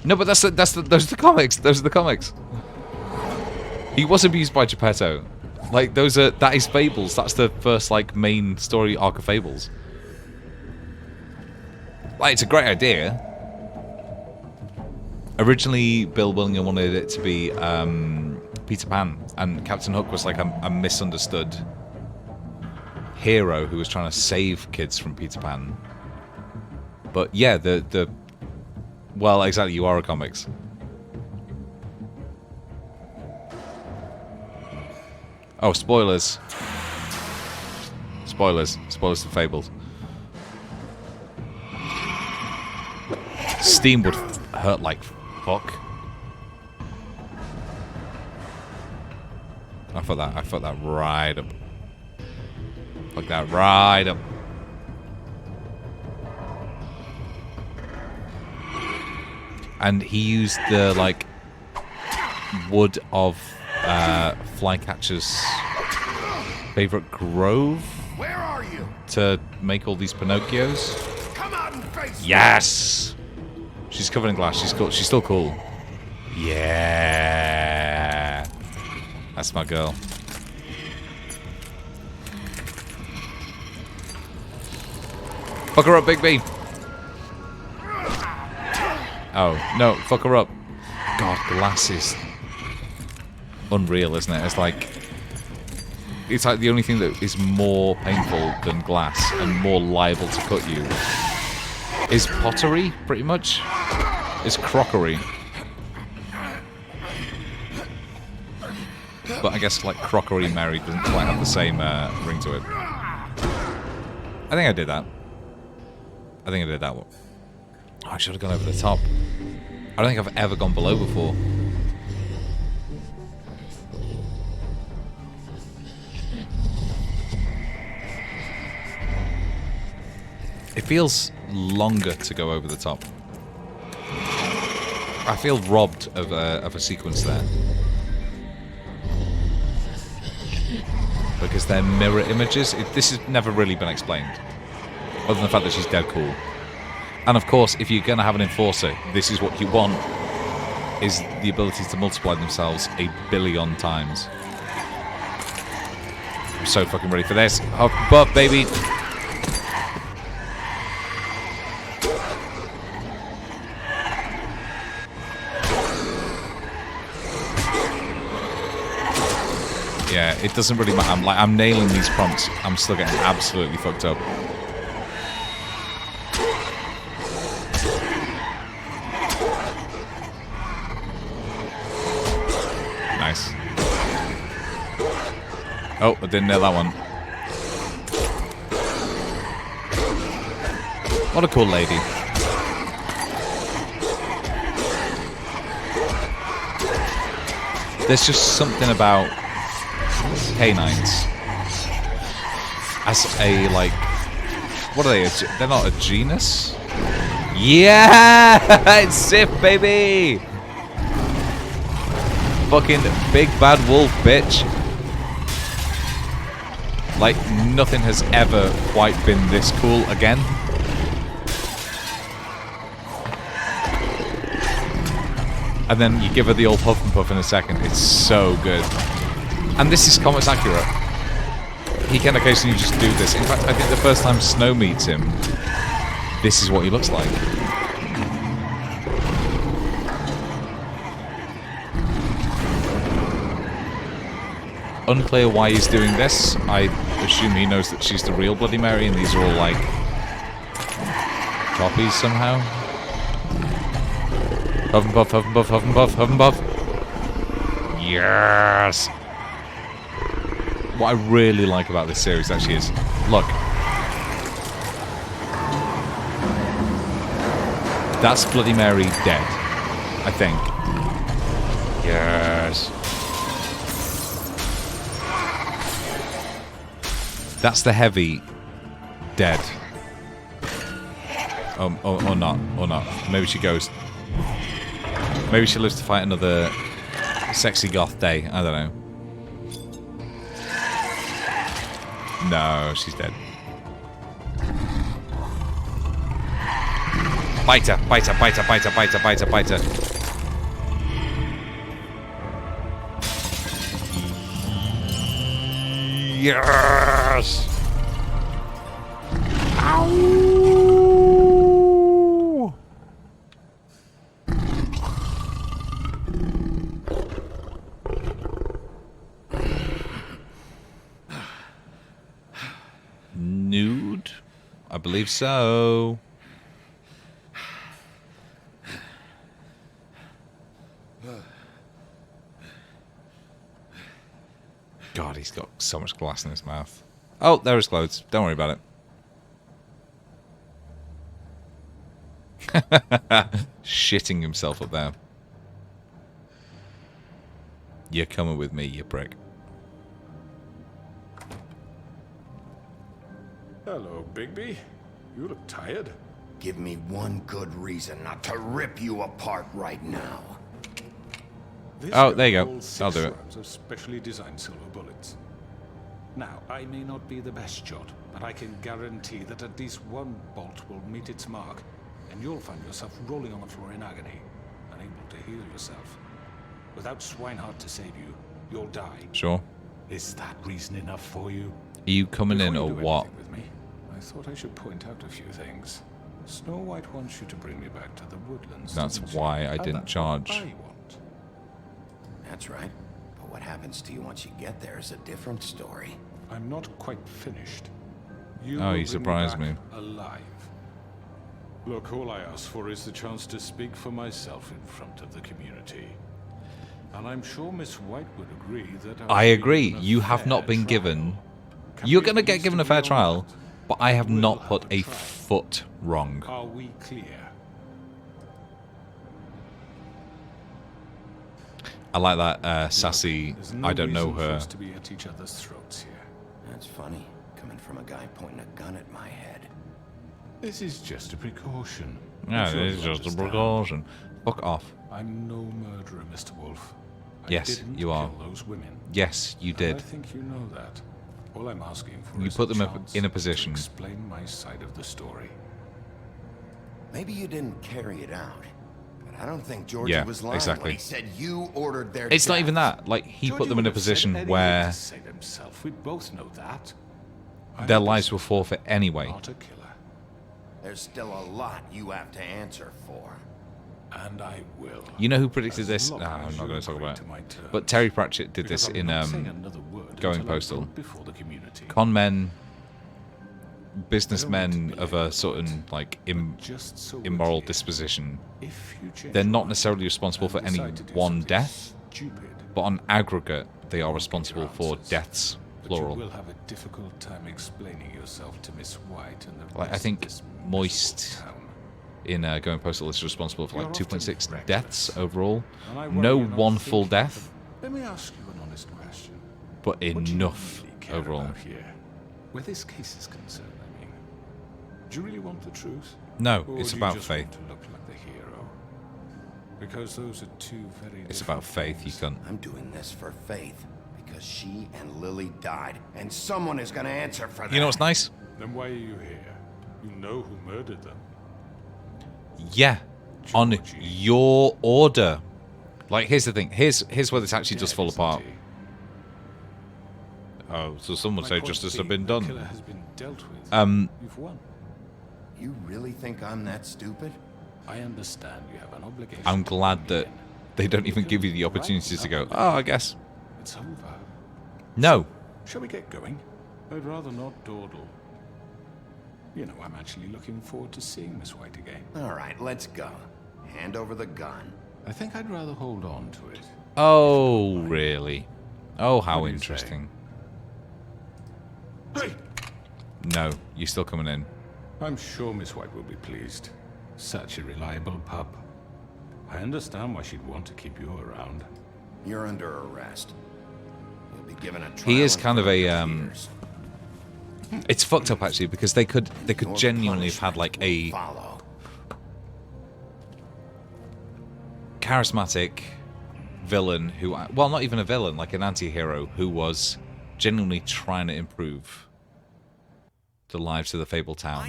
S1: No, but those are the comics. Those are the comics. He was abused by Geppetto. Like that is Fables. That's the first like main story arc of Fables. Like, it's a great idea. Originally, Bill Willinger wanted it to be Peter Pan, and Captain Hook was like a misunderstood hero who was trying to save kids from Peter Pan. But yeah, well, exactly, you are a comics. Oh, spoilers. Spoilers to Fables. Steam would hurt like fuck. I thought that right up. Fuck that right up. And he used the like wood of Flycatcher's favorite grove.
S21: Where are you?
S1: To make all these Pinocchios.
S21: Come out and face
S1: Yes. She's covered in glass. She's cool. She's still cool. Yeah. That's my girl. Fuck her up, Big B. Oh, no, fuck her up. God, glass is unreal, isn't it? It's like the only thing that is more painful than glass and more liable to cut you is pottery, pretty much. Is crockery. But I guess like crockery Mary doesn't quite have the same ring to it. I think I did that. I think I did that one. Oh, I should have gone over the top. I don't think I've ever gone below before. It feels longer to go over the top. I feel robbed of a sequence there. Because they're mirror images. This has never really been explained. Other than the fact that she's dead cool. And of course, if you're going to have an enforcer, this is what you want. Is the ability to multiply themselves 1 billion times. I'm so fucking ready for this. Up above, baby. Yeah, it doesn't really matter. I'm nailing these prompts. I'm still getting absolutely fucked up. Nice. Oh, I didn't nail that one. What a cool lady. There's just something about canines as a, like, what are they? They're not a genus? Yeah! It's Sif, baby! Fucking big bad wolf, bitch. Like, nothing has ever quite been this cool again. And then you give her the old huff and puff in a second. It's so good. And this is comics accurate. He can occasionally just do this. In fact, I think the first time Snow meets him, this is what he looks like. Unclear why he's doing this. I assume he knows that she's the real Bloody Mary and these are all like copies somehow. Huff and puff, huff and puff, huff and puff, huff and puff. Yes! What I really like about this series actually is, look. That's Bloody Mary dead, I think. Yes. That's the heavy dead. Or not. Maybe she goes. Maybe she lives to fight another sexy goth day. I don't know. No, she's dead. Bite her. Yes! Ow! Nude? I believe so. God, he's got so much glass in his mouth. Oh, there his clothes. Don't worry about it. Shitting himself up there. You're coming with me, you prick.
S13: Hello, Bigby. You look tired.
S2: Give me one good reason not to rip you apart right now.
S1: Oh, there you go. I'll do it.
S13: Of specially designed silver bullets. Now, I may not be the best shot, but I can guarantee that at least one bolt will meet its mark, and you'll find yourself rolling on the floor in agony, unable to heal yourself. Without Swinehart to save you, you'll die.
S1: Sure.
S13: Is that reason enough for you?
S1: Are you coming in or what?
S13: With me, I thought I should point out a few things. Snow White wants you to bring me back to the woodlands.
S1: That's why I didn't charge.
S2: That's right. But what happens to you once you get there is a different story.
S13: I'm not quite finished. You
S1: Oh,
S13: will
S1: you
S13: bring
S1: surprised
S13: back
S1: me.
S13: Alive. Look, all I ask for is the chance to speak for myself in front of the community. And I'm sure Miss White would agree that
S1: I agree. You have not been given... You're going to get given a fair trial, but I have not put a foot wrong.
S13: Are we clear?
S1: I like that sassy,
S13: There's no
S1: I don't know
S13: reason for
S1: her.
S13: us to be at each other's throats here.
S2: That's funny, coming from a guy pointing a gun at my head.
S13: This is just a precaution.
S1: Yeah,
S13: I'm sure
S1: it is
S13: you
S1: just a
S13: understand.
S1: precaution. Fuck off.
S13: I'm no murderer, Mr. Wolf. I
S1: Yes,
S13: didn't
S1: you are.
S13: kill those women.
S1: Yes, you
S13: And
S1: did.
S13: I think you know that. All I'm asking for
S1: You
S13: is
S1: put
S13: a
S1: them
S13: chance
S1: in a
S13: to
S1: position.
S13: explain my side of the story.
S2: Maybe you didn't carry it out. But I don't think Georgie
S1: Yeah,
S2: was lying
S1: exactly.
S2: when he said you ordered their
S1: It's not
S2: death.
S1: even that. Like, he
S13: Georgie
S1: put them in a
S13: would have said
S1: position
S13: anything
S1: where
S13: to save himself. We both know that.
S1: their lives were forfeit anyway.
S13: Not a killer.
S2: There's still a lot you have to answer for.
S13: And I will.
S1: You know who predicted
S13: As
S1: this?
S13: long
S1: No,
S13: as
S1: I'm not
S13: you
S1: going to talk
S13: agree
S1: about
S13: to
S1: it.
S13: my terms.
S1: But Terry Pratchett did
S13: Because
S1: this
S13: I'm
S1: in
S13: not saying another word
S1: Going
S13: until I
S1: Postal.
S13: vote before the community.
S1: Con men, businessmen
S13: I don't want to
S1: of
S13: be
S1: a certain like
S13: Just so we're
S1: immoral
S13: clear,
S1: disposition,
S13: if you change
S1: they're
S13: your
S1: not
S13: mind
S1: necessarily responsible for
S13: and
S1: any
S13: decide to do
S1: one
S13: something
S1: death,
S13: stupid,
S1: but on aggregate, they are
S13: You'll
S1: responsible
S13: get your
S1: for
S13: answers.
S1: deaths,
S13: but you
S1: plural.
S13: will have a difficult time explaining yourself to Miss White and the
S1: Like, I
S13: rest
S1: think
S13: of this
S1: Moist
S13: miserable town.
S1: in Going Postal is responsible for like
S13: You're often
S1: 2.6
S13: reckless,
S1: deaths overall.
S13: and I worry
S1: No
S13: you're not
S1: one full
S13: thinking of
S1: death,
S13: Let me ask you an honest question.
S1: but
S13: What do you
S1: enough
S13: really care
S1: overall.
S13: about here? Where this case is concerned, I mean. Do you really want the truth?
S1: No,
S13: Or
S1: it's
S13: do you
S1: about
S13: just
S1: faith.
S13: want to look like the hero? Because those are two very
S1: It's
S13: different
S1: about faith, you
S13: things.
S1: cunt.
S2: I'm doing this for Faith. Because she and Lily died. And someone is going to answer for that.
S1: You know what's nice?
S13: Then why are you here? You know who murdered them.
S1: Yeah, on your order. Like, here's the thing. Here's where this actually does fall apart. Oh, so someone
S13: My
S1: say
S13: point
S1: justice had
S13: being,
S1: been
S13: the killer
S1: done.
S13: has been dealt with. You've won.
S2: You really think I'm that stupid?
S13: I understand you have an obligation.
S1: I'm
S13: to
S1: glad
S13: bring me
S1: that
S13: in.
S1: they don't even give you the opportunity to go, oh, I guess.
S13: It's over.
S1: No.
S13: Shall we get going? I'd rather not dawdle. You know, I'm actually looking forward to seeing Miss White again.
S2: All right, let's go. Hand over the gun.
S13: I think I'd rather hold on to it.
S1: Oh, really? Oh, how
S13: What do you say?
S1: interesting.
S13: Hey!
S1: No, you're still coming in.
S13: I'm sure Miss White will be pleased. Such a reliable pup. I understand why she'd want to keep you around.
S2: You're under arrest. You'll be given a trial
S1: He is
S2: in
S1: kind of
S2: front
S1: a
S2: your peers.
S1: It's fucked up actually because they could genuinely have had like a charismatic villain who, well, not even a villain, like an anti-hero who was genuinely trying to improve the lives of the Fable Town.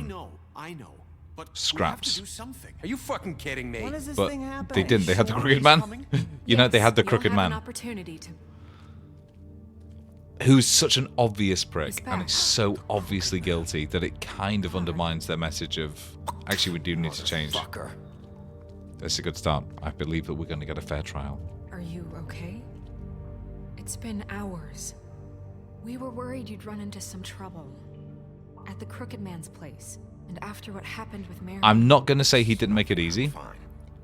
S5: I know, but
S1: Scraps.
S5: we have to do something.
S12: Are you fucking kidding me?
S5: When is this
S1: But
S5: thing happening?
S1: they didn't. They had the Crooked Man. You know, they had the Crooked
S4: You'll have
S1: Man,
S4: an opportunity to.
S1: who's such an obvious prick and is so obviously guilty that it kind of undermines their message of, actually, we do need to change. That's a good start. I believe that we're going to get a fair trial.
S4: Are you okay? It's been hours. We were worried you'd run into some trouble at the Crooked Man's place, and after what happened with Mary.
S1: I'm not going to say he didn't make it easy.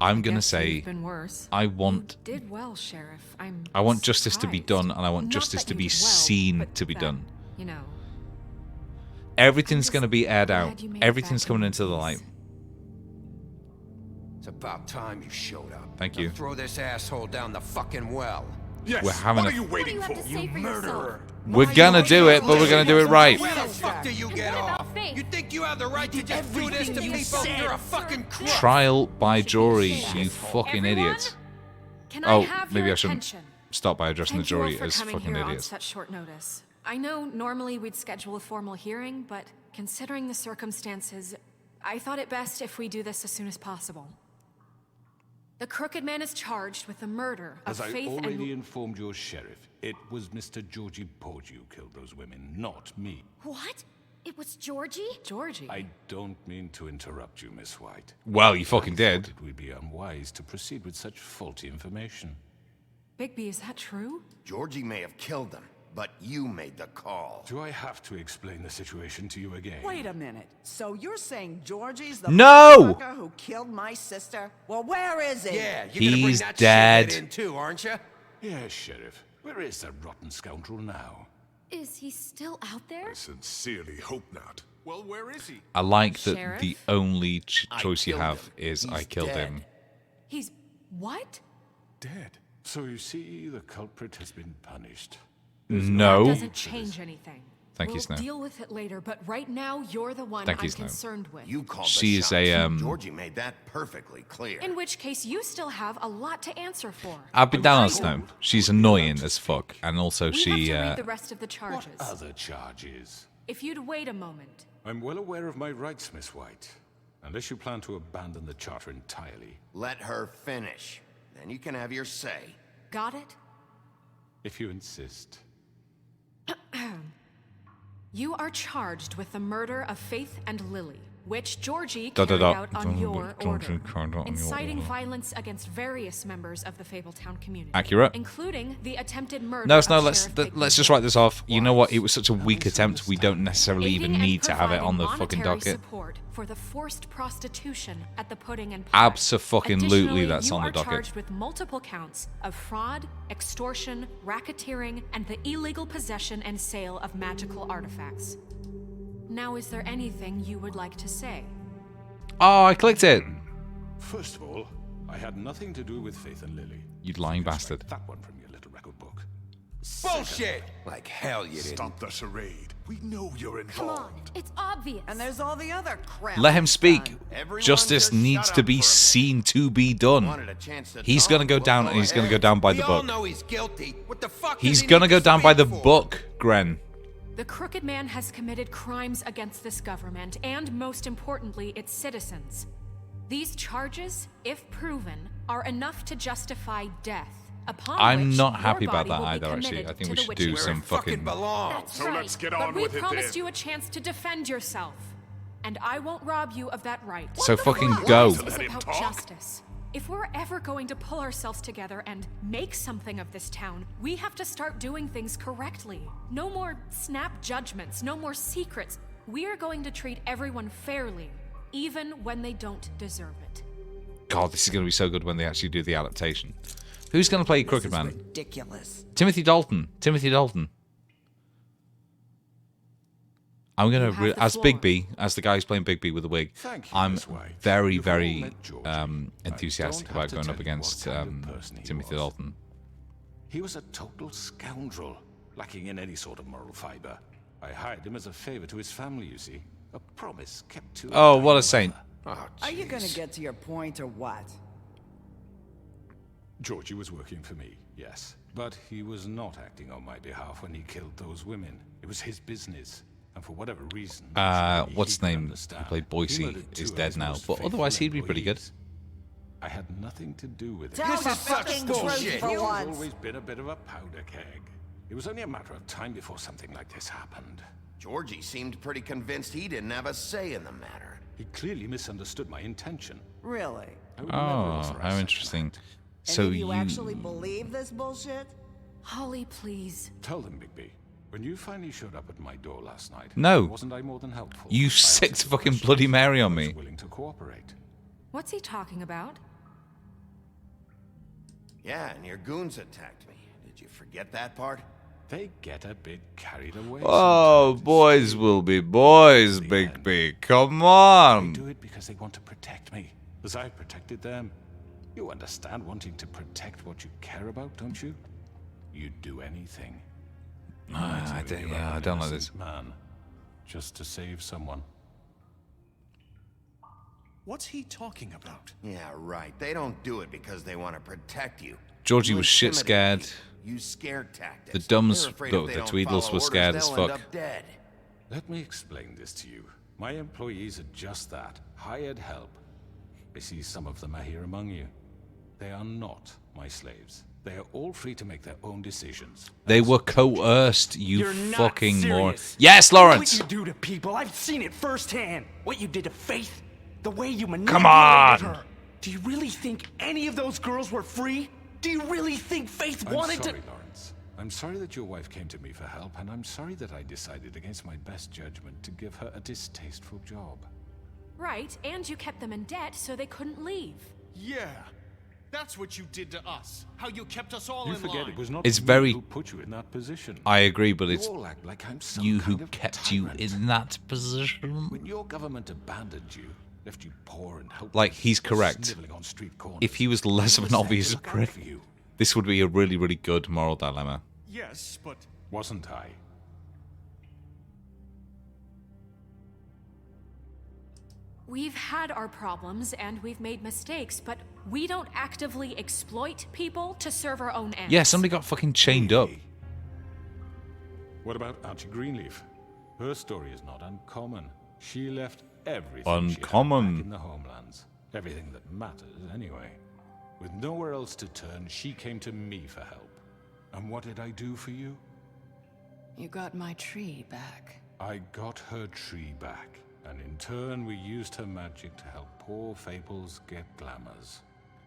S1: I'm going to say
S4: you've been worse.
S1: I want
S4: You did well, Sheriff.
S1: I want justice to be done, and I want
S4: Not
S1: justice
S4: that
S1: to
S4: you
S1: be
S4: did well,
S1: seen
S4: but
S1: to be
S4: that,
S1: done.
S4: You know.
S1: Everything's going to be aired out.
S4: glad you made it
S1: Everything's
S4: back
S1: coming
S4: in
S1: into the
S4: peace.
S1: light.
S12: It's about time you showed up.
S1: Thank
S12: Now
S1: you.
S12: throw this asshole down the fucking well.
S13: Yes.
S1: We're having
S13: what
S1: a-
S13: are you waiting
S10: What do you have
S13: for?
S10: to say for
S13: murderer.
S1: We're going to do it, but we're going to do it right.
S12: Where the fuck do you get off? You think you have the right to just do this to people? You're a fucking crook.
S1: Trial by jury, you fucking idiot.
S4: Can
S1: Oh,
S4: I have
S1: maybe
S4: your
S1: I shouldn't
S4: attention?
S1: start by addressing the
S4: Thank you all
S1: jury
S4: for
S1: as
S4: coming
S1: fucking
S4: here on
S1: idiots.
S4: such short notice. I know normally we'd schedule a formal hearing, but considering the circumstances, I thought it best if we do this as soon as possible. The Crooked Man is charged with the murder of
S13: As I
S4: Faith
S13: already
S4: and...
S13: informed your sheriff, it was Mr. Georgie Porgy who killed those women, not me.
S10: What? It was Georgie?
S4: Georgie?
S13: I don't mean to interrupt you, Miss White.
S1: Well, you fucking
S13: I
S1: did.
S13: thought it would be unwise to proceed with such faulty information.
S4: Bigby, is that true?
S2: Georgie may have killed them, but you made the call.
S13: Do I have to explain the situation to you again?
S19: Wait a minute. So you're saying Georgie's the
S1: No!
S19: motherfucker who killed my sister? Well, where is he?
S12: Yeah, you're gonna bring
S1: He's
S12: that
S1: dead.
S12: shithead in too, aren't you?
S13: Yes, Sheriff. Where is that rotten scoundrel now?
S10: Is he still out there?
S11: Sincerely hope not. Well, where is he?
S1: I like that
S4: Sheriff?
S1: the only
S2: I
S1: choice you
S2: killed
S1: have
S2: him.
S1: is I
S2: He's
S1: killed
S2: dead.
S1: him.
S4: He's... what?
S13: Dead. So you see, the culprit has been punished.
S1: No.
S4: Doesn't change anything.
S1: Thank you,
S4: we'll
S1: Snow.
S4: deal with it later, but right now you're the one
S1: Thank
S4: I'm
S1: you, Snow.
S4: concerned with.
S2: You called
S1: She
S2: the
S1: is
S2: shots.
S1: a,
S2: Georgie made that perfectly clear.
S4: In which case, you still have a lot to answer for.
S1: I've been down on Snow. She's annoying as fuck, and also
S4: We
S1: she.
S4: have to read the rest of the charges.
S13: What other charges?
S4: If you'd wait a moment.
S13: I'm well aware of my rights, Miss White. Unless you plan to abandon the charter entirely.
S2: Let her finish. Then you can have your say.
S4: Got it?
S13: If you insist.
S4: You are charged with the murder of Faith and Lily, which Georgie
S1: Da, da,
S4: carried
S1: da.
S4: out on your
S1: Georgie
S4: order,
S1: carried out on your
S4: inciting
S1: order.
S4: violence against various members of the Fabletown community.
S1: Accurate.
S4: Including the attempted murder
S1: No,
S4: of
S1: no.
S4: Sheriff
S1: Let's just write this off. You know what? It was such a weak attempt. We don't necessarily even
S4: Aiding and
S1: need to have it on the
S4: providing
S1: fucking
S4: monetary
S1: docket.
S4: support for the forced prostitution at the Pudding and Pie.
S1: Abso-fucking-lutely,
S4: Additionally,
S1: that's
S4: you
S1: on the
S4: are
S1: docket.
S4: charged with multiple counts of fraud, extortion, racketeering, and the illegal possession and sale of magical artifacts. Now, is there anything you would like to say?
S1: Oh, I clicked it.
S13: First of all, I had nothing to do with Faith and Lily.
S1: You lying bastard.
S13: That one from your little record book.
S12: Bullshit! Like hell you didn't.
S11: Stop the charade. We know you're
S10: Come
S11: involved.
S10: on, it's obvious.
S19: And there's all the other crap.
S1: Let him speak.
S2: Everyone
S1: Justice
S2: just
S1: needs
S2: shut
S1: to
S2: up
S1: be
S2: for a minute.
S1: seen to be done.
S2: Wanted a chance to
S1: He's
S2: talk?
S1: gonna go
S2: Well,
S1: down,
S2: go
S1: and he's gonna
S2: ahead.
S1: go down by
S12: We
S1: the
S12: all
S1: book.
S12: know he's guilty. What the fuck?
S1: He's
S12: does he
S1: gonna
S12: need
S1: go
S12: to
S1: down by the
S12: speak for?
S1: book, Gren.
S4: The Crooked Man has committed crimes against this government and, most importantly, its citizens. These charges, if proven, are enough to justify death. Upon
S1: I'm
S4: which
S1: not
S4: your
S1: happy about
S4: body
S1: that
S4: will be
S1: either, actually.
S4: committed
S1: I think
S4: to
S1: we
S4: the
S1: should
S4: witching
S1: do
S4: hour.
S1: some fucking.
S10: That's
S11: So
S10: right.
S11: let's get
S4: But
S11: on
S4: we
S11: with it
S4: promised
S11: then.
S4: you a chance to defend yourself, and I won't rob you of that right.
S1: So fucking go.
S4: This is
S11: Let him
S4: about
S11: talk.
S4: justice. If we're ever going to pull ourselves together and make something of this town, we have to start doing things correctly. No more snap judgments, no more secrets. We are going to treat everyone fairly, even when they don't deserve it.
S1: God, this is gonna be so good when they actually do the adaptation. Who's gonna play Crooked Man?
S19: Ridiculous.
S1: Timothy Dalton. Timothy Dalton. I'm gonna
S4: You have the
S1: as
S4: floor.
S1: Bigby, as the guy who's playing Bigby with a wig.
S13: Thank you,
S1: I'm
S13: Miss White.
S1: very,
S13: You've all
S1: very
S13: met Georgie.
S1: enthusiastic
S13: I don't
S1: about
S13: have to
S1: going
S13: tell
S1: up
S13: you
S1: against
S13: what kind of person he
S1: Timothy
S13: was.
S1: Dalton.
S13: He was a total scoundrel, lacking in any sort of moral fiber. I hired him as a favor to his family, you see. A promise kept to...
S1: Oh, what a saint.
S2: Oh,
S19: Are you gonna get to your point or what?
S13: Georgie was working for me, yes. But he was not acting on my behalf when he killed those women. It was his business. And for whatever reason...
S1: What's his name? Who played Boise is dead now. But otherwise, he'd be pretty good.
S13: I had nothing to do with it.
S19: Tell the fucking truth for
S13: He's
S19: once.
S13: always been a bit of a powder keg. It was only a matter of time before something like this happened.
S2: Georgie seemed pretty convinced he didn't have a say in the matter.
S13: He clearly misunderstood my intention.
S19: Really?
S1: Oh, how interesting. So
S19: And you actually believe this bullshit?
S4: Holly, please.
S13: Tell them, Bigby. When you finally showed up at my door last night,
S1: No.
S13: wasn't I more than helpful?
S1: You sicked fucking Bloody Mary on me.
S13: Willing to cooperate.
S4: What's he talking about?
S2: Yeah, and your goons attacked me. Did you forget that part?
S13: They get a bit carried away.
S1: Oh, boys will be boys, Bigby. Come
S13: They
S1: on.
S13: do it because they want to protect me, as I protected them. You understand wanting to protect what you care about, don't you? You'd do anything.
S1: I don't like this.
S13: Man, just to save someone.
S5: What's he talking about?
S2: Yeah, right. They don't do it because they want to protect you.
S1: Georgie
S2: You
S1: was shit
S2: intimidate
S1: scared.
S2: people. Use scare tactics.
S1: The Dumbs,
S2: They're afraid
S1: the
S2: if they don't
S1: Tweedles
S2: follow
S1: were scared
S2: orders,
S1: as
S2: they'll end
S1: fuck.
S2: up dead.
S13: Let me explain this to you. My employees are just that, hired help. I see some of them are here among you. They are not my slaves. They are all free to make their own decisions.
S1: They were coerced, you
S14: You're not
S1: fucking moron.
S14: serious.
S1: Yes, Lawrence!
S14: What you do to people, I've seen it firsthand. What you did to Faith, the way you manipulated
S1: Come on!
S14: her. Do you really think any of those girls were free? Do you really think Faith
S13: I'm
S14: wanted
S13: sorry,
S14: to...
S13: Lawrence. I'm sorry that your wife came to me for help, and I'm sorry that I decided against my best judgment to give her a distasteful job.
S4: Right, and you kept them in debt so they couldn't leave.
S5: Yeah. That's what you did to us. How you kept us all
S13: You
S5: in
S13: forget
S5: line.
S13: it was not
S1: It's
S13: me
S1: very-
S13: who put you in that position.
S1: I agree, but
S13: You
S1: it's
S13: all act like I'm some
S1: you who
S13: kind of
S1: kept you
S13: tyrant.
S1: in that position.
S13: When your government abandoned you, left you poor and helpless,
S1: Like, he's correct.
S13: sniveling on street corners,
S1: If he was less of an
S13: who was there to
S1: obvious
S13: look out
S1: prick,
S13: for you?
S1: this would be a really, really good moral dilemma.
S5: Yes, but...
S13: Wasn't I?
S4: We've had our problems and we've made mistakes, but we don't actively exploit people to serve our own ends.
S1: Yeah, somebody got fucking chained up.
S13: What about Archie Greenleaf? Her story is not uncommon. She left everything
S1: Uncommon.
S13: she had back in the homelands. Everything that matters, anyway. With nowhere else to turn, she came to me for help. And what did I do for you?
S6: You got my tree back.
S13: I got her tree back. And in turn, we used her magic to help poor Fables get glamours.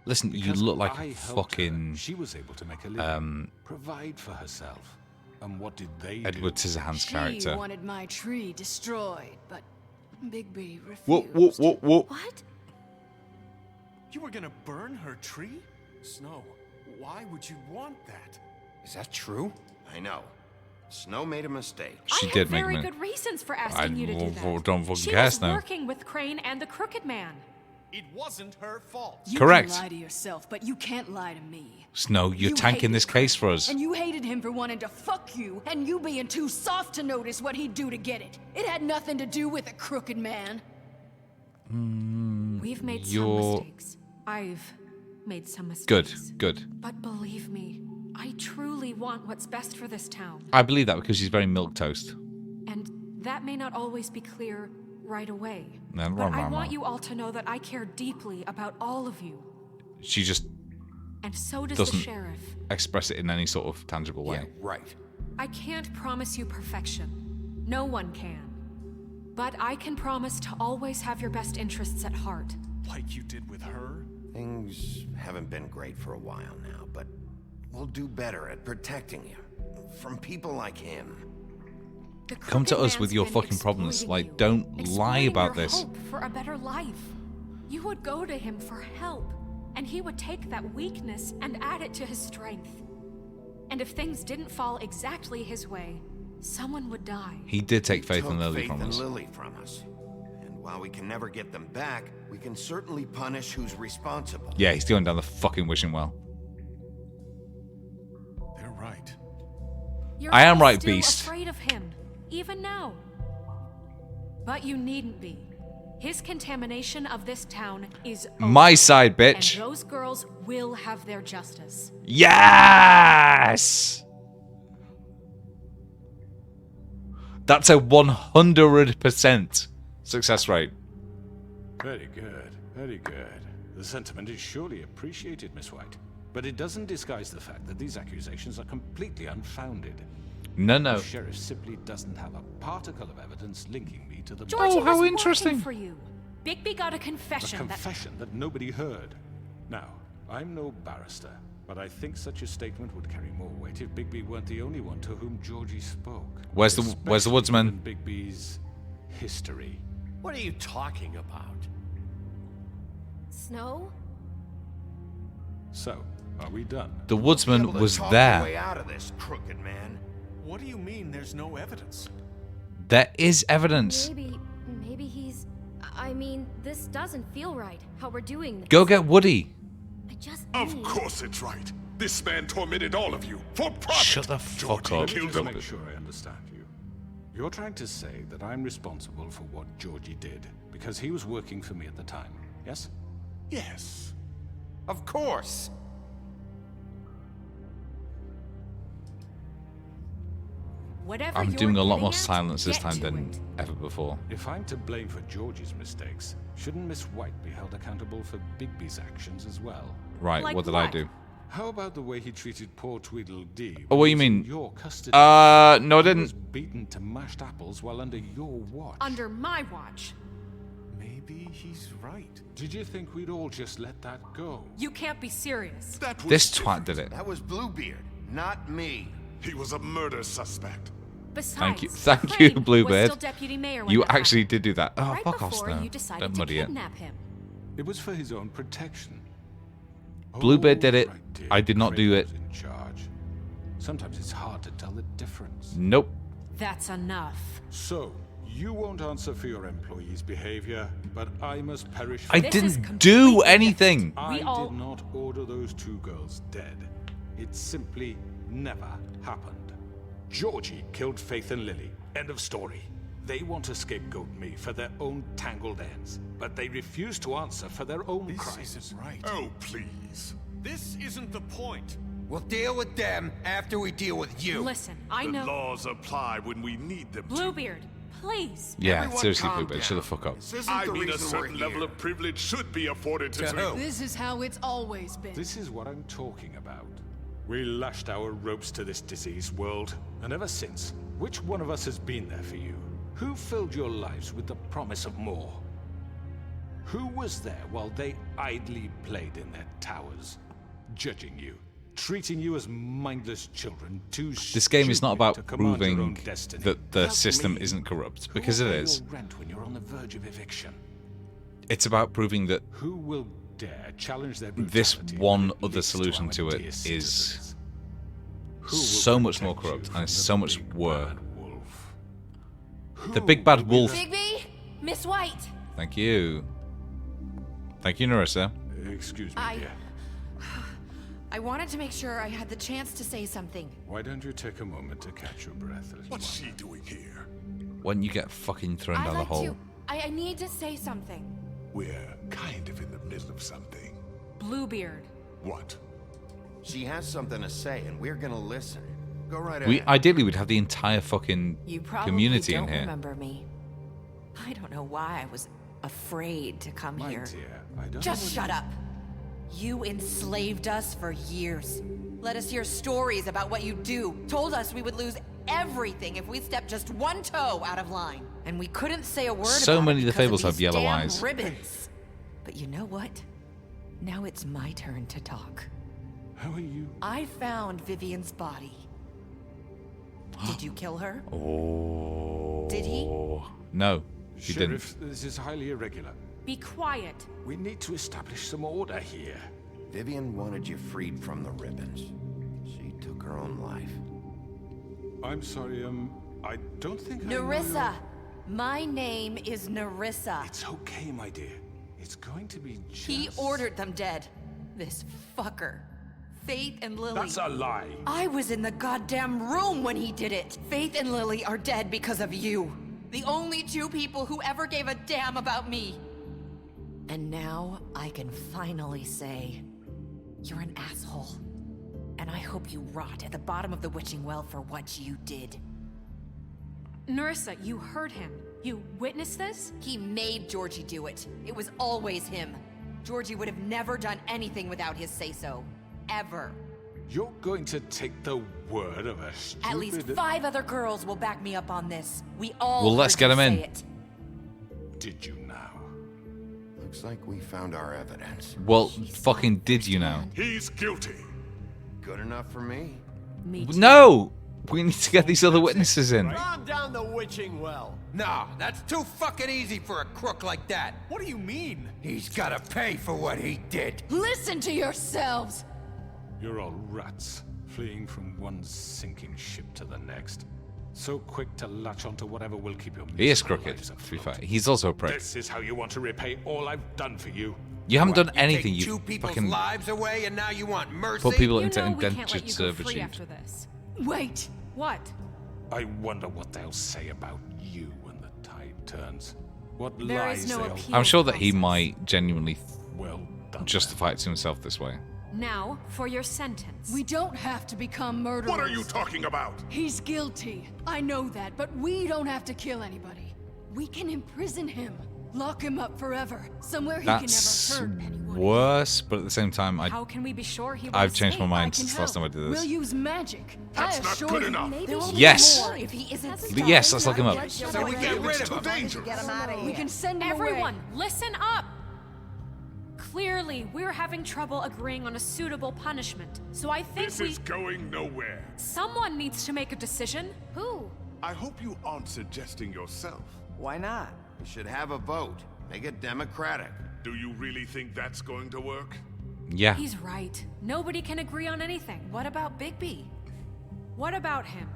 S1: Listen, you
S13: Because
S1: look like
S13: I
S1: a
S13: helped her,
S1: fucking
S13: she was able to make a living, provide for herself. And what did they
S1: Edward
S13: do?
S1: Scissorhands
S6: She
S1: character.
S6: wanted my tree destroyed, but Bigby refused.
S4: What?
S5: You were gonna burn her tree? Snow, why would you want that?
S2: Is that true? I know. Snow made a mistake.
S1: She
S4: I
S1: did
S4: have
S1: make
S4: very
S1: me.
S4: good reasons for asking you to do that.
S1: Don't fucking
S4: She
S1: guess
S4: was
S1: now.
S4: working with Crane and the Crooked Man.
S5: It wasn't her fault.
S6: You
S1: Correct.
S6: can lie to yourself, but you can't lie to me.
S1: Snow, you're
S6: You
S1: tanking
S6: hated
S1: this case for us.
S6: And you hated him for wanting to fuck you, and you being too soft to notice what he'd do to get it. It had nothing to do with a crooked man.
S4: We've made some
S1: You're-
S4: mistakes. I've made some mistakes.
S1: Good, good.
S4: But believe me, I truly want what's best for this town.
S1: I believe that because she's very milquetoast.
S4: And that may not always be clear right away.
S1: No,
S4: But
S1: wrong,
S4: I
S1: wrong,
S4: want
S1: wrong.
S4: you all to know that I care deeply about all of you.
S1: She just
S4: And so does the
S1: doesn't
S4: sheriff.
S1: express it in any sort of tangible way.
S2: Right.
S4: I can't promise you perfection. No one can. But I can promise to always have your best interests at heart.
S5: Like you did with her?
S2: Things haven't been great for a while now, but we'll do better at protecting you from people like him.
S4: The
S1: Come to
S4: Crooked
S1: us with
S4: Man's
S1: your
S4: been
S1: fucking problems.
S4: exploiting
S1: Like,
S4: you,
S1: don't lie
S4: exploiting
S1: about
S4: your
S1: this.
S4: hope for a better life. You would go to him for help, and he would take that weakness and add it to his strength. And if things didn't fall exactly his way, someone would die.
S1: He did take Faith
S2: Took
S1: and Lily
S2: Faith
S1: from
S2: and
S1: us.
S2: Lily from us. And while we can never get them back, we can certainly punish who's responsible.
S1: Yeah, he's going down the fucking wishing well.
S5: They're right.
S4: You're
S1: I am
S4: all
S1: right,
S4: still
S1: Beast.
S4: afraid of him. even now. But you needn't be. His contamination of this town is over.
S1: My side, bitch.
S4: And those girls will have their justice.
S1: Yes! That's a 100% success rate.
S20: Very good, very good. The sentiment is surely appreciated, Miss White. But it doesn't disguise the fact that these accusations are completely unfounded.
S1: No.
S20: The sheriff simply doesn't have a particle of evidence linking me to the...
S4: Georgie
S1: how
S4: was
S1: interesting.
S4: working for you. Bigby got a confession.
S20: A confession that nobody heard. Now, I'm no barrister, but I think such a statement would carry more weight if Bigby weren't the only one to whom Georgie spoke.
S1: Where's the woodsman?
S20: Given Bigby's history.
S14: What are you talking about?
S10: Snow?
S20: So, are we done?
S1: The woodsman
S2: Able to
S1: was
S2: talk
S1: there.
S2: your way out of this, crooked man.
S5: What do you mean there's no evidence?
S1: There is evidence.
S10: Maybe he's... I mean, this doesn't feel right, how we're doing this.
S1: Go get Woody.
S10: I just
S11: Of
S10: need...
S11: course it's right. This man tormented all of you for profit.
S1: Shut the fuck up.
S20: Let me just make sure I understand you. You're trying to say that I'm responsible for what Georgie did because he was working for me at the time, yes?
S11: Yes.
S14: Of course.
S4: Whatever
S1: I'm
S4: you're
S1: doing a lot more
S4: getting at,
S1: silence this
S4: get
S1: time
S4: to
S1: than
S4: it.
S1: ever before.
S20: If I'm to blame for Georgie's mistakes, shouldn't Miss White be held accountable for Bigby's actions as well?
S1: Right,
S4: Like
S1: what did I
S4: what?
S1: do?
S20: How about the way he treated poor Tweedledee?
S1: Oh, what
S20: when
S1: do you
S20: he was in
S1: mean?
S20: Your custody?
S1: No, I
S20: He was
S1: didn't.
S20: beaten to mashed apples while under your watch.
S4: Under my watch.
S5: Maybe he's right.
S20: Did you think we'd all just let that go?
S4: You can't be serious.
S11: That was
S1: This
S11: different.
S1: twat did it.
S2: That was Bluebeard, not me.
S11: He was a murder suspect.
S4: Besides,
S1: Thank you,
S4: Crane was
S1: Bluebird.
S4: still deputy mayor when
S1: You
S4: that
S1: actually
S4: happened.
S1: did do that. Oh,
S4: Right
S1: fuck off,
S4: before
S1: Snow.
S4: you decided
S1: Don't
S4: to
S1: muddy it.
S4: kidnap him.
S20: It was for his own protection.
S1: Bluebird did it.
S20: Right, dear.
S1: I did not do
S20: Crane
S1: it.
S20: was in charge. Sometimes it's hard to tell the difference.
S1: Nope.
S4: That's enough.
S20: So, you won't answer for your employees' behavior, but I must perish for
S1: I
S4: This is
S1: didn't do
S4: completely
S1: anything.
S20: I
S4: We all-
S20: did not order those two girls dead. It simply never happened. Georgie killed Faith and Lily. End of story. They want to scapegoat me for their own tangled ends, but they refuse to answer for their own
S5: This
S20: crimes.
S5: isn't right.
S11: Oh, please.
S5: This isn't the point.
S14: We'll deal with them after we deal with you.
S4: Listen, I
S11: The
S4: know.
S11: laws apply when we need them to.
S4: Bluebeard, please.
S1: Yeah,
S2: Everyone
S1: seriously,
S2: calm
S1: Bluebird, shut the
S2: down.
S1: fuck up.
S2: This isn't
S11: I
S2: the
S11: mean, a
S2: reason
S11: certain
S2: we're
S11: level
S2: here.
S11: of privilege should be afforded to...
S14: To who?
S3: This is how it's always been.
S20: This is what I'm talking about. We lashed our ropes to this diseased world, and ever since, which one of us has been there for you? Who filled your lives with the promise of more? Who was there while they idly played in their towers, judging you, treating you as mindless children, too
S1: This game is not
S20: stupid
S1: about
S20: to command your own
S1: proving
S20: destiny?
S1: that the
S20: Without
S1: system
S20: me,
S1: isn't corrupt,
S20: who
S1: because it
S20: will pay
S1: is.
S20: your rent when you're on the verge of eviction?
S1: It's about proving that
S20: Who will dare challenge their
S1: this
S20: brutality
S1: one
S20: when it
S1: other
S20: leads
S1: solution
S20: our
S1: to it
S20: dear
S1: is
S20: citizens? Who will
S1: so much more
S20: protect you
S1: corrupt and
S20: from
S1: is
S20: the
S1: so much
S20: big
S1: worse.
S20: bad wolf?
S1: The big bad wolf.
S9: Bigby, Miss White.
S1: Thank you. Thank you, Narissa.
S20: Excuse me, dear.
S9: I wanted to make sure I had the chance to say something.
S20: Why don't you take a moment to catch your breath?
S11: What's she doing here?
S1: Why don't you get fucking thrown
S9: I'd
S1: down the
S9: like
S1: hole?
S9: to. I need to say something.
S11: We're kind of in the middle of something.
S4: Bluebeard.
S11: What?
S2: She has something to say, and we're gonna listen. Go right
S1: We
S2: ahead.
S1: ideally would have the entire fucking
S6: You probably
S1: community
S6: don't
S1: in here.
S6: remember me. I don't know why I was afraid to come
S20: My
S6: here.
S20: dear, I don't
S6: Just shut up. You enslaved us for years. Let us hear stories about what you do. Told us we would lose everything if we stepped just one toe out of line. And we couldn't say a word
S1: So
S6: about
S1: many
S6: it
S1: of the
S6: because
S1: fables
S6: of
S1: have
S6: these
S1: yellow
S6: damn
S1: eyes.
S6: ribbons. But you know what? Now it's my turn to talk.
S20: How are you?
S6: I found Vivian's body. Did you kill her?
S1: Oh.
S6: Did he?
S1: No, he
S20: Sheriff,
S1: didn't.
S20: this is highly irregular.
S4: Be quiet.
S20: We need to establish some order here.
S2: Vivian wanted you freed from the ribbons. She took her own life.
S20: I'm sorry, I don't think
S6: Narissa! My name is Narissa.
S20: It's okay, my dear. It's going to be just...
S6: He ordered them dead. This fucker.
S9: Faith and Lily.
S12: That's a lie.
S9: I was in the goddamn room when he did it. Faith and Lily are dead because of you. The only two people who ever gave a damn about me. And now I can finally say, you're an asshole. And I hope you rot at the bottom of the witching well for what you did.
S4: Nerissa, you heard him. You witnessed this?
S9: He made Georgie do it. It was always him. Georgie would have never done anything without his say-so. Ever.
S20: You're going to take the word of a stupid...
S9: At least 5 other girls will back me up on this. We all
S1: Well, let's
S9: heard
S1: get
S9: you
S1: him in.
S9: say it.
S20: Did you now?
S2: Looks like we found our evidence.
S1: Well, fucking did you now?
S11: He's guilty.
S2: Good enough for me.
S1: No! We need to get these other witnesses in.
S14: Calm down the witching well.
S12: No, that's too fucking easy for a crook like that.
S5: What do you mean?
S12: He's gotta pay for what he did.
S3: Listen to yourselves!
S20: You're all rats, fleeing from one sinking ship to the next. So quick to latch onto whatever will keep your
S1: He is
S20: miserable
S1: crooked,
S20: lives
S1: to be
S20: afloat.
S1: fair. He's also a prick.
S20: This is how you want to repay all I've done for you.
S1: You haven't done
S12: You
S1: anything,
S12: take
S1: you
S12: 2 people's
S1: fucking
S12: lives away and now you want mercy?
S1: put people
S4: You
S1: into
S4: know we can't let
S1: indentured
S4: you go free
S1: servitude.
S4: after this.
S3: Wait!
S4: What?
S20: I wonder what they'll say about you when the tide turns. What
S4: There
S20: lies
S4: is no
S20: they'll...
S4: appeal
S1: I'm sure that he
S4: process.
S1: might genuinely
S20: Well done.
S1: justify it to himself this way.
S4: Now, for your sentence.
S3: We don't have to become murderers.
S11: What are you talking about?
S3: He's guilty. I know that, but we don't have to kill anybody. We can imprison him. Lock him up forever. Somewhere he
S1: That's
S3: can never hurt anyone.
S1: worse, but at the same time,
S4: How can we be sure he will
S1: I've changed my
S4: escape?
S1: mind
S3: I can
S1: since the last time I
S3: help.
S1: did
S3: We'll
S1: this.
S3: use magic.
S11: That's
S3: I
S11: not
S3: assure
S11: good
S3: you.
S11: enough.
S9: There will be
S1: Yes.
S9: more if he isn't
S1: Yes, let's lock him up.
S12: So we get rid of him.
S11: Dangerous.
S19: Get him out of here.
S3: We can send him
S4: Everyone,
S3: away.
S4: listen up! Clearly, we're having trouble agreeing on a suitable punishment. So I think
S11: This is going nowhere.
S4: someone needs to make a decision.
S10: Who?
S11: I hope you aren't suggesting yourself.
S17: Why not?
S2: We should have a vote. Make it democratic.
S11: Do you really think that's going to work?
S1: Yeah.
S4: He's right. Nobody can agree on anything.
S9: What about Bigby?
S4: What about him?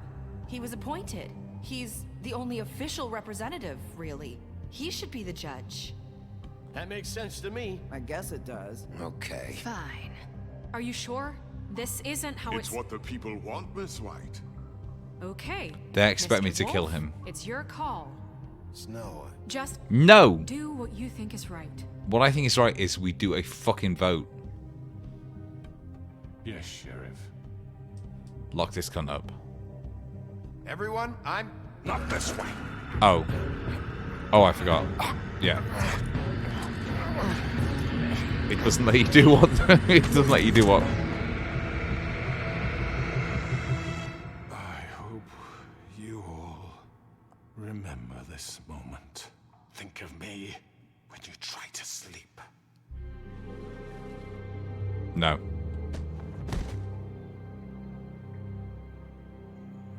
S9: He was appointed. He's the only official representative, really. He should be the judge.
S14: That makes sense to me.
S19: I guess it does.
S2: Okay.
S4: Fine. Are you sure? This isn't how
S11: It's what the people want, Miss White.
S4: Okay.
S1: They expect
S4: Mr.
S1: me to kill
S4: Wolf,
S1: him.
S4: It's your call.
S2: Snow.
S4: Just
S1: No!
S4: do what you think is right.
S1: What I think is right is we do a fucking vote.
S20: Yes, Sheriff.
S1: Lock this cunt up.
S2: Everyone, I'm...
S11: Not this way.
S1: Oh. Oh, I forgot. Yeah. It doesn't let you do what... it doesn't let you do what...
S20: I hope you all remember this moment. Think of me when you try to sleep.
S1: No.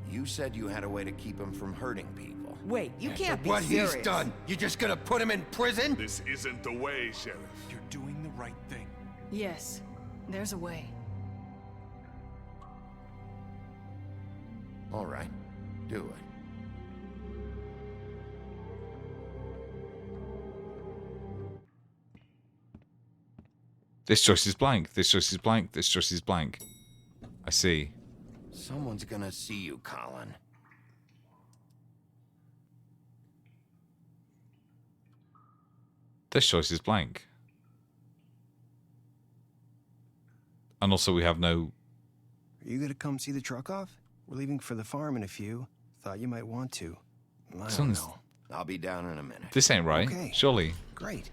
S2: You said you had a way to keep him from hurting people.
S19: Wait, you can't be
S12: What
S19: serious.
S12: he's done, you just gonna put him in prison?
S11: This isn't the way, Sheriff.
S5: You're doing the right thing.
S3: Yes, there's a way.
S2: All right. Do it.
S1: This choice is blank. This choice is blank. This choice is blank. I see.
S2: Someone's gonna see you, Colin.
S1: This choice is blank. And also we have no...
S15: Are you gonna come see the truck off? We're leaving for the farm in a few. Thought you might want to. I don't
S1: Sounds-
S15: know.
S2: I'll be down in a minute.
S1: This ain't right.
S15: Okay.
S1: Surely.
S15: Great.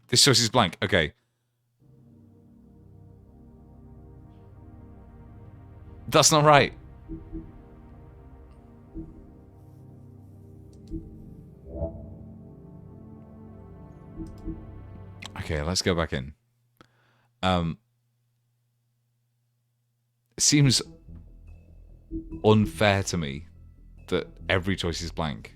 S1: This choice is blank. Okay. That's not right. Okay, let's go back in. It seems unfair to me that every choice is blank.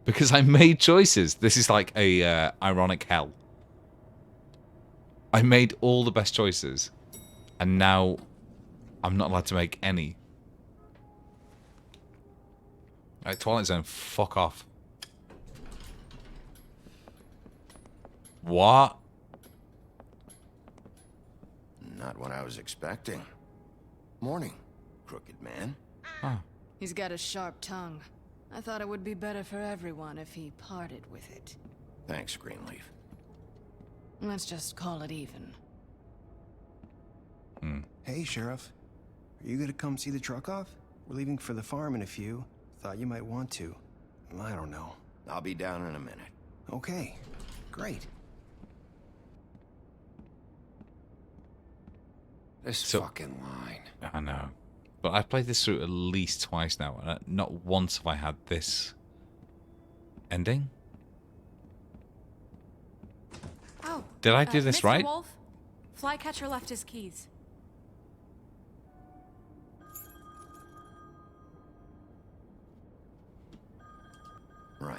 S1: Because I made choices. This is like a ironic hell. I made all the best choices, and now I'm not allowed to make any. Right, Twilight Zone, fuck off. What?
S2: Not what I was expecting. Morning, crooked man.
S1: Oh.
S3: He's got a sharp tongue. I thought it would be better for everyone if he parted with it.
S2: Thanks, Greenleaf.
S3: Let's just call it even.
S15: Hey, Sheriff. Are you gonna come see the truck off? We're leaving for the farm in a few. Thought you might want to. I don't know.
S2: I'll be down in a minute.
S15: Okay, great.
S2: This fucking line.
S1: I know. But I've played this through at least twice now, and not once have I had this ending.
S4: Oh.
S1: Did I do this
S4: Mr.
S1: right?
S4: Wolf, Flycatcher left his keys.
S2: Right.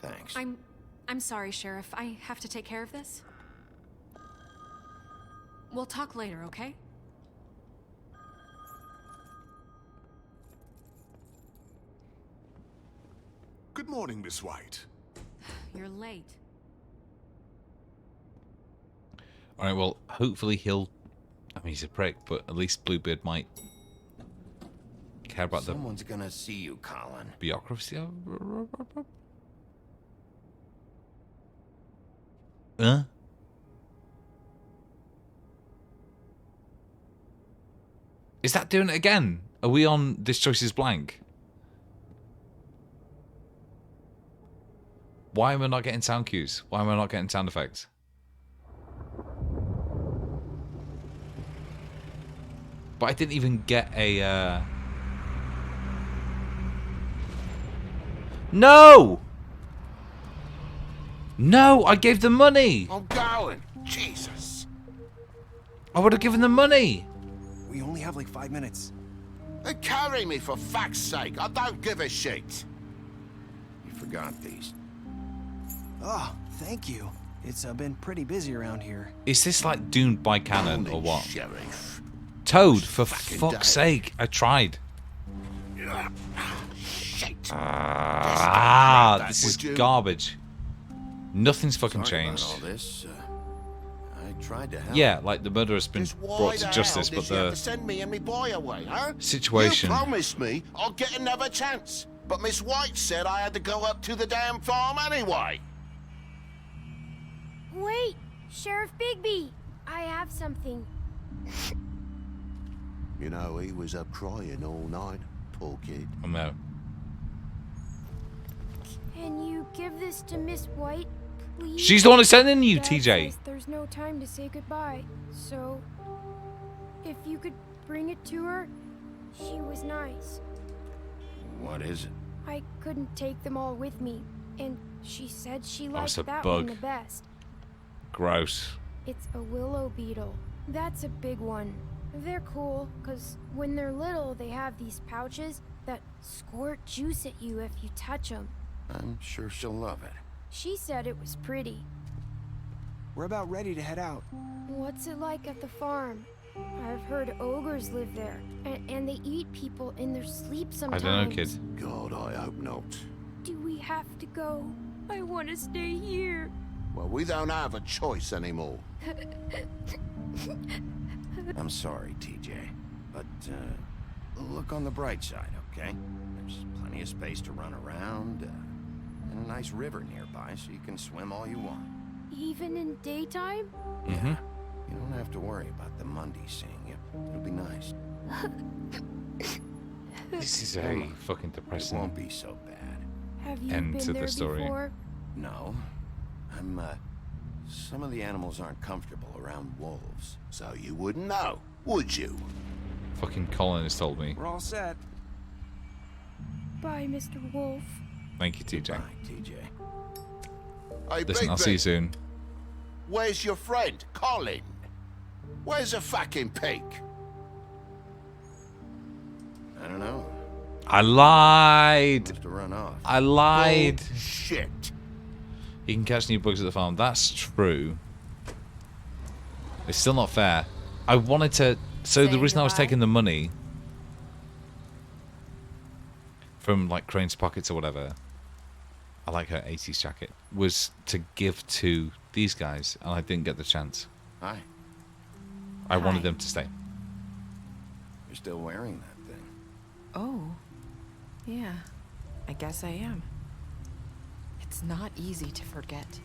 S2: Thanks.
S4: I'm sorry, Sheriff. I have to take care of this. We'll talk later, okay?
S11: Good morning, Miss White.
S4: You're late.
S1: Alright, well, hopefully he'll... I mean, he's a prick, but at least Bluebeard might care about
S2: Someone's gonna see you, Colin.
S1: the bureaucracy. Huh? Is that doing it again? Are we on This Choice is Blank? Why am I not getting sound cues? Why am I not getting sound effects? But I didn't even get a... No! No, I gave them money!
S21: I'm going. Jesus.
S1: I would have given them money!
S15: We only have like 5 minutes.
S21: They carry me for fuck's sake. I don't give a shit.
S2: You forgot these.
S15: Oh, thank you. It's been pretty busy around here.
S1: Is this like Doomed by Canon or what?
S21: Sheriff.
S1: Toad, for
S21: Fucking
S1: fuck's
S21: day.
S1: sake. I tried.
S21: Shit.
S1: This is garbage. Nothing's fucking
S2: Sorry about
S1: changed.
S2: all this. I tried to help.
S1: Yeah, like the murderer's been
S21: Why
S1: brought to
S21: the
S1: justice,
S21: hell
S1: but
S21: did you have to
S1: the
S21: send me and me boy away, huh?
S1: situation...
S21: You promised me I'll get another chance, but Miss White said I had to go up to the damn farm anyway.
S10: Wait, Sheriff Bigby, I have something.
S21: You know, he was up crying all night, poor kid.
S1: Oh no.
S10: Can you give this to Miss White, please?
S1: She's the one who's sending you,
S10: Dad
S1: TJ.
S10: says there's no time to say goodbye, so if you could bring it to her, she was nice.
S2: What is it?
S10: I couldn't take them all with me, and she said she
S1: it's
S10: liked
S1: a
S10: that one
S1: bug.
S10: the best.
S1: Gross.
S10: It's a willow beetle. That's a big one. They're cool, because when they're little, they have these pouches that squirt juice at you if you touch them.
S2: I'm sure she'll love it.
S10: She said it was pretty.
S15: We're about ready to head out.
S10: What's it like at the farm? I've heard ogres live there, and they eat people in their sleep
S1: I
S10: sometimes.
S1: don't know, kid.
S21: God, I hope not.
S10: Do we have to go? I want to stay here.
S21: Well, we don't have a choice anymore.
S2: I'm sorry, TJ. But, look on the bright side, okay? There's plenty of space to run around, and a nice river nearby so you can swim all you want.
S10: Even in daytime?
S1: Mm-hmm.
S2: You don't have to worry about the Mundy seeing you. It'll be nice.
S1: This is a fucking
S2: It
S1: depressing
S2: won't be so bad.
S10: Have you
S1: end
S10: been
S1: to
S10: there
S1: the story.
S10: before?
S2: No. Some of the animals aren't comfortable around wolves.
S21: So you wouldn't know, would you?
S1: Fucking Colin has told me.
S15: We're all set.
S10: Bye, Mr. Wolf.
S1: Thank you, TJ.
S2: Bye, TJ.
S21: Hey,
S1: Listen, I'll see you soon.
S21: Where's your friend, Colin? Where's the fucking pig?
S2: I don't know.
S1: I lied.
S2: Have to run off.
S1: I lied.
S21: Shit.
S1: You can catch new bugs at the farm. That's true. It's still not fair. I wanted to... So the reason I was taking the money from, like, Crane's pockets or whatever, I like her 80s jacket, was to give to these guys, and I didn't get the chance.
S2: Hi.
S1: I wanted them to stay.
S2: You're still wearing that thing.
S9: Oh. Yeah. I guess I am. It's not easy to forget.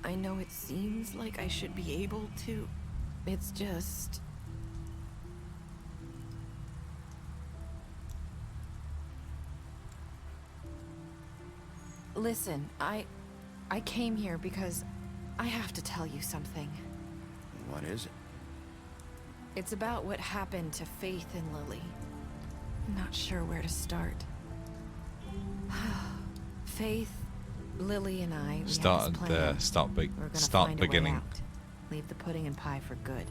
S9: I know it seems like I should be able to. It's just... Listen, I came here because I have to tell you something.
S2: What is it?
S9: It's about what happened to Faith and Lily. I'm not sure where to start. Faith, Lily, and I, we
S1: Start
S9: had this
S1: at
S9: plan.
S1: the start.
S9: We're gonna
S1: Start
S9: find a way
S1: beginning.
S9: out. Leave the pudding and pie for good.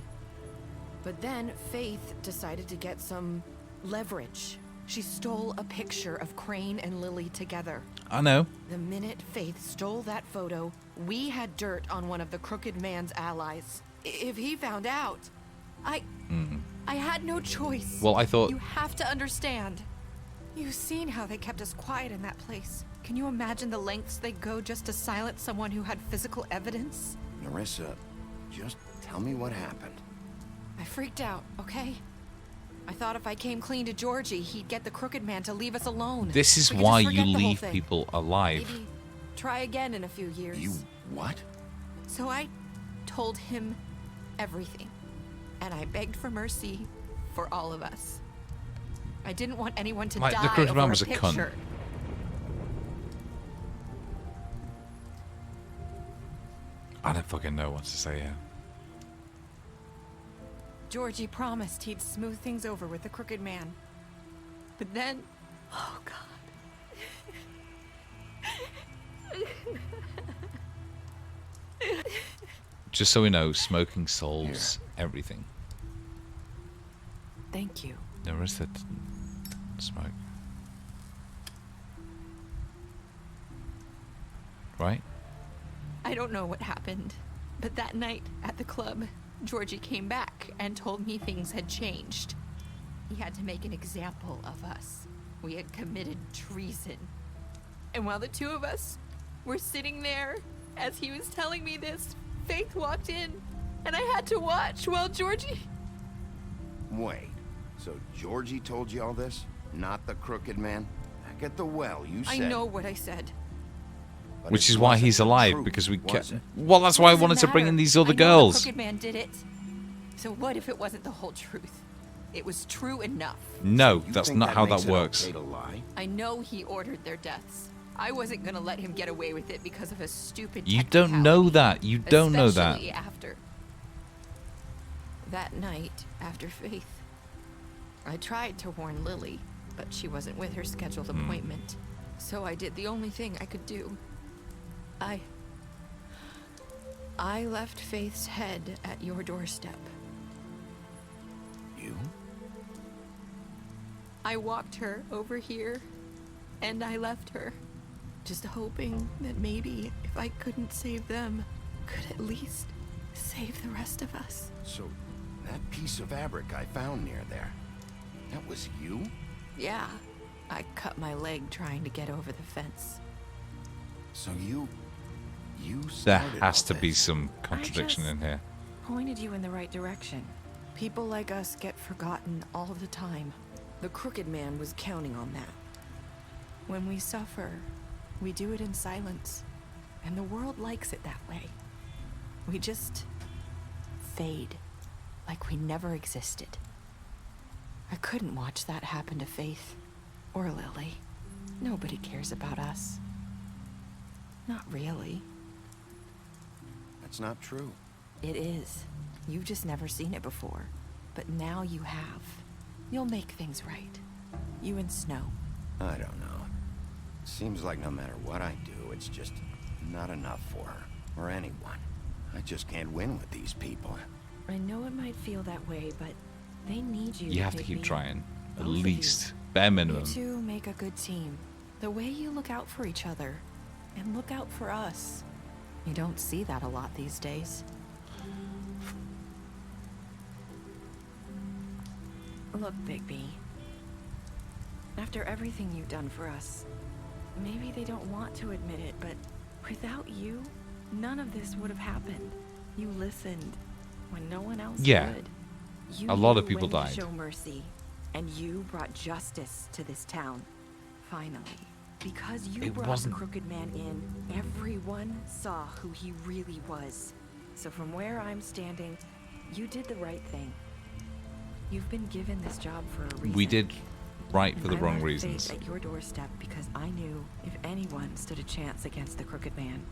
S9: But then Faith decided to get some leverage. She stole a picture of Crane and Lily together.
S1: I know.
S9: The minute Faith stole that photo, we had dirt on one of the Crooked Man's allies. If he found out, I had no choice.
S1: Well, I thought...
S9: You have to understand. You've seen how they kept us quiet in that place. Can you imagine the lengths they go just to silence someone who had physical evidence?
S2: Nerissa, just tell me what happened.
S9: I freaked out, okay? I thought if I came clean to Georgie, he'd get the Crooked Man to leave us alone.
S1: This is
S9: We could
S1: why
S9: just
S1: you
S9: forget the whole
S1: leave
S9: thing.
S1: people alive.
S9: Maybe try again in a few years.
S2: You what?
S9: So I told him everything. And I begged for mercy for all of us. I didn't want anyone to
S1: Like,
S9: die
S1: the Crooked
S9: over
S1: Man
S9: a
S1: was a cunt.
S9: picture.
S1: I don't fucking know what to say here.
S9: Georgie promised he'd smooth things over with the Crooked Man. But then... Oh, God.
S1: Just so we know, smoking solves everything.
S9: Thank you.
S1: Nerissa didn't smoke. Right?
S9: I don't know what happened, but that night at the club, Georgie came back and told me things had changed. He had to make an example of us. We had committed treason. And while the two of us were sitting there, as he was telling me this, Faith walked in, and I had to watch while Georgie...
S2: Wait, so Georgie told you all this? Not the Crooked Man? Back at the well, you said...
S9: I know what I said.
S2: But
S1: Which
S2: it
S1: is why
S2: wasn't
S1: he's
S2: the
S1: alive,
S2: truth,
S1: because we
S2: was
S1: kept...
S2: it?
S1: Well, that's why I
S9: Doesn't
S1: wanted to bring in
S9: matter.
S1: these other
S9: I know
S1: girls.
S9: The Crooked Man did it. So what if it wasn't the whole truth? It was true enough.
S1: No,
S2: You
S1: that's
S2: think
S1: not how
S2: makes
S1: that
S2: it
S1: works.
S2: okay to lie?
S9: I know he ordered their deaths. I wasn't gonna let him get away with it because of a stupid
S1: You don't know that. You don't know that.
S9: Especially after. That night, after Faith, I tried to warn Lily, but she wasn't with her scheduled appointment. So I did the only thing I could do. I left Faith's head at your doorstep.
S2: You?
S9: I walked her over here, and I left her, just hoping that maybe if I couldn't save them, could at least save the rest of us.
S2: So, that piece of fabric I found near there, that was you?
S9: Yeah, I cut my leg trying to get over the fence.
S2: So you
S1: There
S2: started
S1: has
S2: all
S1: to be
S2: this.
S1: some contradiction in here.
S9: Pointed you in the right direction. People like us get forgotten all the time. The Crooked Man was counting on that. When we suffer, we do it in silence, and the world likes it that way. We just fade, like we never existed. I couldn't watch that happen to Faith or Lily. Nobody cares about us. Not really.
S2: That's not true.
S9: It is. You've just never seen it before. But now you have. You'll make things right. You and Snow.
S2: I don't know. Seems like no matter what I do, it's just not enough for her, or anyone. I just can't win with these people.
S9: I know it might feel that way, but they need you.
S1: You have to
S9: Big
S1: keep
S9: B.
S1: trying. At
S9: Both of
S1: least. Bare minimum.
S9: You two make a good team. The way you look out for each other, and look out for us. You don't see that a lot these days. Look, Big B. After everything you've done for us, maybe they don't want to admit it, but without you,
S8: none of this would have happened. You listened when no one else
S1: Yeah.
S8: would. You
S1: A lot of
S8: knew
S1: people
S8: when to
S1: died.
S8: show mercy, and you brought justice to this town. Finally. Because you
S1: It
S8: brought
S1: wasn't-
S8: the Crooked Man in, everyone saw who he really was. So from where I'm standing, you did the right thing. You've been given this job for a reason.
S1: We did right for
S8: And
S1: the
S8: I
S1: wrong
S8: left
S1: reasons.
S8: Faith at your doorstep because I knew if anyone stood a chance against the Crooked Man,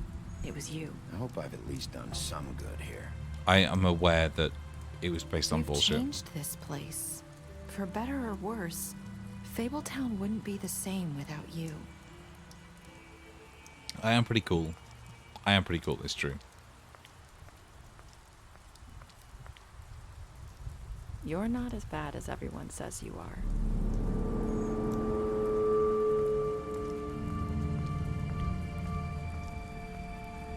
S8: it was you.
S2: I hope I've at least done some good here.
S1: I am aware that it was based on
S9: You've
S1: bullshit.
S9: changed this place. For better or worse, Fabletown wouldn't be the same without you.
S1: I am pretty cool. I am pretty cool, it's true.
S8: You're not as bad as everyone says you are.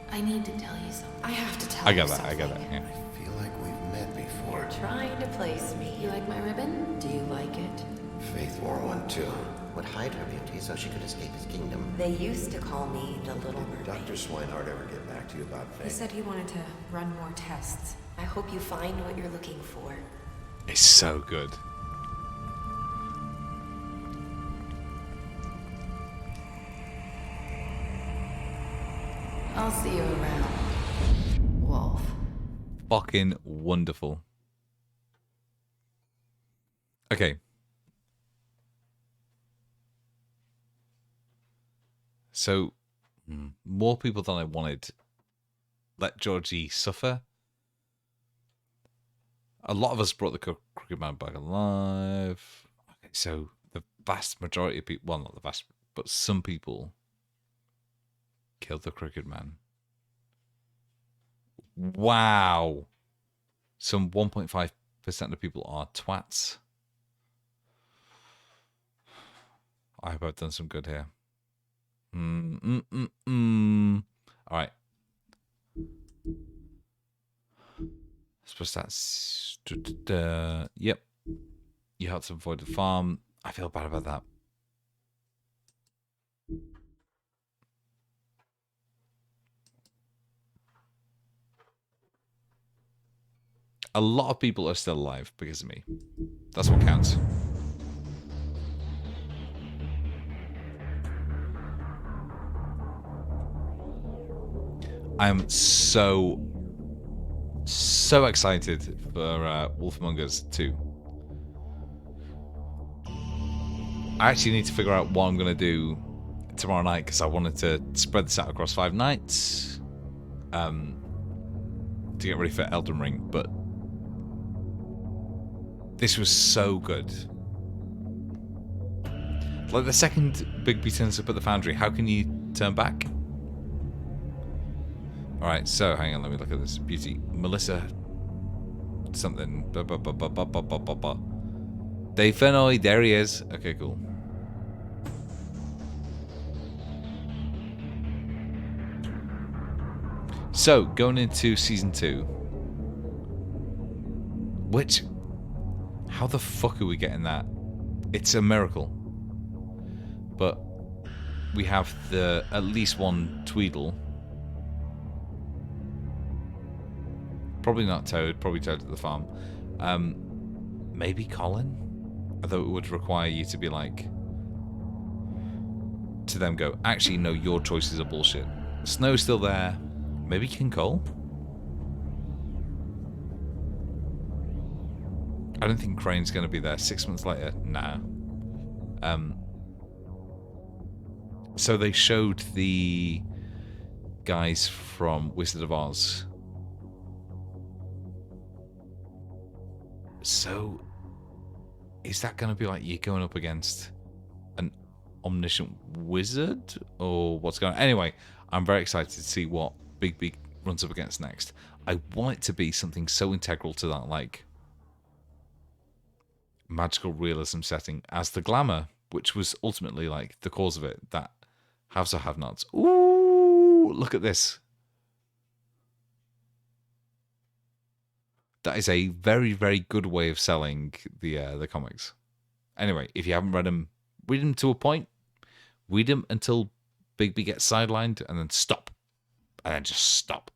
S18: I need to tell you something.
S9: I have to tell
S1: I
S9: you
S1: got
S9: something.
S1: that, yeah.
S2: I feel like we've met before.
S9: You're trying to place me.
S18: You like my ribbon?
S9: Do you like it?
S2: Faith wore one too.
S23: Would hide her beauty so she could escape his kingdom.
S9: They used to call me the Little Mermaid.
S2: Dr. Swinehart ever get back to you about
S18: He
S2: Faith?
S18: said he wanted to run more tests.
S9: I hope you find what you're looking for.
S1: It's so good.
S18: I'll see you around, Wolf.
S1: Fucking wonderful. Okay. So, more people than I wanted let Georgie suffer. A lot of us brought the Crooked Man back alive. Okay, so the vast majority of people, well, not the vast, but some people killed the Crooked Man. Wow. Some 1.5% of people are twats. I hope I've done some good here. All right. I suppose that's... Yep. You helped to avoid the farm. I feel bad about that. A lot of people are still alive because of me. That's what counts. I'm so excited for Wolf Among Us 2. I actually need to figure out what I'm going to do tomorrow night because I wanted to spread this out across 5 nights to get ready for Elden Ring, but this was so good. Like the second Bigby turns up at the foundry, how can you turn back? Alright, so hang on, let me look at this. Beauty. Melissa something. Dave Fennoy, there he is. Okay, cool. So, going into season 2. Which, how the fuck are we getting that? It's a miracle. But we have the at least one Tweedle. Probably not Toad, probably Toad at the farm. Maybe Colin? Although it would require you to be like, to them go, actually, no, your choices are bullshit. Snow's still there. Maybe King Cole? I don't think Crane's going to be there. 6 months later? Nah. So they showed the guys from Wizard of Oz. So, is that going to be like you going up against an omniscient wizard? Or what's going on? Anyway, I'm very excited to see what Bigby runs up against next. I want it to be something so integral to that, like, magical realism setting as the glamour, which was ultimately, like, the cause of it. That haves or have-nots. Ooh, look at this. That is a very, very good way of selling the comics. Anyway, if you haven't read them, read them to a point. Read them until Bigby gets sidelined, and then stop. and then just stop.